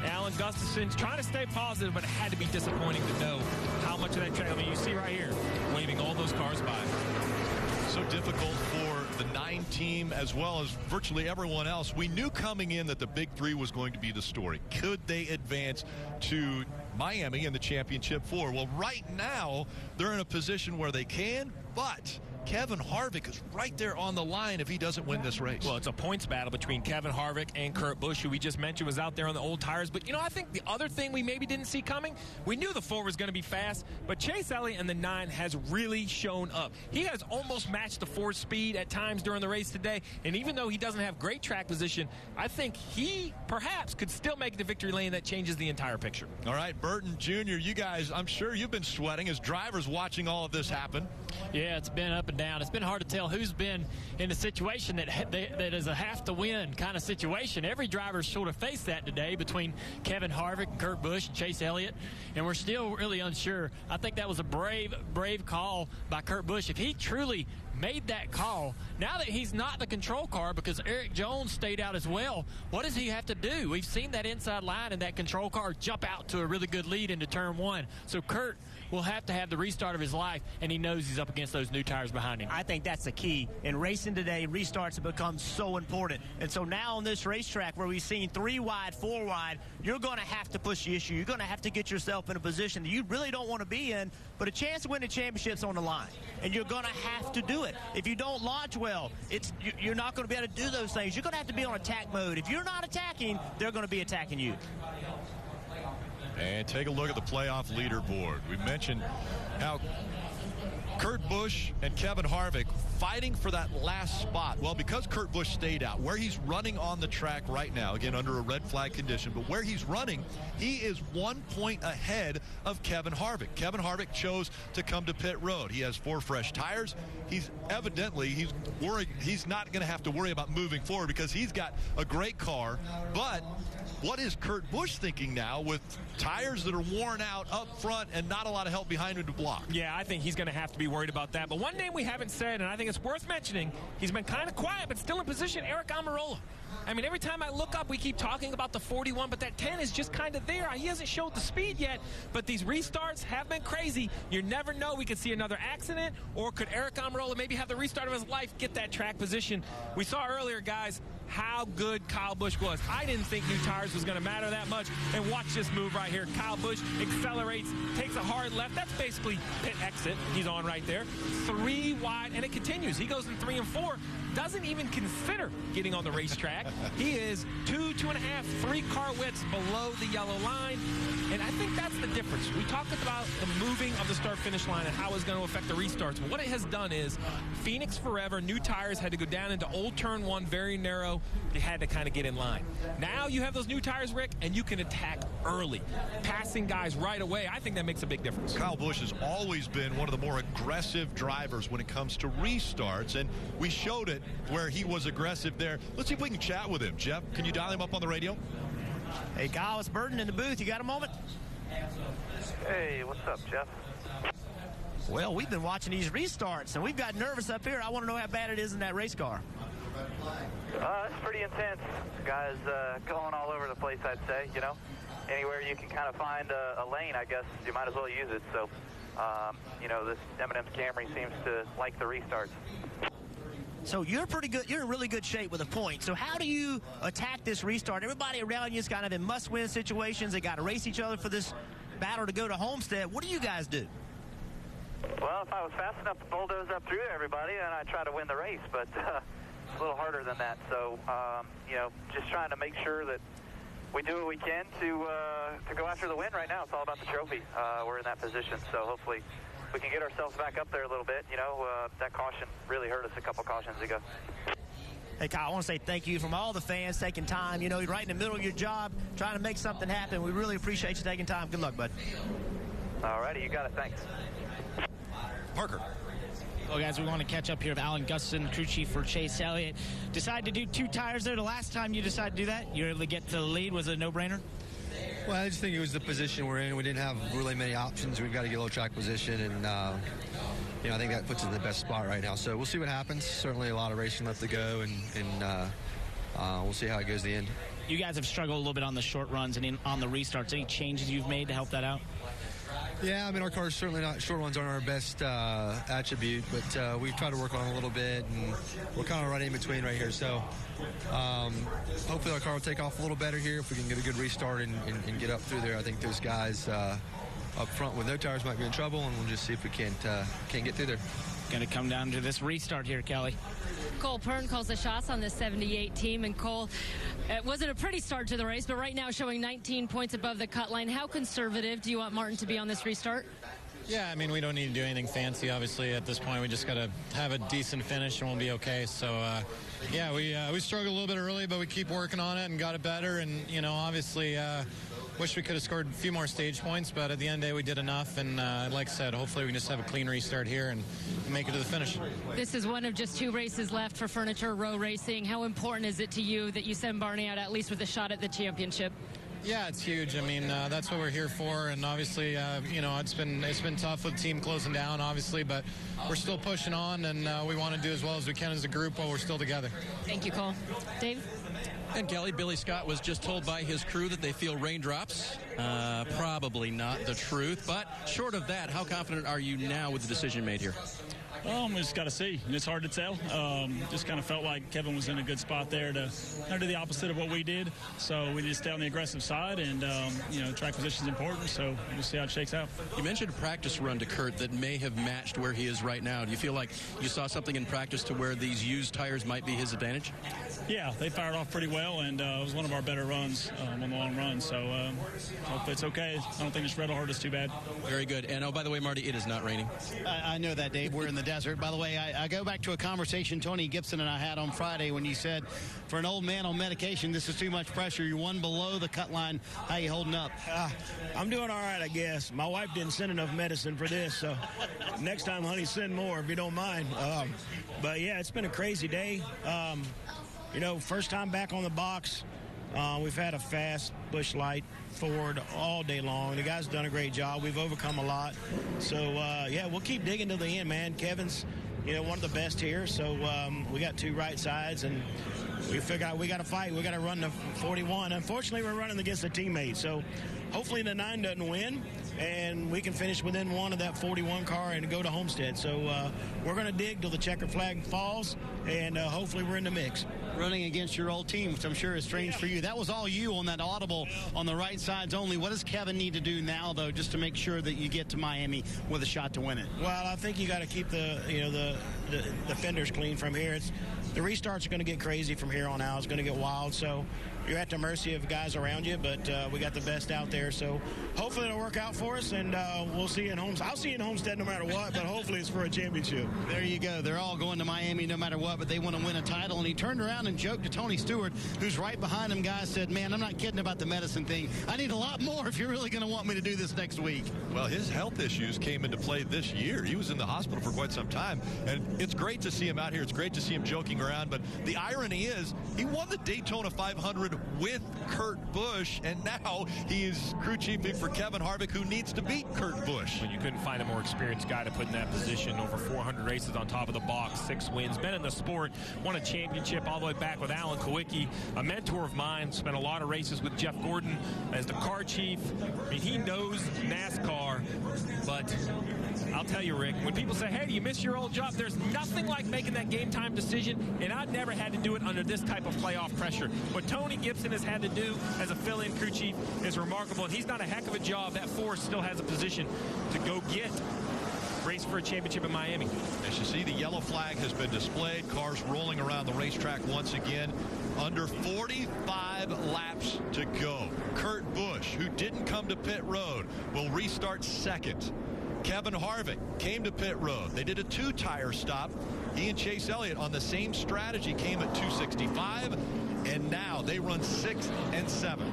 Alan Gustafson's trying to stay positive, but it had to be disappointing to know how much of that track. I mean, you see right here, waving all those cars by. So difficult for the 9 team as well as virtually everyone else. We knew coming in that the Big 3 was going to be the story. Could they advance to Miami in the Championship 4? Well, right now, they're in a position where they can, but Kevin Harvick is right there on the line if he doesn't win this race. Well, it's a points battle between Kevin Harvick and Kurt Busch, who we just mentioned was out there on the old tires. But, you know, I think the other thing we maybe didn't see coming, we knew the 4 was going to be fast, but Chase Elliott and the 9 has really shown up. He has almost matched the 4's speed at times during the race today, and even though he doesn't have great track position, I think he perhaps could still make the victory lane. That changes the entire picture. All right, Burton Jr., you guys, I'm sure you've been sweating as drivers watching all of this happen. Yeah, it's been up and down. It's been hard to tell who's been in a situation that is a have-to-win kind of situation. Every driver sort of faced that today between Kevin Harvick, and Kurt Busch, and Chase Elliott, and we're still really unsure. I think that was a brave call by Kurt Busch. If he truly made that call, now that he's not the control car because Eric Jones stayed out as well, what does he have to do? We've seen that inside line and that control car jump out to a really good lead into turn 1. So Kurt will have to have the restart of his life, and he knows he's up against those new tires behind him. I think that's the key. In racing today, restarts have become so important. And so now on this racetrack where we've seen 3 wide, 4 wide, you're going to have to push the issue. You're going to have to get yourself in a position that you really don't want to be in, but a chance to win the championship's on the line. And you're going to have to do it. If you don't launch well, you're not going to be able to do those things. You're going to have to be on attack mode. If you're not attacking, they're going to be attacking you. And take a look at the playoff leaderboard. We mentioned how Kurt Busch and Kevin Harvick fighting for that last spot. Well, because Kurt Busch stayed out, where he's running on the track right now, again under a red flag condition, but where he's running, he is 1 point ahead of Kevin Harvick. Kevin Harvick chose to come to pit road. He has 4 fresh tires. He's worried he's not going to have to worry about moving forward because he's got a great car. But what is Kurt Busch thinking now with tires that are worn out up front and not a lot of help behind him to block? Yeah, I think he's going to have to be worried about that. But one name we haven't said, and I think it's worth mentioning, he's been kind of quiet but still in position, Aric Almirola. I mean, every time I look up, we keep talking about the 41, but that 10 is just kind of there. He hasn't showed the speed yet, but these restarts have been crazy. You never know. We could see another accident, or could Aric Almirola maybe have the restart of his life, get that track position. We saw earlier, guys, how good Kyle Busch was. I didn't think new tires was going to matter that much, and watch this move right here. Kyle Busch accelerates, takes a hard left. That's basically pit exit. He's on right there. 3 wide, and it continues. He goes in 3 and 4. Doesn't even consider getting on the racetrack. He is 2, 2.5, 3 car widths below the yellow line, and I think that's the difference. We talked about the moving of the start-finish line and how it's going to affect the restarts. What it has done is Phoenix Forever, new tires had to go down into old turn 1, very narrow. They had to kind of get in line. Now you have those new tires, Rick, and you can attack early, passing guys right away. I think that makes a big difference. Kyle Busch has always been one of the more aggressive drivers when it comes to restarts, and we showed it where he was aggressive there. Let's see if we can chat with him. Jeff, can you dial him up on the radio? Hey, Kyle, it's Burton in the booth. You got a moment? Hey, what's up, Jeff? Well, we've been watching these restarts, and we've got nervous up here. I want to know how bad it is in that race car. It's pretty intense. Guys going all over the place, I'd say. You know, anywhere you can kind of find a lane, I guess you might as well use it. So, you know, this M&M's Camry seems to like the restarts. So you're pretty good. You're in really good shape with a point. So how do you attack this restart? Everybody around you is kind of in must-win situations. They got to race each other for this battle to go to Homestead. What do you guys do? Well, if I was fast enough to bulldoze up through everybody, then I'd try to win the race. But it's a little harder than that. So, you know, just trying to make sure that we do what we can to go after the win right now. It's all about the trophy. We're in that position. So hopefully we can get ourselves back up there a little bit. You know, that caution really hurt us a couple cautions ago. Hey, Kyle, I want to say thank you from all the fans taking time. You know, you're right in the middle of your job, trying to make something happen. We really appreciate you taking time. Good luck, bud. All righty, you got it. Thanks. Parker. Well, guys, we want to catch up here with Alan Gustin, crew chief for Chase Elliott. Decided to do 2 tires there. The last time you decided to do that, you were able to get to the lead. Was it a no-brainer? Well, I just think it was the position we're in. We didn't have really many options. We've got to get low track position, and you know, I think that puts us in the best spot right now. So we'll see what happens. Certainly a lot of racing left to go, and we'll see how it goes at the end. You guys have struggled a little bit on the short runs and on the restarts. Any changes you've made to help that out? Yeah, I mean, our car's certainly not, short ones aren't our best attribute, but we've tried to work on it a little bit, and we're kind of right in between right here. So hopefully our car will take off a little better here if we can get a good restart and get up through there. I think those guys up front with their tires might be in trouble, and we'll just see if we can't get through there. Going to come down to this restart here, Kelly. Cole Pern calls the shots on the 78 team, and Cole, it wasn't a pretty start to the race, but right now showing 19 points above the cut line. How conservative do you want Martin to be on this restart? Yeah, I mean, we don't need to do anything fancy, obviously. At this point, we just got to have a decent finish and we'll be okay. So, yeah, we struggled a little bit early, but we keep working on it and got it better. And, you know, obviously, wish we could have scored a few more stage points, but at the end of the day, we did enough. And like I said, hopefully we can just have a clean restart here and make it to the finish. This is one of just 2 races left for Furniture Row Racing. How important is it to you that you send Barney out at least with a shot at the championship? Yeah, it's huge. I mean, that's what we're here for, and obviously, you know, it's been tough with the team closing down, obviously, but we're still pushing on, and we want to do as well as we can as a group while we're still together. Thank you, Cole. Dave? And Kelly, Billy Scott was just told by his crew that they feel raindrops. Probably not the truth, but short of that, how confident are you now with the decision made here? We just got to see. It's hard to tell. Just kind of felt like Kevin was in a good spot there to kind of do the opposite of what we did. So we just stay on the aggressive side, and, you know, track position is important, so we'll see how it shakes out. You mentioned a practice run to Kurt that may have matched where he is right now. Do you feel like you saw something in practice to where these used tires might be his advantage? Yeah, they fired off pretty well, and it was one of our better runs on the long run. So hopefully it's okay. I don't think this red will hurt us too bad. Very good. And, oh, by the way, Marty, it is not raining. I know that, Dave. We're in the desert. By the way, I go back to a conversation Tony Gibson and I had on Friday when you said, for an old man on medication, this is too much pressure. You're one below the cut line. How you holding up? I'm doing all right, I guess. My wife didn't send enough medicine for this, so next time, honey, send more if you don't mind. But, yeah, it's been a crazy day. You know, first time back on the box. We've had a fast Busch Light Ford all day long. The guy's done a great job. We've overcome a lot. So, yeah, we'll keep digging to the end, man. Kevin's, one of the best here. So we got 2 right sides, and we figure out we got to fight. We got to run the 41. Unfortunately, we're running against a teammate. So hopefully the 9 doesn't win, and we can finish within 1 of that 41 car and go to Homestead. So we're going to dig till the checker flag falls, and hopefully we're in the mix. Running against your old team, which I'm sure is strange for you. That was all you on that audible on the right sides only. What does Kevin need to do now, though, just to make sure that you get to Miami with a shot to win it? Well, I think you got to keep the fenders clean from here. The restarts are going to get crazy from here on out. It's going to get wild. So you're at the mercy of guys around you, but we got the best out there. So hopefully it'll work out for us, and we'll see you in Homestead. I'll see you in Homestead no matter what, but hopefully it's for a championship. There you go. They're all going to Miami no matter what, but they want to win a title. And he turned around and joked to Tony Stewart, who's right behind him, guys, said, man, I'm not kidding about the medicine thing. I need a lot more if you're really going to want me to do this next week. Well, his health issues came into play this year. He was in the hospital for quite some time, and it's great to see him out here. It's great to see him joking around, but the irony is he won the Daytona 500 with Kurt Busch, and now he is crew chiefing for Kevin Harvick, who needs to beat Kurt Busch. Well, you couldn't find a more experienced guy to put in that position. Over 400 races on top of the box, 6 wins, been in the sport, won a championship all the way back with Alan Kowicki, a mentor of mine, spent a lot of races with Jeff Gordon as the car chief. I mean, he knows NASCAR, but I'll tell you, Rick, when people say, hey, you missed your old job, there's nothing like making that game time decision, and I've never had to do it under this type of playoff pressure. What Tony Gibson has had to do as a fill-in crew chief is remarkable, and he's done a heck of a job. That Force still has a position to go get race for a championship in Miami. As you see, the yellow flag has been displayed. Cars rolling around the racetrack once again. Under 45 laps to go. Kurt Busch, who didn't come to pit road, will restart second. Kevin Harvick came to pit road. They did a 2-tire stop. He and Chase Elliott on the same strategy came at 265, and now they run 6th and 7th.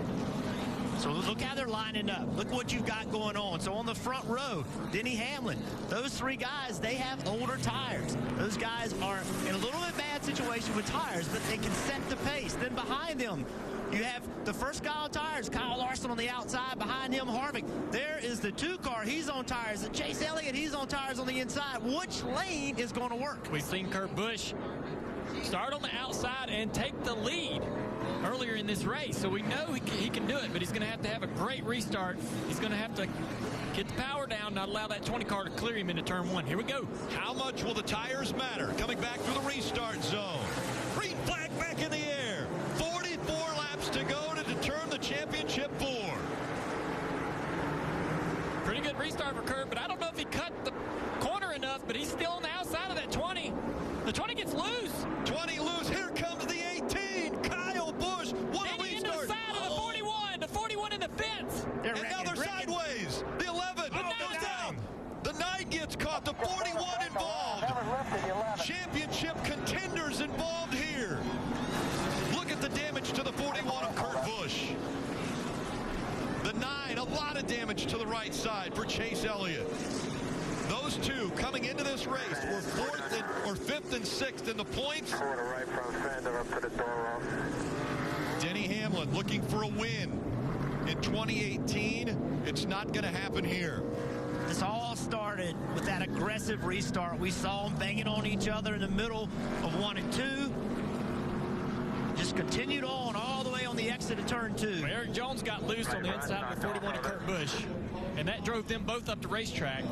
So look how they're lining up. Look what you've got going on. So on the front row, Denny Hamlin. Those 3 guys, they have older tires. Those guys are in a little bit bad situation with tires, but they can set the pace. Then behind them, you have the first guy on tires, Kyle Larson on the outside. Behind him, Harvick. There is the 2 car. He's on tires. And Chase Elliott, he's on tires on the inside. Which lane is going to work? We've seen Kurt Busch start on the outside and take the lead earlier in this race, so we know he can do it, but he's going to have a great restart. He's going to have to get the power down, not allow that 20 car to clear him into turn 1. Here we go. How much will the tires matter? Coming back through the restart zone. Green flag back in the air. 44 laps to go to determine the championship 4. Pretty good restart for Kurt, but I don't know if he cut the corner enough, but he's still on the outside of that 20. The 20 gets loose. 20 loose. Here comes the 18. Kyle Busch. What a restart. Into the side of the 41. The 41 in the fence. And now they're sideways. The 11 goes down. The 9 gets caught. The 41 involved. Championship contenders involved here. Look at the damage to the 41 of Kurt Busch. The 9, a lot of damage to the right side for Chase Elliott. Those 2 coming into this race were 5th and 6th in the points. Denny Hamlin looking for a win in 2018. It's not going to happen here. This all started with that aggressive restart. We saw them banging on each other in the middle of 1 and 2. Just continued on all the way on the exit of turn 2. Well, Eric Jones got loose on the inside of the 41 of Kurt Busch, and that drove them both up the racetrack.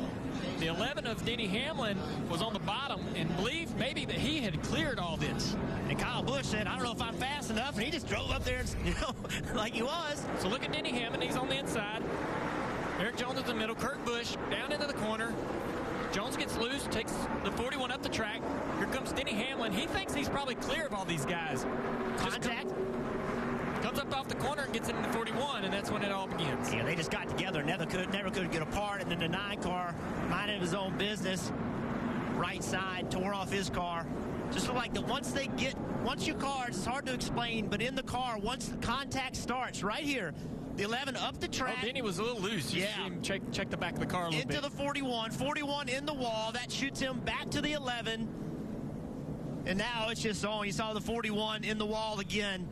The 11 of Denny Hamlin was on the bottom and believed maybe that he had cleared all this. And Kyle Busch said, I don't know if I'm fast enough, and he just drove up there, like he was. So look at Denny Hamlin. He's on the inside. Eric Jones in the middle. Kurt Busch down into the corner. Jones gets loose, takes the 41 up the track. Here comes Denny Hamlin. He thinks he's probably clear of all these guys. Contact. Comes up off the corner and gets into the 41, and that's when it all begins. Yeah, they just got together, never could get apart, and then the 9 car, minding his own business, right side, tore off his car. Just like that once your cars, it's hard to explain, but in the car, once the contact starts, right here, the 11 up the track. Oh, Denny was a little loose. You see him check the back of the car a little bit. Into the 41. 41 in the wall. That shoots him back to the 11. And now it's just on. You saw the 41 in the wall again.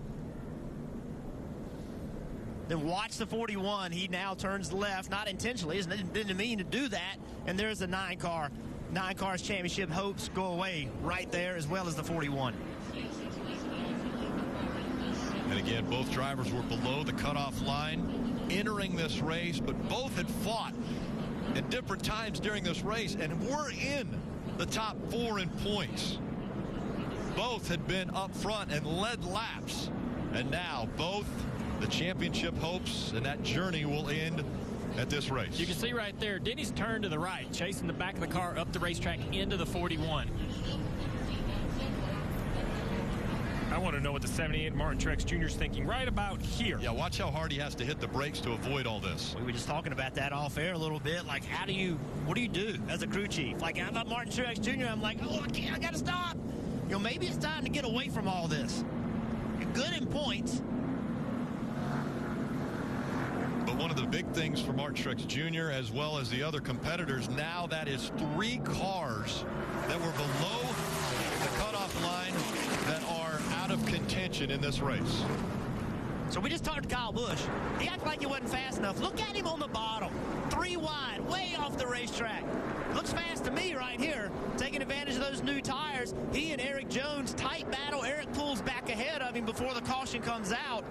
Then watch the 41. He now turns left, not intentionally. Didn't mean to do that. And there's the 9 car. 9 Cars Championship hopes go away right there, as well as the 41. And again, both drivers were below the cutoff line entering this race, but both had fought at different times during this race and were in the top 4 in points. Both had been up front and led laps, and now both the championship hopes and that journey will end at this race. You can see right there, Denny's turned to the right, chasing the back of the car up the racetrack into the 41. I want to know what the 78 Martin Truex Jr. is thinking right about here. Yeah, watch how hard he has to hit the brakes to avoid all this. We were just talking about that off air a little bit. Like, what do you do as a crew chief? Like, I'm not Martin Truex Jr. I'm like, oh, I got to stop. You know, maybe it's time to get away from all this. You're good in points. But one of the big things for Martin Truex Jr. as well as the other competitors, now that is 3 cars that were below the cutoff line that are out of contention in this race. So we just talked to Kyle Busch. He acted like he wasn't fast enough. Look at him on the bottom. 3 wide, way off the racetrack. Looks fast to me right here. Taking advantage of those new tires. He and Eric Jones, tight battle. Eric pulls back ahead of him before the caution comes out.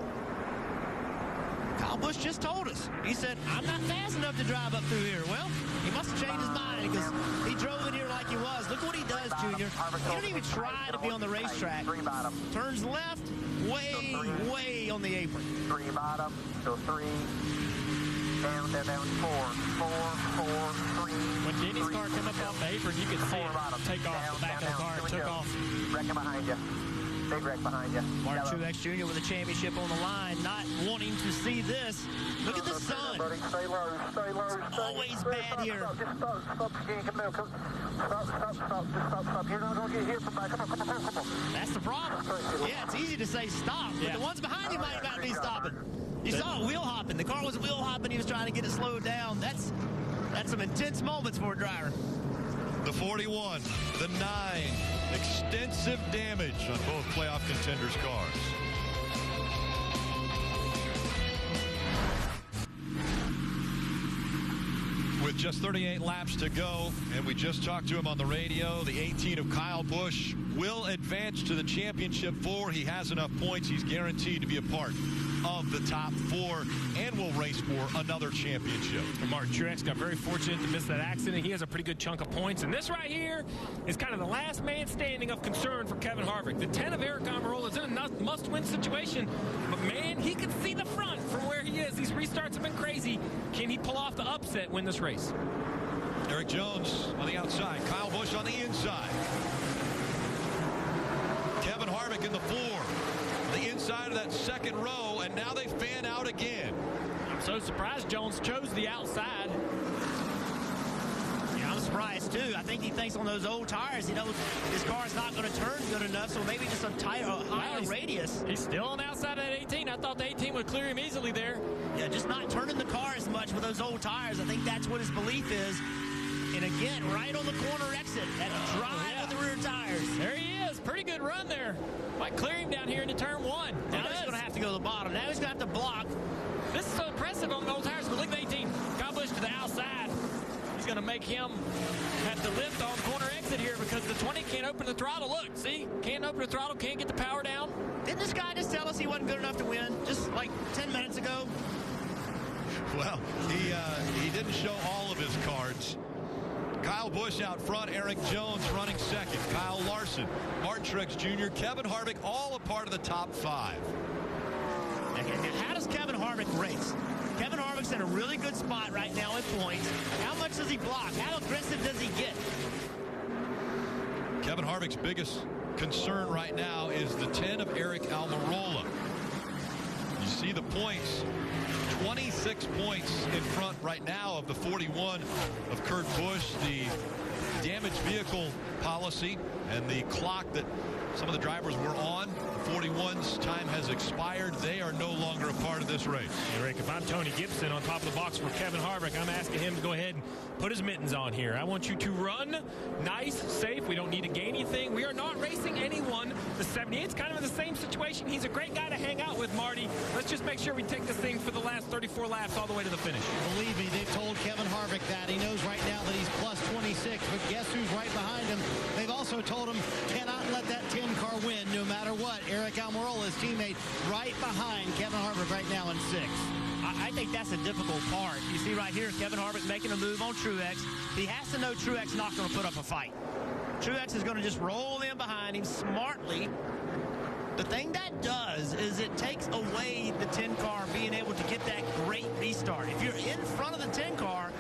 Kyle Busch just told us. He said, I'm not fast enough to drive up through here. Well, he must have changed his mind because he drove in here like he was. Look what he does, Junior. He don't even try to be on the racetrack. Turns left, way on the apron. 3 bottom, so 3. Down, 4, 3. When Denny's car came up off the apron, you could see it take off the back of the car. It took off. Wrecking behind you. Big wreck behind you. Martin Truex Jr. with a championship on the line, not wanting to see this. Look at the sun. Stay low, stay low. Always bad here. Just stop. Stop. You're not going to get hit from back. Come on. That's the problem. Yeah, it's easy to say stop, but the ones behind him might about be stopping. You saw it wheel hopping. The car was wheel hopping. He was trying to get it slowed down. That's some intense moments for a driver. The 41, the 9, extensive damage on both playoff contenders' cars. With just 38 laps to go, and we just talked to him on the radio, the 18 of Kyle Busch will advance to the championship 4. He has enough points. He's guaranteed to be a part of the top 4 and will race for another championship. And Martin Truex got very fortunate to miss that accident. He has a pretty good chunk of points. And this right here is kind of the last man standing of concern for Kevin Harvick. The 10 of Eric Almirola is in a must-win situation. But, man, he can see the front from where he is. These restarts have been crazy. Can he pull off the upset, win this race? Eric Jones on the outside. Kyle Busch on the inside. Kevin Harvick in the 4. The inside of that second row, and now they fan out again. I'm so surprised Jones chose the outside. Yeah, I'm surprised too. I think he thinks on those old tires, he knows his car's not going to turn good enough, so maybe just a higher radius. He's still on the outside of that 18. I thought the 18 would clear him easily there. Yeah, just not turning the car as much with those old tires. I think that's what his belief is. And again, right on the corner exit, that drive with the rear tires. There he is. Pretty good run there. Might clear him down here into turn 1. Now he's going to have to go to the bottom. Now he's going to have to block. This is so impressive on the old tires. But look at the 18. Kyle Busch to the outside. He's going to make him have to lift on corner exit here because the 20 can't open the throttle. Look, see? Can't open the throttle, can't get the power down. Didn't this guy just tell us he wasn't good enough to win just like 10 minutes ago? Well, he didn't show all of his cards. Kyle Busch out front, Eric Jones running second, Kyle Larson, Martin Truex Jr., Kevin Harvick, all a part of the top 5. Now, how does Kevin Harvick race? Kevin Harvick's in a really good spot right now in points. How much does he block? How aggressive does he get? Kevin Harvick's biggest concern right now is the 10 of Eric Almirola. You see the points. 26 points in front right now of the 41 of Kurt Busch. The damaged vehicle policy and the clock that some of the drivers were on, 41's time has expired. They are no longer a part of this race. Hey, Rick, if I'm Tony Gibson on top of the box for Kevin Harvick, I'm asking him to go ahead and put his mittens on here. I want you to run nice, safe. We don't need to gain anything. We are not racing anyone. The 78's kind of in the same situation. He's a great guy to hang out with, Marty. Let's just make sure we take this thing for the last 34 laps all the way to the finish. Believe me, they've told Kevin Harvick that. He knows right now that he's plus 26. Truex, but guess who's right behind him? They've also told him cannot let that 10 car win no matter what. Eric Almirola, his teammate, right behind Kevin Harvick right now in 6th. I think that's a difficult part. You see right here, Kevin Harvick making a move on Truex. He has to know Truex not going to put up a fight. Truex is going to just roll in behind him smartly. The thing that does is it takes away the 10 car being able to get that great restart. If you're in front of the 10 car,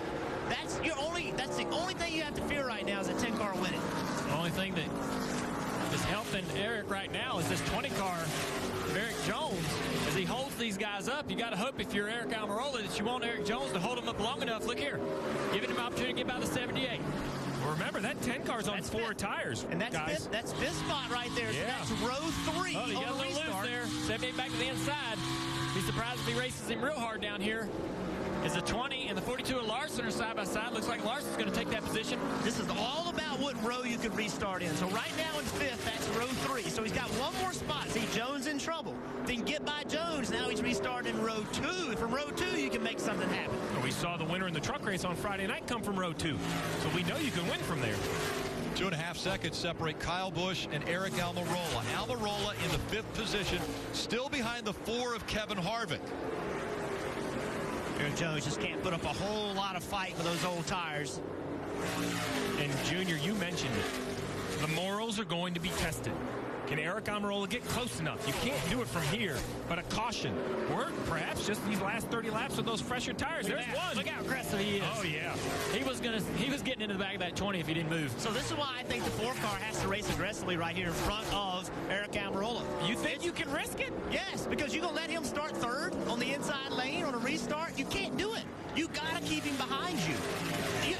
that's the only thing you have to fear right now is the 10 car winning. The only thing that is helping Eric right now is this 20 car of Eric Jones. As he holds these guys up, you got to hope if you're Eric Almirola that you want Eric Jones to hold him up long enough. Look here, giving him an opportunity to get by the 78. Well, remember, that 10 car's on 4 tires. And that's guys. That's fifth spot right there. Yeah. So that's row 3. Oh, he got a little loose there. 78 back to the inside. Be surprised if he races him real hard down here. As the 20 and the 42 of Larson are side by side. Looks like Larson's going to take that position. This is all about what row you could restart in. So right now in 5th, that's row 3. So he's got one more spot. See, Jones in trouble. If he can get by Jones, now he's restarting in row 2. From row 2, you can make something happen. Well, we saw the winner in the truck race on Friday night come from row 2. So we know you can win from there. 2.5 seconds separate Kyle Busch and Eric Almirola. Almirola in the 5th position, still behind the 4 of Kevin Harvick. Eric Jones just can't put up a whole lot of fight with those old tires. And Junior, you mentioned it. The morals are going to be tested. Can Eric Almirola get close enough? You can't do it from here, but a caution. Or perhaps just these last 30 laps with those fresher tires. There's one. Look how aggressive he is. Oh, yeah. He was getting into the back of that 20 if he didn't move. So this is why I think the 4 car has to race aggressively right here in front of Eric Almirola. You think you can risk it? Yes, because you're going to let him start 3rd on the inside lane on a restart. You can't do it. You got to keep him behind you.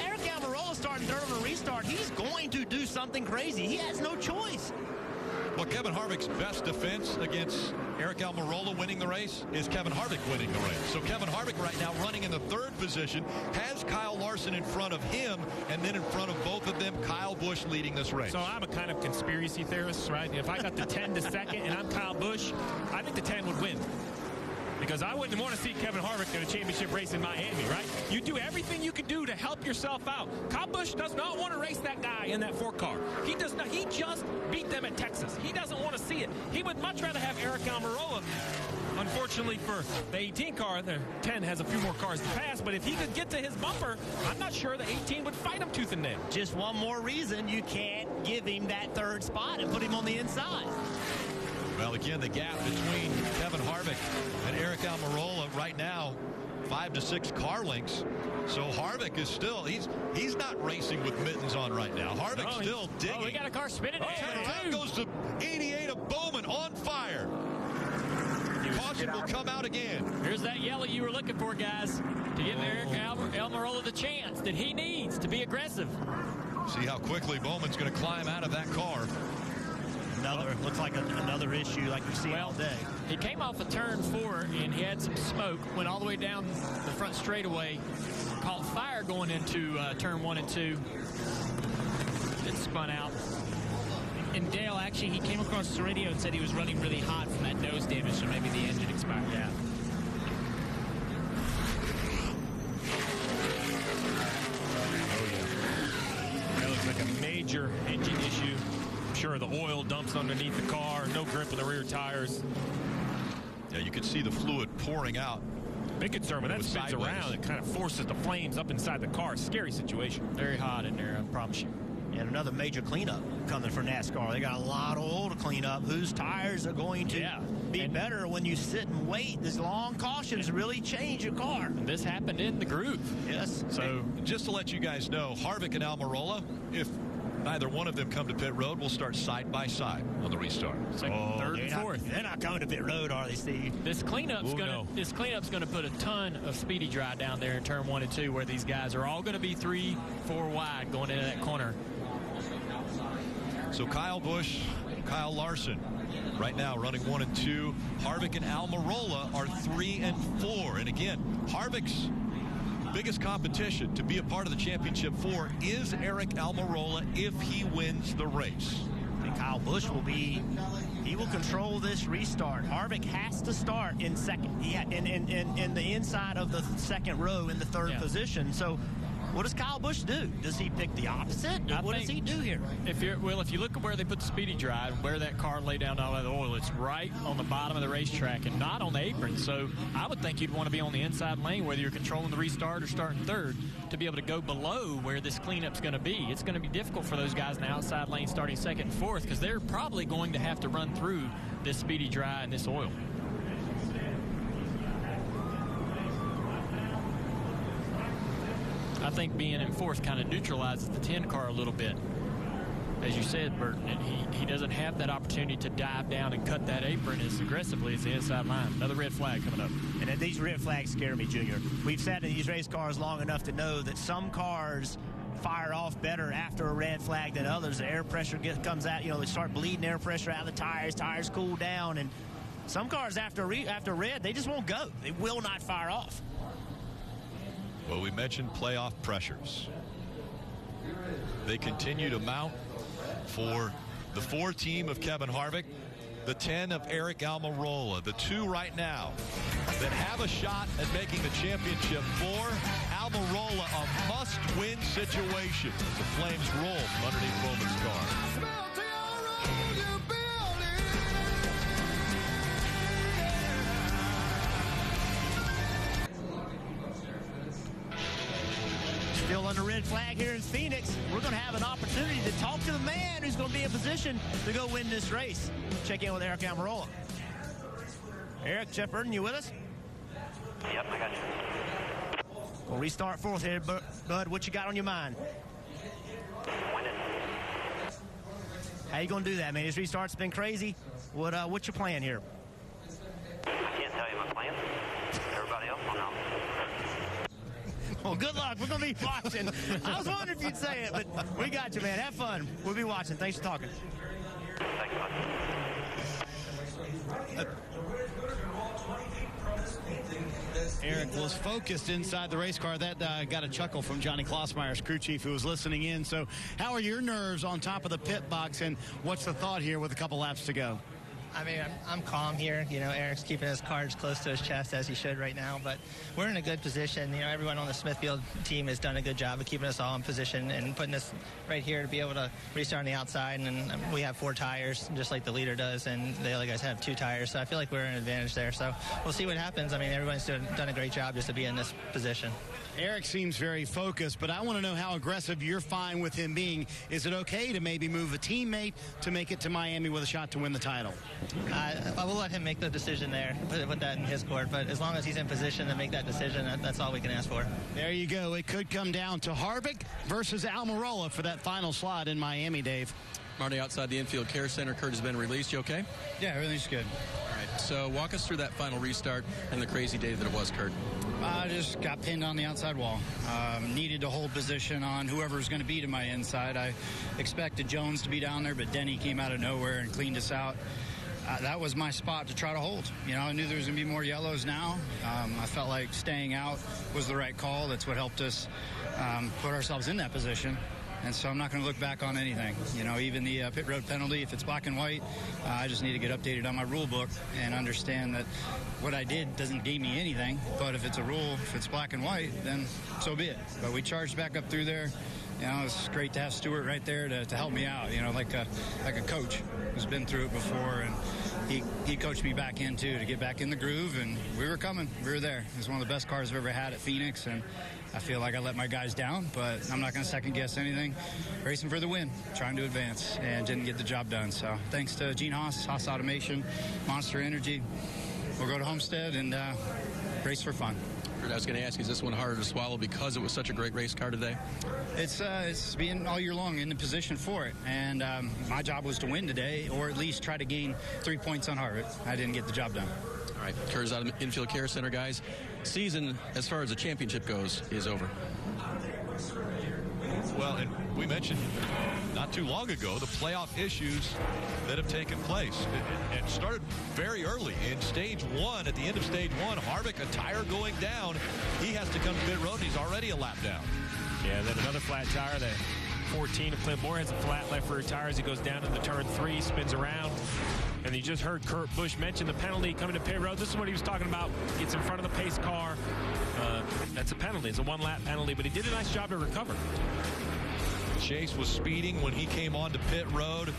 Eric Almirola starting 3rd on a restart. He's going to do something crazy. He has no choice. Well, Kevin Harvick's best defense against Eric Almirola winning the race is Kevin Harvick winning the race. So Kevin Harvick right now running in the 3rd position, has Kyle Larson in front of him, and then in front of both of them, Kyle Busch leading this race. So I'm a kind of conspiracy theorist, right? If I got the 10 to 2nd and I'm Kyle Busch, I think the 10 would win. Because I wouldn't want to see Kevin Harvick in a championship race in Miami, right? You do everything you can do to help yourself out. Kyle Busch does not want to race that guy in that 4 car. He does not. He just beat them at Texas. He doesn't want to see it. He would much rather have Eric Almirola. Unfortunately for the 18 car, the 10 has a few more cars to pass, but if he could get to his bumper, I'm not sure the 18 would fight him tooth and nail. Just one more reason you can't give him that 3rd spot and put him on the inside. Well, again, the gap between Kevin Harvick and Eric Almirola right now, 5 to 6 car lengths. So Harvick is still, he's not racing with mittens on right now. Harvick's still digging. Oh, we got a car spinning. That goes to 88 of Bowman on fire. Caution will come out again. Here's that yellow you were looking for, guys, to give Eric Almirola the chance that he needs to be aggressive. See how quickly Bowman's going to climb out of that car. Looks like another issue like we've seen all day. He came off of turn 4 and he had some smoke, went all the way down the front straightaway, caught fire going into turn 1 and 2. It spun out. And Dale, actually, he came across the radio and said he was running really hot from that nose damage, so maybe the engine expired. Yeah. That looks like a major engine issue. I'm sure the oil dumps underneath the car, no grip of the rear tires. Yeah, you can see the fluid pouring out. Big concern when that spins around, it kind of forces the flames up inside the car. Scary situation. Very hot in there, I promise you. And another major cleanup coming for NASCAR. They got a lot of oil to clean up. Whose tires are going to be better when you sit and wait? These long cautions really change your car. And this happened in the groove. Yes. So just to let you guys know, Harvick and Almirola, if neither one of them come to pit road, will start side by side on the restart. Second, third, and fourth. They're not coming to pit road, are they, Steve? This cleanup's gonna put a ton of speedy dry down there in turn 1 and 2, where these guys are all gonna be 3, 4 wide going into that corner. So Kyle Busch, Kyle Larson, right now running 1 and 2. Harvick and Almirola are 3 and 4. And again, Harvick's biggest competition to be a part of the championship 4 is Eric Almirola if he wins the race. And Kyle Busch he will control this restart. Harvick has to start in second. In the inside of the second row in the 3rd position. So What does Kyle Busch do? Does he pick the opposite? What does he do here? If you look at where they put the Speedy Dry, where that car lay down all that oil, it's right on the bottom of the racetrack and not on the apron. So I would think you'd want to be on the inside lane, whether you're controlling the restart or starting third, to be able to go below where this cleanup's going to be. It's going to be difficult for those guys in the outside lane starting second and fourth because they're probably going to have to run through this Speedy Dry and this oil. I think being in fourth kind of neutralizes the 10 car a little bit. As you said, Burton, and he doesn't have that opportunity to dive down and cut that apron as aggressively as the inside line. Another red flag coming up. And these red flags scare me, Junior. We've sat in these race cars long enough to know that some cars fire off better after a red flag than others. The air pressure comes out, they start bleeding air pressure out of the tires cool down, and some cars after red, they just won't go. They will not fire off. Well, we mentioned playoff pressures. They continue to mount for the 4 team of Kevin Harvick, the 10 of Aric Almirola, the 2 right now that have a shot at making the championship 4. Almirola, a must-win situation as the flames roll from underneath Bowman's car. Still under red flag here in Phoenix. We're going to have an opportunity to talk to the man who's going to be in position to go win this race. Check in with Aric Almirola. Eric, Jeff Burton, you with us? Yep, I got you. We'll restart fourth here, Bud. What you got on your mind? Winning. How you going to do that, man? This restart's been crazy. What's your plan here? I can't tell you my plan. Everybody else will know. Well, good luck. We're going to be watching. I was wondering if you'd say it, but we got you, man. Have fun. We'll be watching. Thanks for talking. Thanks, bud. Eric was focused inside the race car. That got a chuckle from Johnny Klossmeyer's crew chief who was listening in. So how are your nerves on top of the pit box, and what's the thought here with a couple laps to go? I mean, I'm calm here. Eric's keeping his cards close to his chest as he should right now, but we're in a good position. Everyone on the Smithfield team has done a good job of keeping us all in position and putting us right here to be able to restart on the outside. And we have 4 tires, just like the leader does, and the other guys have 2 tires. So I feel like we're in an advantage there. So we'll see what happens. I mean, everyone's done a great job just to be in this position. Eric seems very focused, but I want to know how aggressive you're fine with him being. Is it okay to maybe move a teammate to make it to Miami with a shot to win the title? I will let him make the decision there, put that in his court. But as long as he's in position to make that decision, that's all we can ask for. There you go. It could come down to Harvick versus Almirola for that final slot in Miami, Dave. Marty, outside the infield care center, Kurt has been released. You okay? Yeah, everything's good. All right, so walk us through that final restart and the crazy day that it was, Kurt. I just got pinned on the outside wall. Needed to hold position on whoever's going to be to my inside. I expected Jones to be down there, but Denny came out of nowhere and cleaned us out. That was my spot to try to hold. I knew there was going to be more yellows now. I felt like staying out was the right call. That's what helped us put ourselves in that position. And so I'm not going to look back on anything. Even the pit road penalty, if it's black and white, I just need to get updated on my rule book and understand that what I did doesn't gain me anything. But if it's a rule, if it's black and white, then so be it. But we charged back up through there. It's great to have Stewart right there to help me out, like a coach who's been through it before. And he coached me back in, too, to get back in the groove. And we were coming. We were there. It was one of the best cars I've ever had at Phoenix. And I feel like I let my guys down, but I'm not going to second-guess anything. Racing for the win, trying to advance, and didn't get the job done. So thanks to Gene Haas, Haas Automation, Monster Energy. We'll go to Homestead and race for fun. I was going to ask, is this one harder to swallow because it was such a great race car today? It's been all year long in the position for it. And my job was to win today, or at least try to gain 3 points on Harvick. I didn't get the job done. All right, Kurt's out of the infield care center, guys. Season, as far as the championship goes, is over. Well, and we mentioned not too long ago the playoff issues that have taken place. It started very early in stage 1. At the end of stage 1, Harvick, a tire going down. He has to come to pit road, and he's already a lap down. Yeah, then another flat tire. The 14 of Clint Moore has a flat left rear tire as he goes down into turn 3, spins around. And you just heard Kurt Busch mention the penalty coming to pit road. This is what he was talking about. Gets in front of the pace car. That's a penalty. It's a one-lap penalty, but he did a nice job to recover. Chase was speeding when he came onto pit road,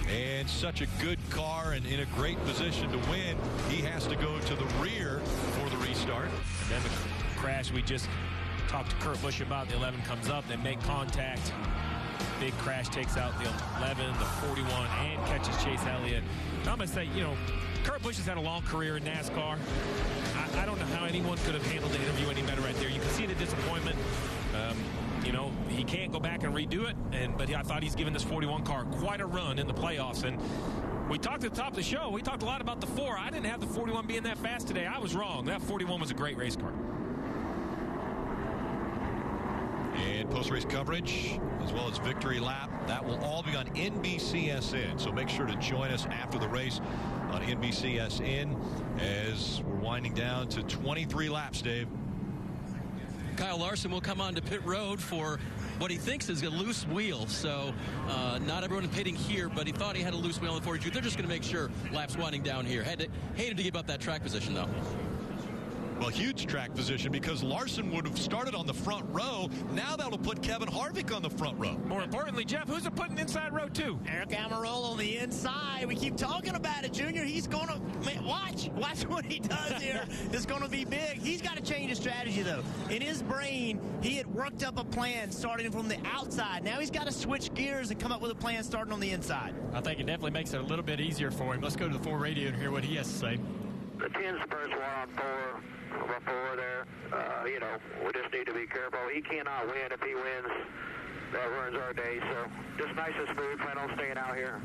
and such a good car and in a great position to win. He has to go to the rear for the restart. And then the crash we just talked to Kurt Busch about, the 11 comes up, they make contact. Big crash takes out the 11, the 41, and catches Chase Elliott. I'm going to say, you know, Kurt Busch has had a long career in NASCAR. I don't know how anyone could have handled the interview any better right there. You can see the disappointment. You know, he can't go back and redo it, but I thought he's given this 41 car quite a run in the playoffs. And we talked at the top of the show, we talked a lot about the 4. I didn't have the 41 being that fast today. I was wrong. That 41 was a great race car. And post-race coverage, as well as victory lap, that will all be on NBCSN. So make sure to join us after the race on NBCSN as we're winding down to 23 laps, Dave. Kyle Larson will come on to pit road for what he thinks is a loose wheel. So not everyone pitting here, but he thought he had a loose wheel in the 42. They're just going to make sure laps winding down here. Hated to give up that track position, though. Well, huge track position because Larson would have started on the front row. Now that'll put Kevin Harvick on the front row. More importantly, Jeff, who's it putting inside row 2? Eric Almirola on the inside. We keep talking about it, Junior. He's going to watch what he does here. It's going to be big. He's got to change his strategy, though. In his brain, he had worked up a plan starting from the outside. Now he's got to switch gears and come up with a plan starting on the inside. I think it definitely makes it a little bit easier for him. Let's go to the 4 radio and hear what he has to say. The 10's the first one on 4. Before there, you know, we just need to be careful. He cannot win. If he wins, that ruins our day. So just nice and smooth. Plan on staying out here.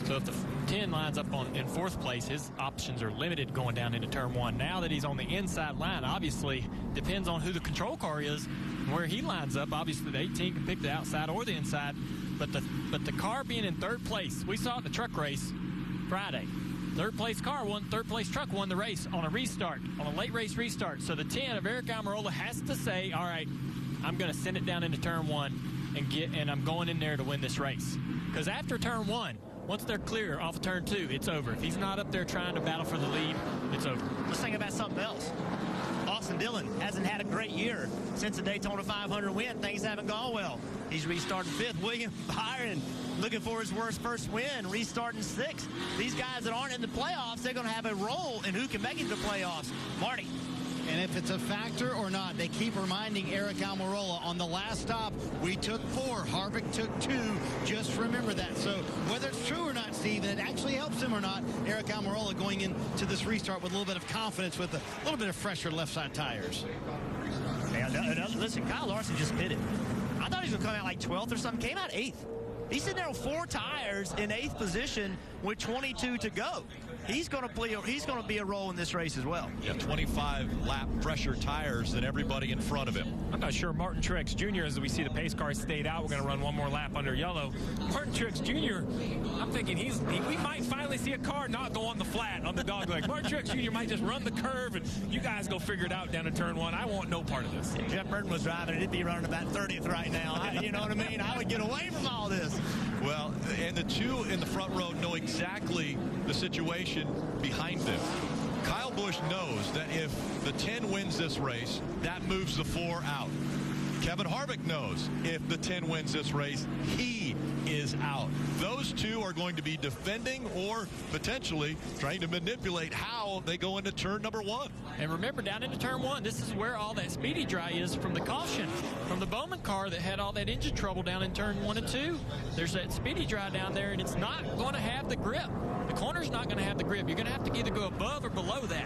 So if the 10 lines up in 4th place, his options are limited going down into turn 1. Now that he's on the inside line, obviously depends on who the control car is and where he lines up. Obviously the 18 can pick the outside or the inside, but the car being in 3rd place, we saw it in the truck race Friday. 3rd place car won, 3rd place truck won the race on a restart, on a late race restart. So the 10 of Eric Almirola has to say, all right, I'm going to send it down into turn 1 and I'm going in there to win this race. Because after turn 1, once they're clear off of turn 2, it's over. If he's not up there trying to battle for the lead, it's over. Let's think about something else. Austin Dillon hasn't had a great year since the Daytona 500 win. Things haven't gone well. He's restarting 5th. William Byron looking for his worst first win, restarting 6th. These guys that aren't in the playoffs, they're going to have a role in who can make it to the playoffs. Marty. And if it's a factor or not, they keep reminding Eric Almirola on the last stop, we took 4, Harvick took 2. Just remember that. So whether it's true or not, Steve, and it actually helps him or not, Eric Almirola going into this restart with a little bit of confidence with a little bit of fresher left side tires. And listen, Kyle Larson just pitted. I thought he was going to come out like 12th or something. Came out 8th. He's sitting there with 4 tires in 8th position with 22 to go. He's going to be a role in this race as well. Yeah, 25 lap fresher tires than everybody in front of him. I'm not sure Martin Truex Jr., as we see the pace car stayed out, we're going to run one more lap under yellow. Martin Truex Jr., I'm thinking we might finally see a car not go on the flat on the dog leg. Martin Truex Jr. might just run the curve, and you guys go figure it out down in turn 1. I want no part of this. If Jeff Burton was driving, it'd be running about 30th right now. You know what I mean? I would get away from all this. Well, and the 2 in the front row know exactly the situation behind them. Kyle Busch knows that if the 10 wins this race, that moves the 4 out. Kevin Harvick knows if the 10 wins this race, he is out. Those 2 are going to be defending or potentially trying to manipulate how they go into turn number 1. And remember, down into turn 1, this is where all that speedy dry is from the caution, from the Bowman car that had all that engine trouble down in turn 1 and 2. There's that speedy dry down there, and it's not going to have the grip. The corner's not going to have the grip. You're going to have to either go above or below that.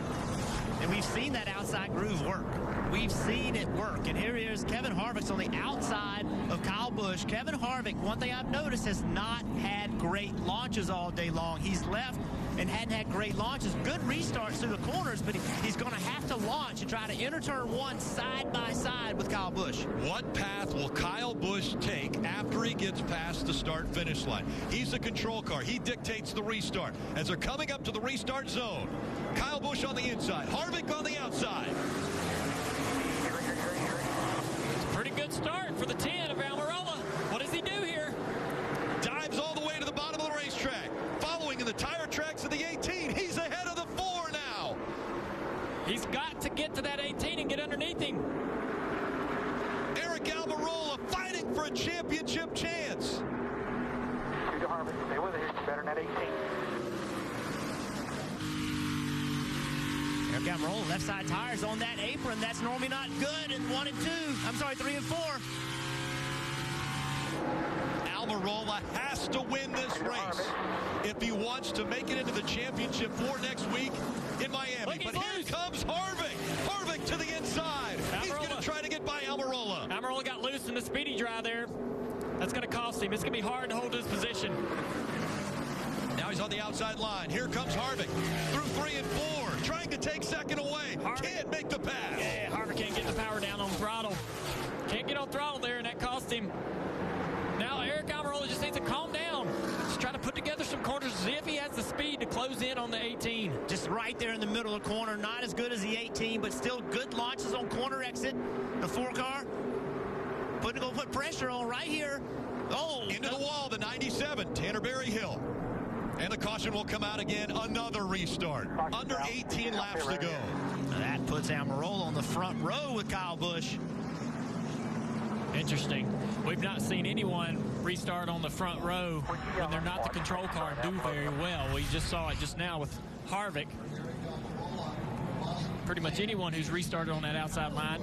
And we've seen that outside groove work. We've seen it work. And here he is, Kevin Harvick's on the outside of Kyle Busch. Kevin Harvick, one thing I've noticed, has not had great launches all day long. He's left and hadn't had great launches. Good restarts through the corners, but he's going to have to launch and try to enter turn 1 side by side with Kyle Busch. What path will Kyle Busch take after he gets past the start-finish line? He's the control car. He dictates the restart. As they're coming up to the restart zone, Kyle Busch on the inside, Harvick on the outside. Pretty good start for the 10 of Almirola. What does he do here? Dives all the way to the bottom of the racetrack. Following in the tire tracks of the 18. He's ahead of the 4 now. He's got to get to that 18 and get underneath him. Harvick. Stay with it. You're better than that 18. Eric Almirola, left side tires on that apron. That's normally not good in 1 and 2. I'm sorry, 3 and 4. Almirola has to win this race if he wants to make it into the championship 4 next week in Miami. But here comes Harvick. Harvick to the inside. He's going to try to get by Almirola. Almirola got loose in the speedy dry there. That's going to cost him. It's going to be hard to hold his position. Now he's on the outside line. Here comes Harvick through 3 and 4, trying to take second away. Can't make the pass. Yeah, Harvick can't get the power down on throttle. Can't get on throttle there, and that cost him. Now Eric Almirola just needs to calm down. Just try to put together some corners, see if he has the speed to close in on the 18. Just right there in the middle of the corner. Not as good as the 18, but still good launches on corner exit. The 4 car. Going to put pressure on right here. Oh, into the wall, the 97, Tanner Berryhill. And the caution will come out again. Another restart. Under 18 laps to go. That puts Almirola on the front row with Kyle Busch. Interesting. We've not seen anyone restart on the front row when they're not the control car do very well. We just saw it just now with Harvick. Pretty much anyone who's restarted on that outside line.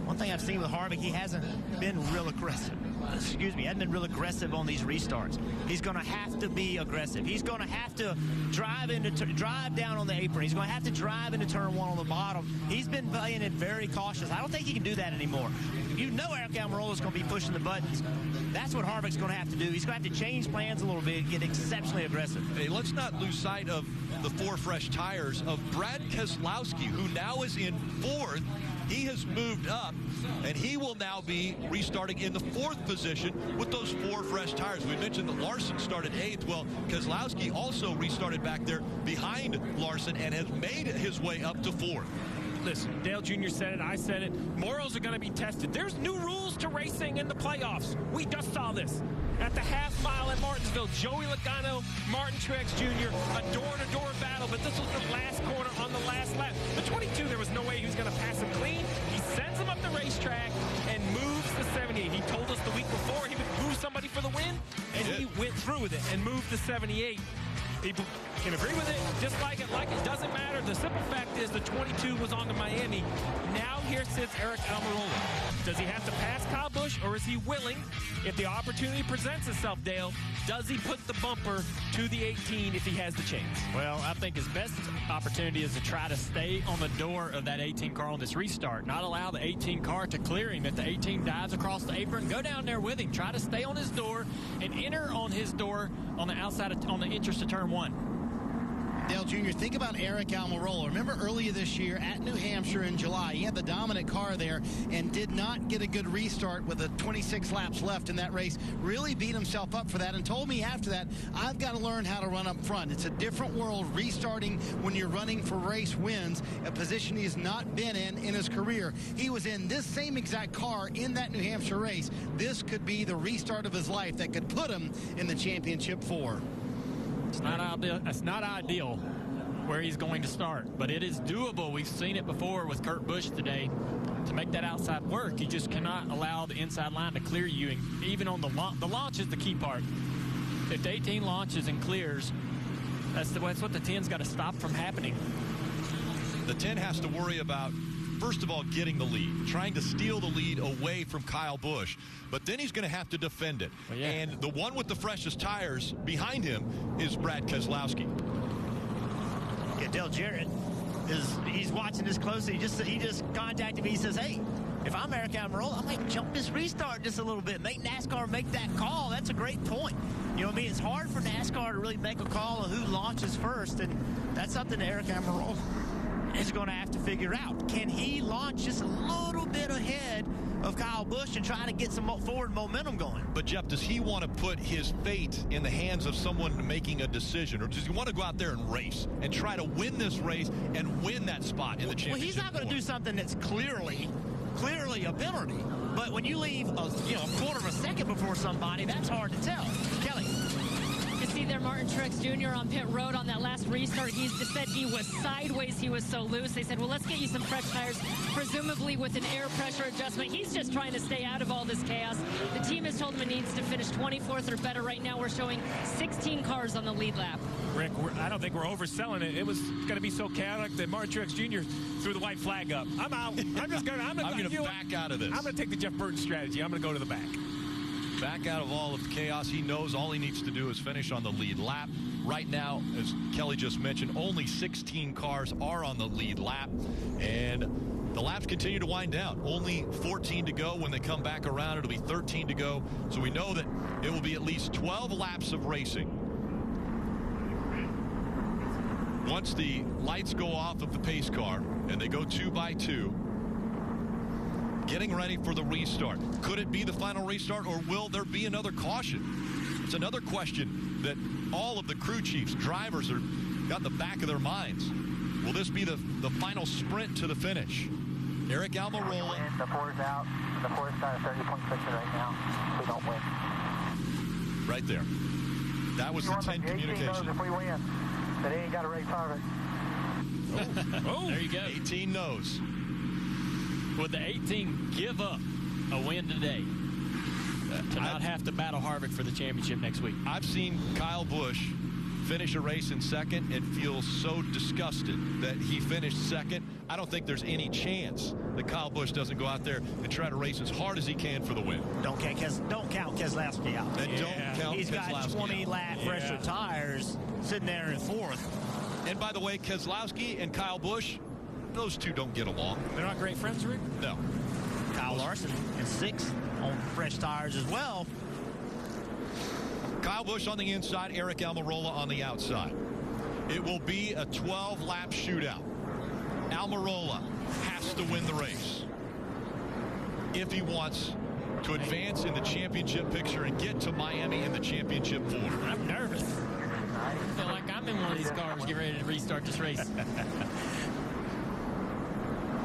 One thing I've seen with Harvick, he hasn't been real aggressive. Excuse me, hasn't been real aggressive on these restarts. He's going to have to be aggressive. He's going to have to drive down on the apron. He's going to have to drive into turn 1 on the bottom. He's been playing it very cautious. I don't think he can do that anymore. You know Eric Almirola is going to be pushing the buttons. That's what Harvick's going to have to do. He's going to have to change plans a little bit, get exceptionally aggressive. Hey, let's not lose sight of the 4 fresh tires of Brad Keselowski, who now is in 4th. He has moved up, and he will now be restarting in the 4th position with those 4 fresh tires. We mentioned that Larson started 8th. Well, Keselowski also restarted back there behind Larson and has made his way up to 4th. Listen, Dale Jr. said it, I said it. Morals are going to be tested. There's new rules to racing in the playoffs. We just saw this. At the half mile at Martinsville, Joey Logano, Martin Truex Jr., a door-to-door battle, but this was the last corner on the last lap. The 22, there was no way he was going to pass him clean. He sends him up the racetrack and moves the 78. He told us the week before he would move somebody for the win, and he went through with it and moved the 78. People can agree with it, just like it doesn't matter. The simple fact is the 22 was on to Miami. Now here sits Eric Almirola. Does he have to pass Kyle Busch, or is he willing, if the opportunity presents itself, Dale, does he put the bumper to the 18 if he has the chance? Well, I think his best opportunity is to try to stay on the door of that 18 car on this restart, not allow the 18 car to clear him. If the 18 dives across the apron, go down there with him. Try to stay on his door and enter on his door on the outside on the entrance to turn 1. Dale Jr., think about Eric Almirola. Remember earlier this year at New Hampshire in July, he had the dominant car there and did not get a good restart with the 26 laps left in that race. Really beat himself up for that and told me after that, I've got to learn how to run up front. It's a different world restarting when you're running for race wins, a position he's not been in his career. He was in this same exact car in that New Hampshire race. This could be the restart of his life that could put him in the championship 4. It's not ideal where he's going to start, but it is doable. We've seen it before with Kurt Busch today. To make that outside work, you just cannot allow the inside line to clear you. And even on the launch is the key part. If the 18 launches and clears, that's what the 10's got to stop from happening. The 10 has to worry about, first of all, getting the lead, trying to steal the lead away from Kyle Busch. But then he's going to have to defend it. Well, yeah. And the one with the freshest tires behind him is Brad Keselowski. Yeah, Dale Jarrett he's watching this closely. He just contacted me. He says, hey, if I'm Eric Almirola, I might jump this restart just a little bit. Make NASCAR make that call. That's a great point. You know what I mean? It's hard for NASCAR to really make a call on who launches first, and that's something that Eric Almirola is going to have to figure out. Can he launch just a little bit ahead of Kyle Busch and try to get some forward momentum going? But, Jeff, does he want to put his fate in the hands of someone making a decision, or does he want to go out there and race and try to win this race and win that spot in the championship? Well, he's not going to do something that's clearly a penalty. But when you leave a quarter of a second before somebody, that's hard to tell. Kelly. You can see there Martin Truex Jr. on pit road on that last restart. He said he was sideways. He was so loose. They said, well, let's get you some fresh tires, presumably with an air pressure adjustment. He's just trying to stay out of all this chaos. The team has told him he needs to finish 24th or better. Right now, we're showing 16 cars on the lead lap. Rick, I don't think we're overselling it. It was going to be so chaotic that Martin Truex Jr. threw the white flag up. I'm out. I'm going to back out of this. I'm going to take the Jeff Burton strategy. I'm going to go to the back. Back out of all of the chaos. He knows all he needs to do is finish on the lead lap. Right now, as Kelly just mentioned, only 16 cars are on the lead lap, and the laps continue to wind down. Only 14 to go. When they come back around, it'll be 13 to go. So we know that it will be at least 12 laps of racing. Once the lights go off of the pace car and they go 2 by 2, getting ready for the restart. Could it be the final restart, or will there be another caution? It's another question that all of the crew chiefs, drivers are got in the back of their minds. Will this be the final sprint to the finish? Eric Almirola. The 4's out. The 4's got a 30-point picture right now. We don't win. Right there. That was the 10 communication. If we win, but he ain't got to race Harvick. Oh, there you go. 18 knows. Would the 18 give up a win today to not have to battle Harvick for the championship next week? I've seen Kyle Busch finish a race in second and feel so disgusted that he finished second. I don't think there's any chance that Kyle Busch doesn't go out there and try to race as hard as he can for the win. Don't count Keselowski out. And don't count He's got Keselowski 20 lap fresher tires sitting there in fourth. And by the way, Keselowski and Kyle Busch, those two don't get along. They're not great friends, Rick? No. Kyle Larson in sixth on fresh tires as well. Kyle Busch on the inside, Eric Almirola on the outside. It will be a 12-lap shootout. Almirola has to win the race if he wants to advance in the championship picture and get to Miami in the championship 4. I'm nervous. I feel like I'm in one of these cars getting ready to restart this race.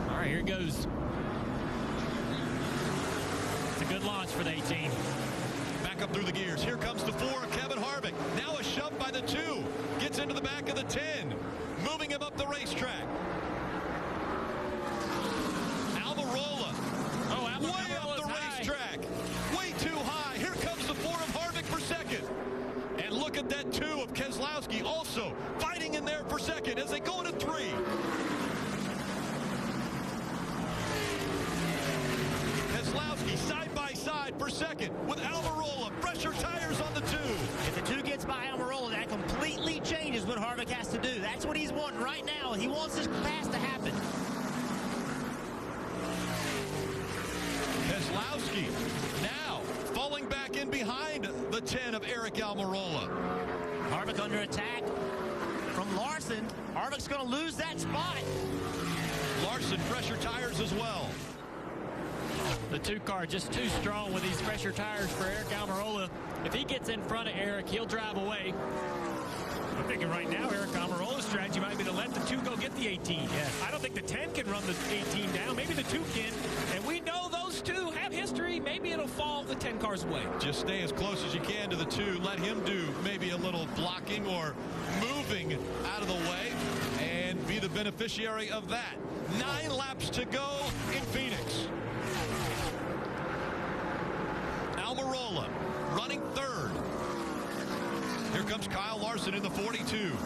All right, here it goes. It's a good launch for the 18. Back up through the gears. Here comes the 4, Kevin Harvick. Now a shove by the 2. Gets into the back of the 10. Moving him up the racetrack. Almirola. Way up the racetrack. Way too high. Here comes the 4 of Harvick for second. And look at that 2 of Keselowski also fighting in there for second as they go into 3. Keselowski side by side for second with Almirola. Fresher tires on the 2. If the 2 gets by Almirola, that completely changes what Harvick has to do. That's what he's wanting right now. He wants this pass to happen. Keselowski now falling back in behind the 10 of Eric Almirola. Harvick under attack from Larson. Harvick's going to lose that spot. Larson fresher tires as well. The 2 car just too strong with these fresher tires for Eric Almirola. If he gets in front of Eric, he'll drive away. I'm thinking right now, Eric Almirola's strategy might be to let the 2 go get the 18. Yes. I don't think the 10 can run the 18 down. Maybe the 2 can. And we know those 2 have history. Maybe it'll fall the 10 cars away. Just stay as close as you can to the 2. Let him do maybe a little blocking or moving out of the way and be the beneficiary of that. 9 laps to go in Phoenix. Almirola running 3rd. Here comes Kyle Larson in the 42.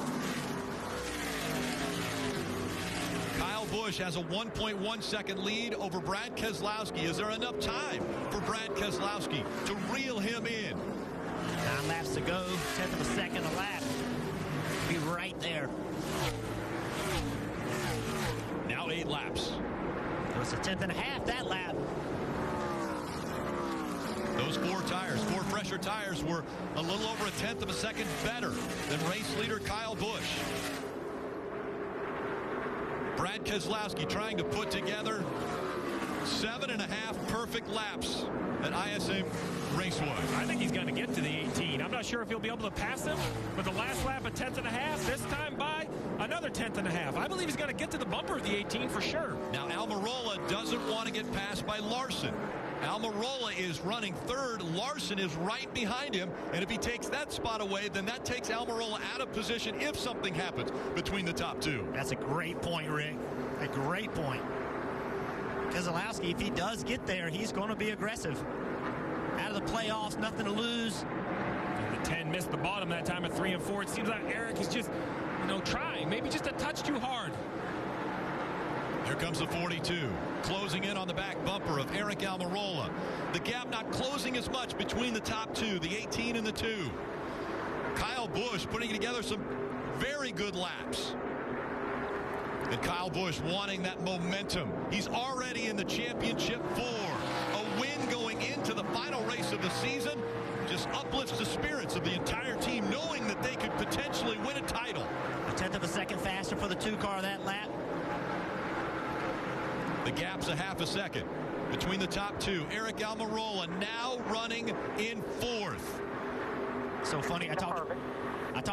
Kyle Busch has a 1.1 second lead over Brad Keselowski. Is there enough time for Brad Keselowski to reel him in? 9 laps to go, 10th of a second a lap. Be right there. Now 8 laps. It was a 10th and a half that lap. Those 4 tires, 4 fresher tires, were a little over a 10th of a second better than race leader Kyle Busch. Brad Keselowski trying to put together 7.5 perfect laps at ISM Raceway. I think he's going to get to the 18. I'm not sure if he'll be able to pass him, but the last lap a 10th and a half, this time by another 10th and a half. I believe he's going to get to the bumper of the 18 for sure. Now Almirola doesn't want to get passed by Larson. Almirola is running third. Larson is right behind him. And if he takes that spot away, then that takes Almirola out of position if something happens between the top two. That's a great point, Rick. A great point. Keselowski, if he does get there, he's going to be aggressive. Out of the playoffs, nothing to lose. The 10 missed the bottom that time at 3 and 4. It seems like Eric is just, trying. Maybe just a touch too hard. Here comes the 42, closing in on the back bumper of Eric Almirola. The gap not closing as much between the top two, the 18 and the 2. Kyle Busch putting together some very good laps. And Kyle Busch wanting that momentum. He's already in the championship 4. A win going into the final race of the season just uplifts the spirits of the entire team, knowing that they could potentially win a title. A tenth of a second faster for the 2 car that lap. The gap's a half a second between the top 2. Eric Almirola now running in 4th. So funny, I talked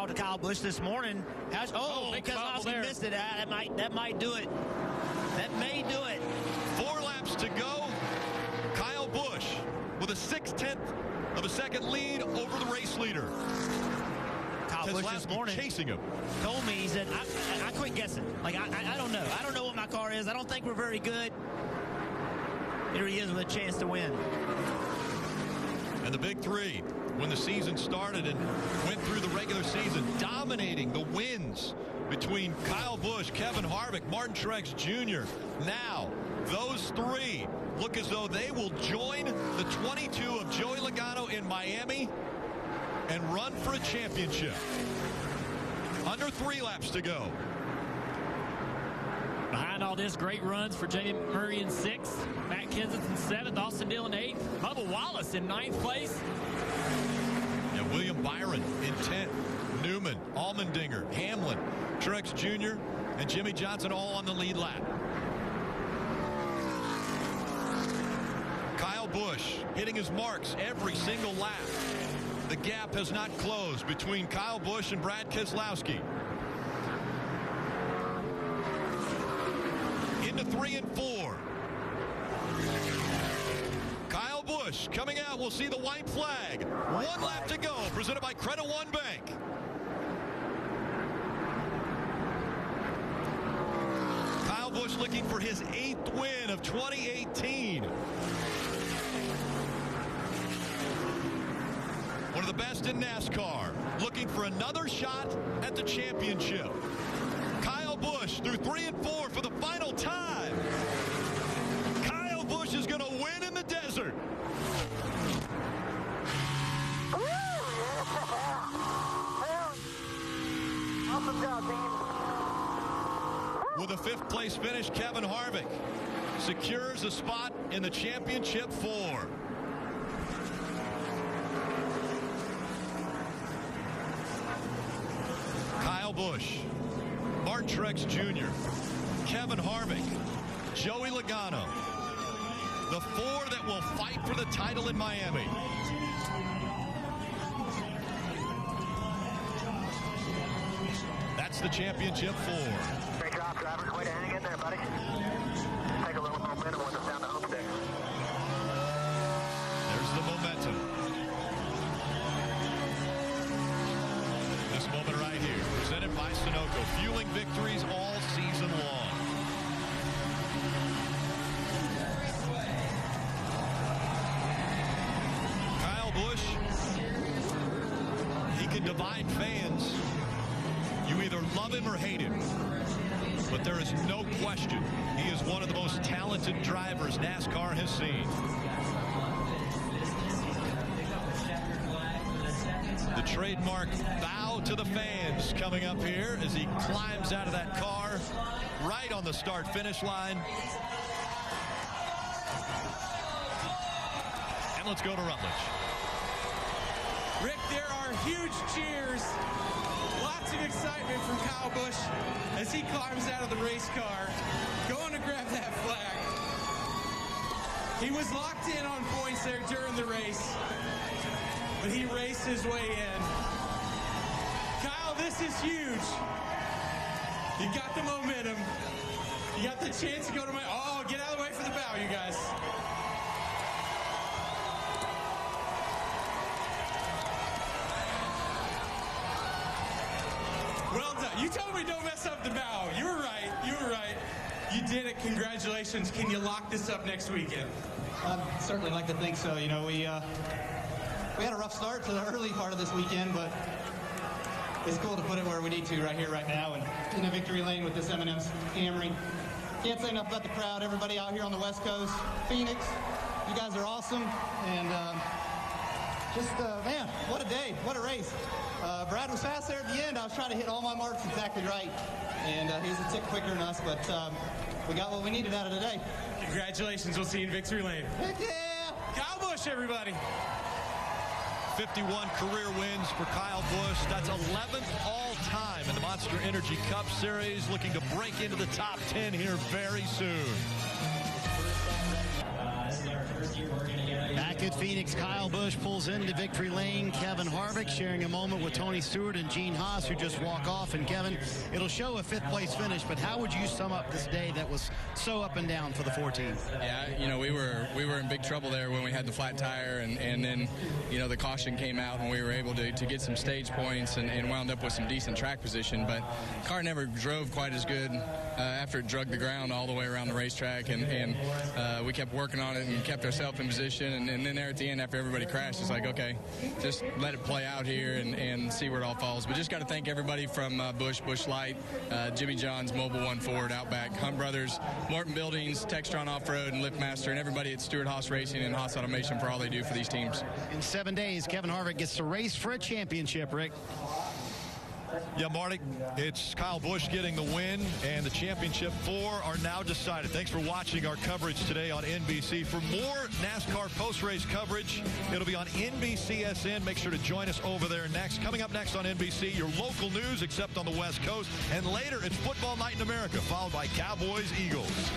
to Kyle Busch this morning. Keselowski missed it. That might do it. That may do it. 4 laps to go. Kyle Busch with a 6/10 of a second lead over the race leader. Kyle Busch this morning chasing him. Told me, he said, I quit guessing. Like, I don't know. I don't know what my car is. I don't think we're very good. Here he is with a chance to win. And the big 3, when the season started and went through the regular season, dominating the wins between Kyle Busch, Kevin Harvick, Martin Truex Jr. Now, those 3 look as though they will join the 22 of Joey Logano in Miami and run for a championship. Under 3 laps to go. Behind all this, great runs for Jamie Murray in 6th, Matt Kenseth in 7th, Austin Dillon 8th, Bubba Wallace in 9th place. And William Byron in 10th, Newman, Allmendinger, Hamlin, Truex Jr., and Jimmy Johnson all on the lead lap. Kyle Busch hitting his marks every single lap. The gap has not closed between Kyle Busch and Brad Keselowski. Into 3 and 4. Kyle Busch coming out. We'll see the white flag. 1 lap to go. Presented by Credit One Bank. Kyle Busch looking for his 8th win of 2018. One of the best in NASCAR, looking for another shot at the championship. Kyle Busch through 3 and 4 for the final time. Kyle Busch is going to win in the desert. Awesome job, team. With a 5th place finish, Kevin Harvick secures a spot in the championship 4. Kyle Busch, Martin Truex Jr., Kevin Harvick, Joey Logano. The 4 that will fight for the title in Miami. That's the championship 4. Great job, driver. Way to hang in there, buddy. Take a little momentum with us down the home there. There's the momentum. This moment right here, presented by Sunoco, fueling victories all season long. Kyle Busch, he can divide fans. You either love him or hate him. But there is no question he is one of the most talented drivers NASCAR has seen. The trademark bow to the fans coming up here as he climbs out of that car right on the start-finish line. And let's go to Rutledge. Rick, there are huge cheers. Lots of excitement from Kyle Busch as he climbs out of the race car, going to grab that flag. He was locked in on points there during the race, but he raced his way in. Kyle, this is huge. You got the momentum. You got the chance to go to my... Oh, get out of the way for the bow, you guys. Well done. You told me don't mess up the bow. You were right. You were right. You did it. Congratulations. Can you lock this up next weekend? I'd certainly like to think so. You know, we had a rough start to the early part of this weekend, but it's cool to put it where we need to right here, right now, and in a victory lane with this M&M's hammering. Can't say enough about the crowd. Everybody out here on the West Coast, Phoenix, you guys are awesome, and man, what a day, what a race. Brad was fast there at the end. I was trying to hit all my marks exactly right, and he was a tick quicker than us, but we got what we needed out of today. Congratulations. We'll see you in victory lane. Heck yeah! Kyle Busch, everybody. 51 career wins for Kyle Busch. That's 11th all-time in the Monster Energy Cup Series. Looking to break into the top 10 here very soon. Back at Phoenix, Kyle Busch pulls into victory lane. Kevin Harvick sharing a moment with Tony Stewart and Gene Haas, who just walk off. And Kevin, it'll show a 5th place finish, but how would you sum up this day that was so up and down for the 14? Yeah, you know, we were in big trouble there when we had the flat tire, and then, you know, the caution came out and we were able to get some stage points and wound up with some decent track position. But the car never drove quite as good after it drug the ground all the way around the racetrack, and we kept working on it and kept ourselves in position. And then there at the end, after everybody crashed, it's like, okay, just let it play out here and see where it all falls. But just got to thank everybody from Busch Light, Jimmy John's, Mobil 1 Ford, Outback, Hunt Brothers, Morton Buildings, Textron Off-Road, and Liftmaster, and everybody at Stewart Haas Racing and Haas Automation for all they do for these teams. In 7 days, Kevin Harvick gets to race for a championship, Rick. Yeah, Marty, it's Kyle Busch getting the win, and the championship 4 are now decided. Thanks for watching our coverage today on NBC. For more NASCAR post-race coverage, it'll be on NBCSN. Make sure to join us over there next. Coming up next on NBC, your local news, except on the West Coast. And later, it's Football Night in America, followed by Cowboys-Eagles.